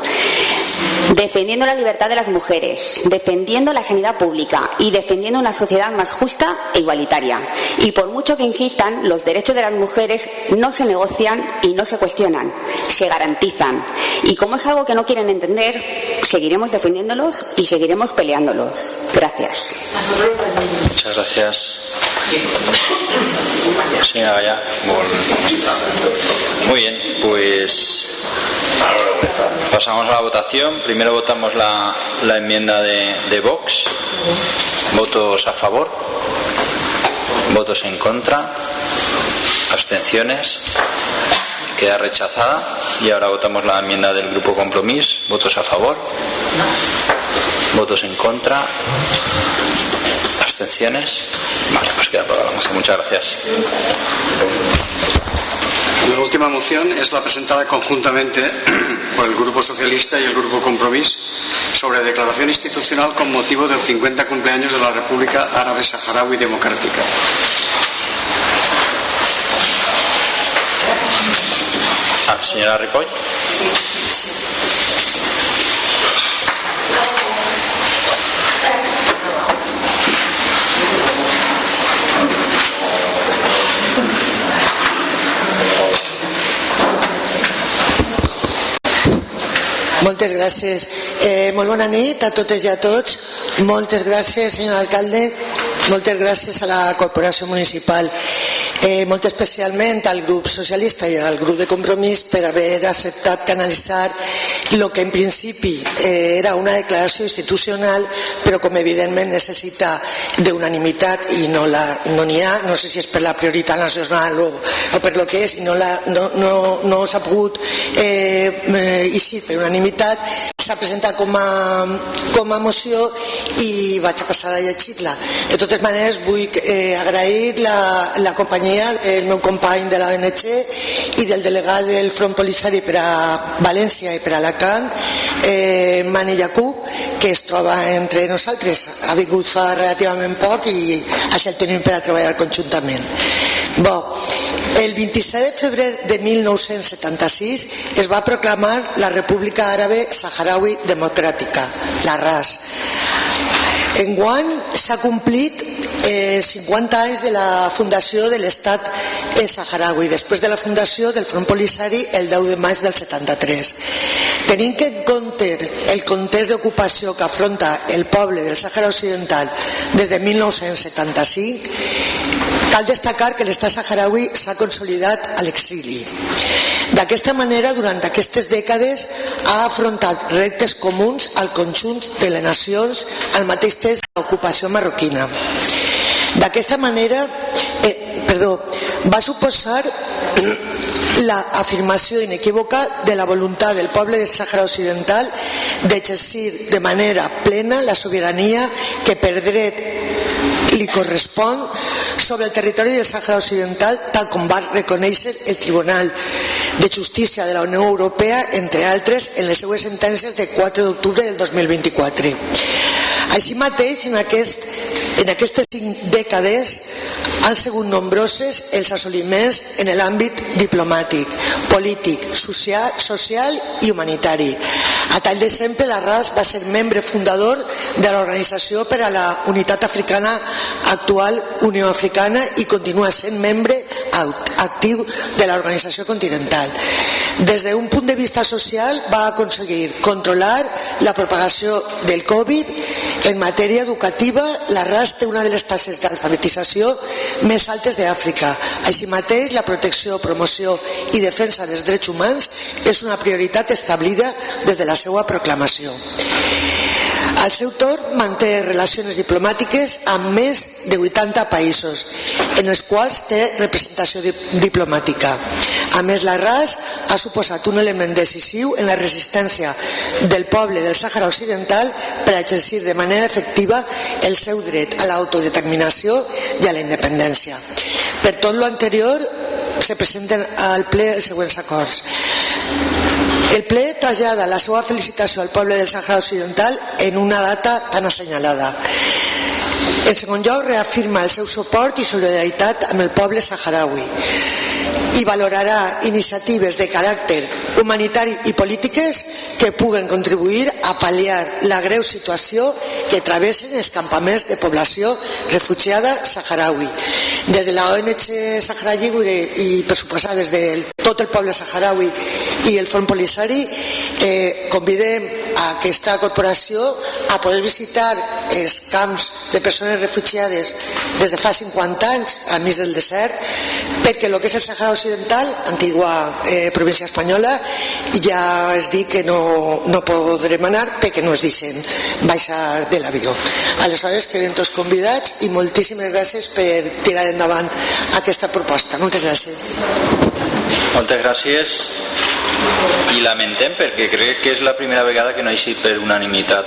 defendiendo la libertad de las mujeres, defendiendo la sanidad pública y defendiendo una sociedad más justa e igualitaria. Y por mucho que insistan, los derechos de las mujeres no se negocian y no se cuestionan, se garantizan. Y como es algo que no quieren entender, seguiremos defendiéndolos y seguiremos peleándolos. Gracias. Muchas gracias. Señora Gaya. Muy bien, pues pasamos a la votación. Primero votamos la enmienda de Vox. ¿Votos a favor? ¿Votos en contra? ¿Abstenciones? Queda rechazada. Y ahora votamos la enmienda del Grupo Compromís. ¿Votos a favor? ¿Votos en contra? ¿Abstenciones? Vale, pues queda aprobada. Muchas gracias. La última moción es la presentada conjuntamente por el Grupo Socialista y el Grupo Compromís sobre declaración institucional con motivo del 50 cumpleaños de la República Árabe Saharaui Democrática. Señora Ripoll. Moltes gràcies. Molt bona nit a totes i a tots. Moltes gràcies, senyor alcalde. Moltes gràcies a la Corporació Municipal. Molt especialment al grup socialista i al grup de Compromís per haver acceptat canalitzar el que en principi era una declaració institucional, però com evidentment necessita d'unanimitat i no n'hi ha, no sé si és per la prioritat nacional o per lo que és, i no s'ha pogut eixir per unanimitat, s'ha presentat com a moció i vaig a passar a llegir-la. De totes maneres, vull agrair la companyia del meu company de l'ONG i del delegat del Front Polisari per a València i per a Alacant, Mani Yaqub, que es troba entre nosaltres. Ha vingut fa relativament poc i així el tenim per a treballar conjuntament. El 27 de febrer de 1976 es va proclamar la República Àrabe Saharaui Democràtica, la RAS. Enguany s'ha complit 50 anys de la fundació de l'estat saharaui, després de la fundació del Front Polisari el 10 de maig del 73. Tenint en compte el context d'ocupació que afronta el poble del Sàhara Occidental des de 1975, cal destacar que l'estat saharaui s'ha consolidat a l'exili. D'aquesta manera, durant aquestes dècades ha afrontat reptes comuns al conjunt de les nacions al mateix temps de l'ocupació marroquina. D'aquesta manera, va suposar l'afirmació inequívoca de la voluntat del poble del Sàhara Occidental d'exercir de manera plena la sobirania que per dret li correspon sobre el territori del Sàhara Occidental, tal com va reconèixer el Tribunal de Justícia de la Unió Europea, entre altres, en les seues sentències de 4 d'octubre del 2024. Així mateix, en aquestes 5 dècades han sigut nombroses els assoliments en l'àmbit diplomàtic, polític, social i humanitari. A tall d'exemple, la RAS va ser membre fundador de l'Organització per a la Unitat Africana, actual Unió Africana, i continua sent membre actiu de l'Organització Continental. Des d'un punt de vista social, va aconseguir controlar la propagació del Covid. En matèria educativa, la RAS té una de les taxes d'alfabetització més altes d'Àfrica. Així mateix, la protecció, promoció i defensa dels drets humans és una prioritat establida des de la seva proclamació. Al seu torn, manté relacions diplomàtiques amb més de 80 països, en els quals té representació diplomàtica. A més, la RAS ha suposat un element decisiu en la resistència del poble del Sàhara Occidental per exercir de manera efectiva el seu dret a l'autodeterminació i a la independència. Per tot l'anterior, se presenten al ple els següents acords. El ple trasllada la seva felicitació al poble del Sàhara Occidental en una data tan assenyalada. En segon lloc, reafirma el seu suport i solidaritat amb el poble saharaui i valorarà iniciatives de caràcter humanitari i polítiques que puguen contribuir a pal·liar la greu situació que travessen els campaments de població refugiada saharaui. Des de la ONG Sàhara Lliure i, per suposar, des de tot el poble saharaui i el Front Polisari, convidem a que aquesta corporació a poder visitar els camps de persones refugiades des de fa 50 anys al mig del desert, perquè el que és el Sàhara Occidental, antigua província espanyola, ja es diu que no podrem anar perquè no es deixen baixar de l'avió. Aleshores queden tots convidats i moltíssimes gràcies per tirar endavant aquesta proposta. Moltes gràcies. Moltes gràcies, i lamentem perquè crec que és la primera vegada que no hi sigui per unanimitat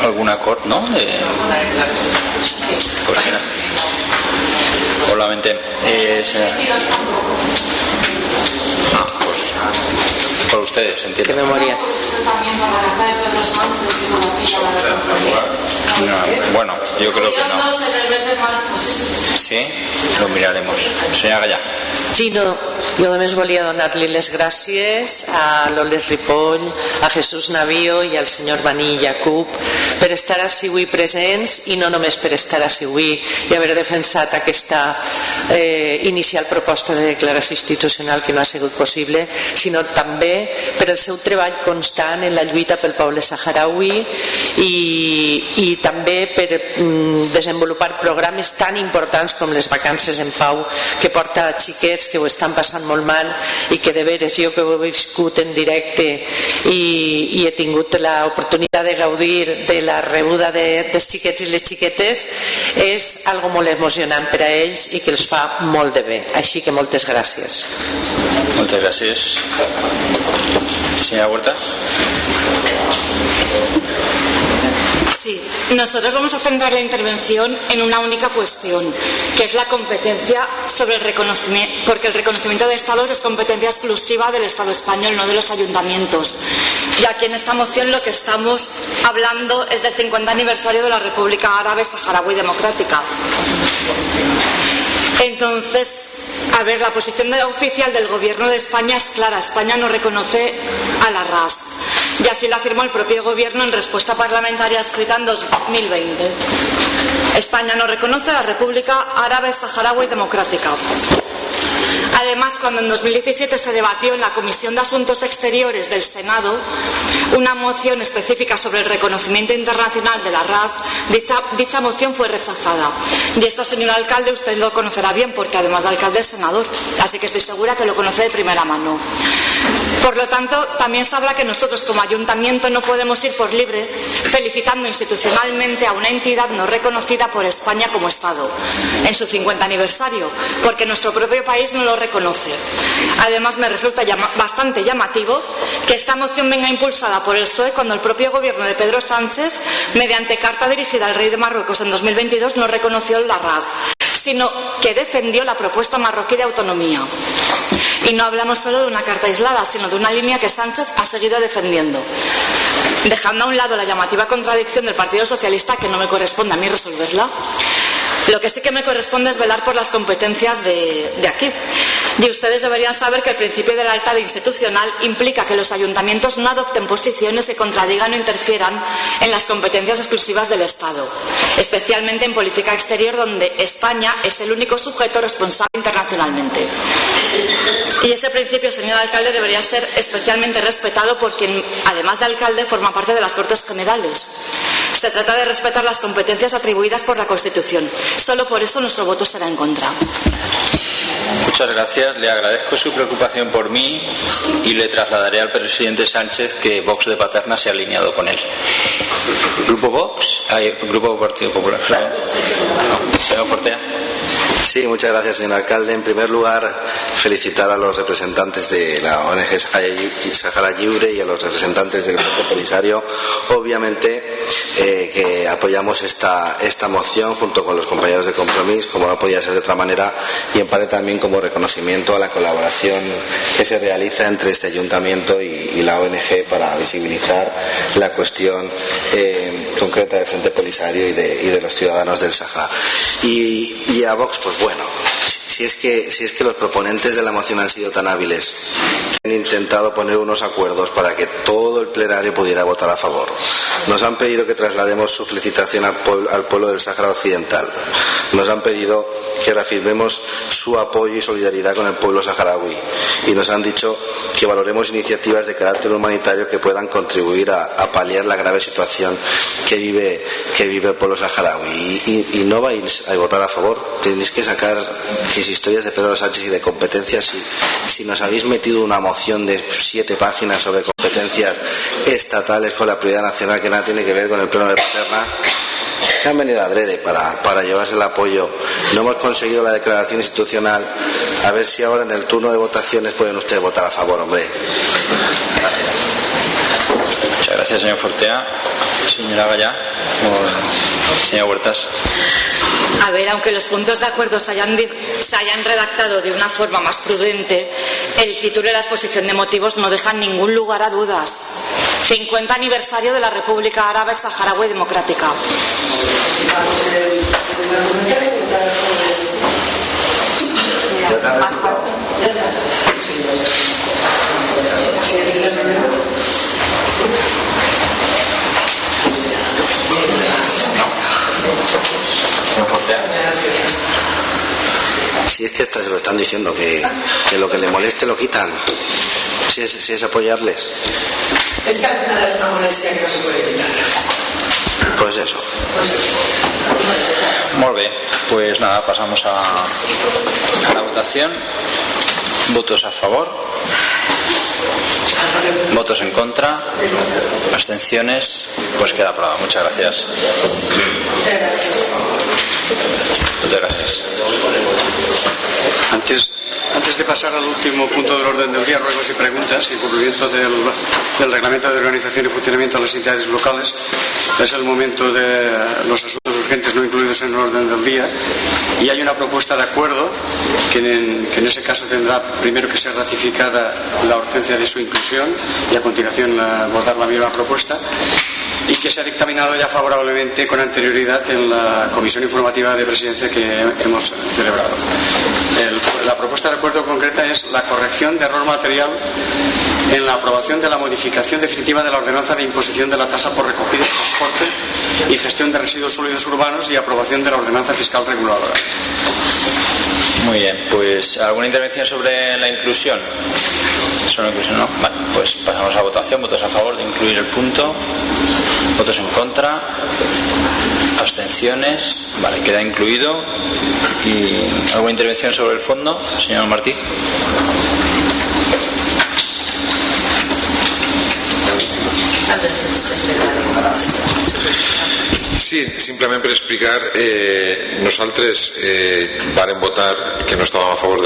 algun acord, no? Pues mira, ho lamentem. Por ustedes, entiendo. ¿Qué memoria? No, bueno, yo creo que no. Sí, lo miraremos. Senyora Gallà. Sí, no, jo només volia donar-li les gràcies a Loles Ripoll, a Jesús Navío i al senyor Bani Yacub per estar ací avui presents, i no només per estar ací avui i haver defensat aquesta inicial proposta de declaració institucional que no ha sigut possible, sinó també per el seu treball constant en la lluita pel poble saharaui i també per desenvolupar programes tan importants com les vacances en pau, que porta xiquets que ho estan passant molt mal i que de veres jo que ho he viscut en directe i he tingut l'oportunitat de gaudir de la rebuda dels xiquets i les xiquetes, és algo molt emocionant per a ells i que els fa molt de bé. Així que moltes gràcies. Moltes gràcies. Señora Huertas. Sí, nosotros vamos a centrar la intervención en una única cuestión, que es la competencia sobre el reconocimiento, porque el reconocimiento de estados es competencia exclusiva del Estado español, no de los ayuntamientos. Y aquí en esta moción lo que estamos hablando es del 50 aniversario de la República Árabe Saharaui Democrática. Entonces, a ver, la posición oficial del Gobierno de España es clara. España no reconoce a la RAS. Y así lo afirmó el propio Gobierno en respuesta parlamentaria escrita en 2020. España no reconoce a la República Árabe Saharaui Democrática. Además, cuando en 2017 se debatió en la Comisión de Asuntos Exteriores del Senado una moción específica sobre el reconocimiento internacional de la RAS, dicha moción fue rechazada. Y esto, señor alcalde, usted lo conocerá bien porque además de alcalde es senador, así que estoy segura que lo conoce de primera mano. Por lo tanto, también sabrá que nosotros como ayuntamiento no podemos ir por libre felicitando institucionalmente a una entidad no reconocida por España como Estado en su 50 aniversario, porque nuestro propio país no lo reconoce. Además, me resulta bastante llamativo que esta moción venga impulsada por el PSOE cuando el propio gobierno de Pedro Sánchez, mediante carta dirigida al rey de Marruecos en 2022, no reconoció la RAS, sino que defendió la propuesta marroquí de autonomía. Y no hablamos solo de una carta aislada, sino de una línea que Sánchez ha seguido defendiendo. Dejando a un lado la llamativa contradicción del Partido Socialista, que no me corresponde a mí resolverla, lo que sí que me corresponde es velar por las competencias de aquí. Y ustedes deberían saber que el principio de la lealtad institucional implica que los ayuntamientos no adopten posiciones que contradigan o interfieran en las competencias exclusivas del Estado, especialmente en política exterior, donde España es el único sujeto responsable internacionalmente. Y ese principio, señor alcalde, debería ser especialmente respetado por quien, además de alcalde, forma parte de las Cortes Generales. Se trata de respetar las competencias atribuidas por la Constitución. Solo por eso nuestro voto será en contra. Muchas gracias. Le agradezco su preocupación por mí y le trasladaré al presidente Sánchez que Vox de Paterna se ha alineado con él. ¿Grupo Vox? ¿Grupo Partido Popular? No. Señor Fortea. Sí, muchas gracias, señor alcalde. En primer lugar, felicitar a los representantes de la ONG Sahara Lliure y a los representantes del Frente Polisario. Obviamente que apoyamos esta moción junto con los compañeros de Compromís, como no podía ser de otra manera, y en parte también como reconocimiento a la colaboración que se realiza entre este ayuntamiento y la ONG para visibilizar la cuestión concreta del Frente Polisario y de los ciudadanos del Sahara. Y a Vox, pues bueno, si es que los proponentes de la moción han sido tan hábiles, han intentado poner unos acuerdos para que todo el plenario pudiera votar a favor. nos han pedido que traslademos su felicitación al pueblo del Sáhara Occidental. Nos han pedido que reafirmemos su apoyo y solidaridad con el pueblo saharaui y nos han dicho que valoremos iniciativas de carácter humanitario que puedan contribuir a paliar la grave situación que vive el pueblo saharaui. Y no vais a votar a favor, tenéis que sacar historias de Pedro Sánchez y de competencias. Si nos habéis metido una moción de 7 páginas sobre competencias estatales con la prioridad nacional que nada tiene que ver con el pleno de Paterna, se han venido adrede para llevarse el apoyo. No hemos conseguido la declaración institucional. A ver si ahora en el turno de votaciones pueden ustedes votar a favor, hombre. Muchas gracias, señor Fortea. Señora Gallá, señor Huertas. A ver, aunque los puntos de acuerdo se hayan redactado de una forma más prudente, el título de la exposición de motivos no deja ningún lugar a dudas. 50 aniversario de la República Árabe Saharaui Democrática. Si es que se lo están diciendo, que lo que le moleste lo quitan. Si es apoyarles. Es que al final es una molestia que no se puede quitar. Pues eso. Muy bien, pues nada, pasamos a la votación. Votos a favor, votos en contra, abstenciones. Pues queda aprobado. Muchas gracias. Muchas gracias. Antes de pasar al último punto del orden del día, ruegos y preguntas, en cumplimiento del reglamento de organización y funcionamiento de las entidades locales, es el momento de los asuntos urgentes no incluidos en el orden del día, y hay una propuesta de acuerdo que en ese caso tendrá primero que ser ratificada la urgencia de su inclusión y a continuación votar la misma propuesta, y que se ha dictaminado ya favorablemente con anterioridad en la comisión informativa de presidencia que hemos celebrado. La propuesta de acuerdo concreta es la corrección de error material en la aprobación de la modificación definitiva de la ordenanza de imposición de la tasa por recogida, transporte y gestión de residuos sólidos urbanos y aprobación de la ordenanza fiscal reguladora. Muy bien, pues ¿alguna intervención sobre la inclusión? ¿Sobre la inclusión no? Vale, pues pasamos a votación. ¿Votos a favor de incluir el punto? ¿Votos en contra? ¿Abstenciones? Vale, queda incluido. ¿Y alguna intervención sobre el fondo, señor Martí? Sí, simplement per explicar, nosaltres vàrem votar que no estàvem a favor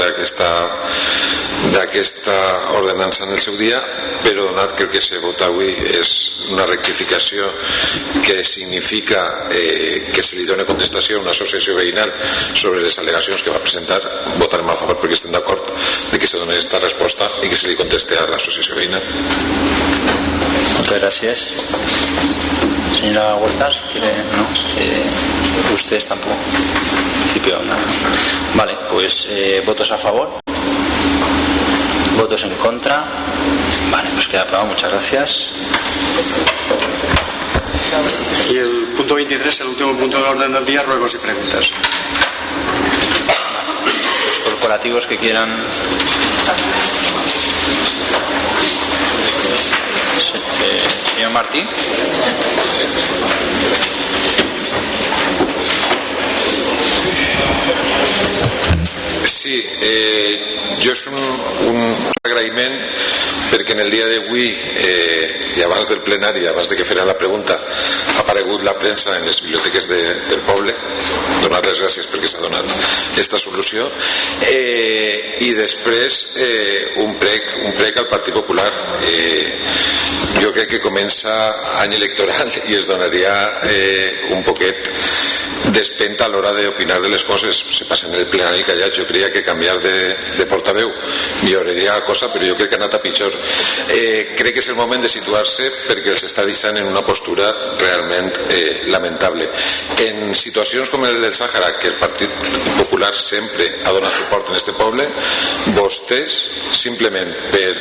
d'aquesta ordenança en el seu dia, però donat que el que se vota avui és una rectificació que significa que se li doni contestació a una associació veïnal sobre les al·legacions que va presentar, votarem a favor perquè estem d'acord de que se doni aquesta resposta i que se li conteste a l'associació veïnal. Muchas gracias. Señora Huertas, ¿quiere? No. Ustedes tampoco. En principio, no. Vale, pues votos a favor. Votos en contra. Vale, pues queda aprobado. Muchas gracias. Y el punto 23, el último punto del orden del día, ruegos y preguntas. Los corporativos que quieran. Señor Martí. Sí, jo és un agraïment perquè en el dia d'avui i abans del plenari, abans de que feren la pregunta, ha aparegut la premsa en les biblioteques del poble. Donar les gràcies perquè s'ha donat aquesta solució, i després un prec al Partit Popular. Jo crec que comença any electoral i es donaria un poquet despenta a l'hora d'opinar de les coses. Se passen el plenari callats. Jo creia que canviar de portaveu milloraria la cosa, però jo crec que ha anat a pitjor. Crec que és el moment de situar-se perquè els està deixant en una postura realment lamentable. En situacions com el del Sàhara, que el Partit Popular sempre ha donat suport en este poble, vostès, simplement per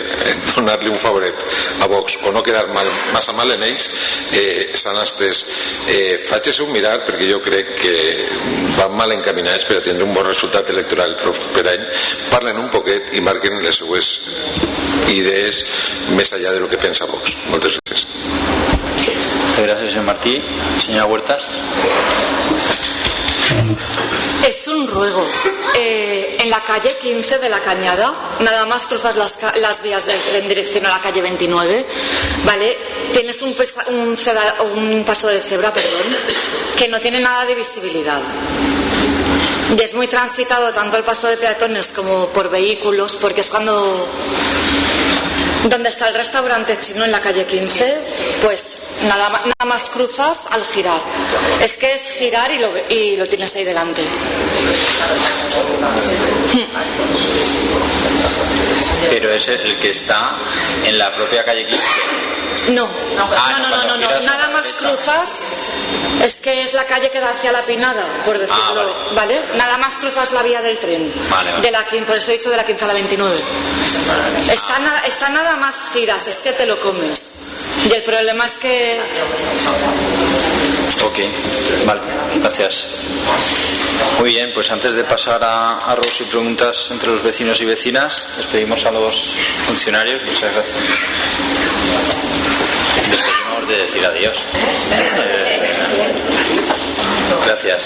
donar-li un favoret a Vox o no quedar massa mal en ells, s'han estès. Faig-se un mirar, perquè jo crec que van mal encaminats per a tindre un bon resultat electoral el proper any. Parlen un poquet i marquen les seues idees més allà de lo que pensa Vox. Moltes gràcies. Gracias, señor Martí. Señora Huertas. Es un ruego. En la calle 15 de la Cañada, nada más cruzas las vías del tren en dirección a la calle 29, ¿vale? Tienes un paso de cebra, que no tiene nada de visibilidad. Y es muy transitado tanto el paso de peatones como por vehículos, porque es donde está el restaurante chino en la calle 15, pues nada más cruzas al girar. Es que es girar y lo tienes ahí delante. Pero es el que está en la propia calle 15. No. Nada más cruzas, es que es la calle que da hacia la Pinada, por decirlo, ¿vale? Nada más cruzas la vía del tren. Vale. De la 15, por eso he dicho de la 15 a la 29. Está nada más giras, es que te lo comes. Y el problema es que... Ok, vale, gracias. Muy bien, pues antes de pasar a ruegos y preguntas entre los vecinos y vecinas, despedimos a los funcionarios. Muchas gracias. Despedimos de decir adiós. Gracias.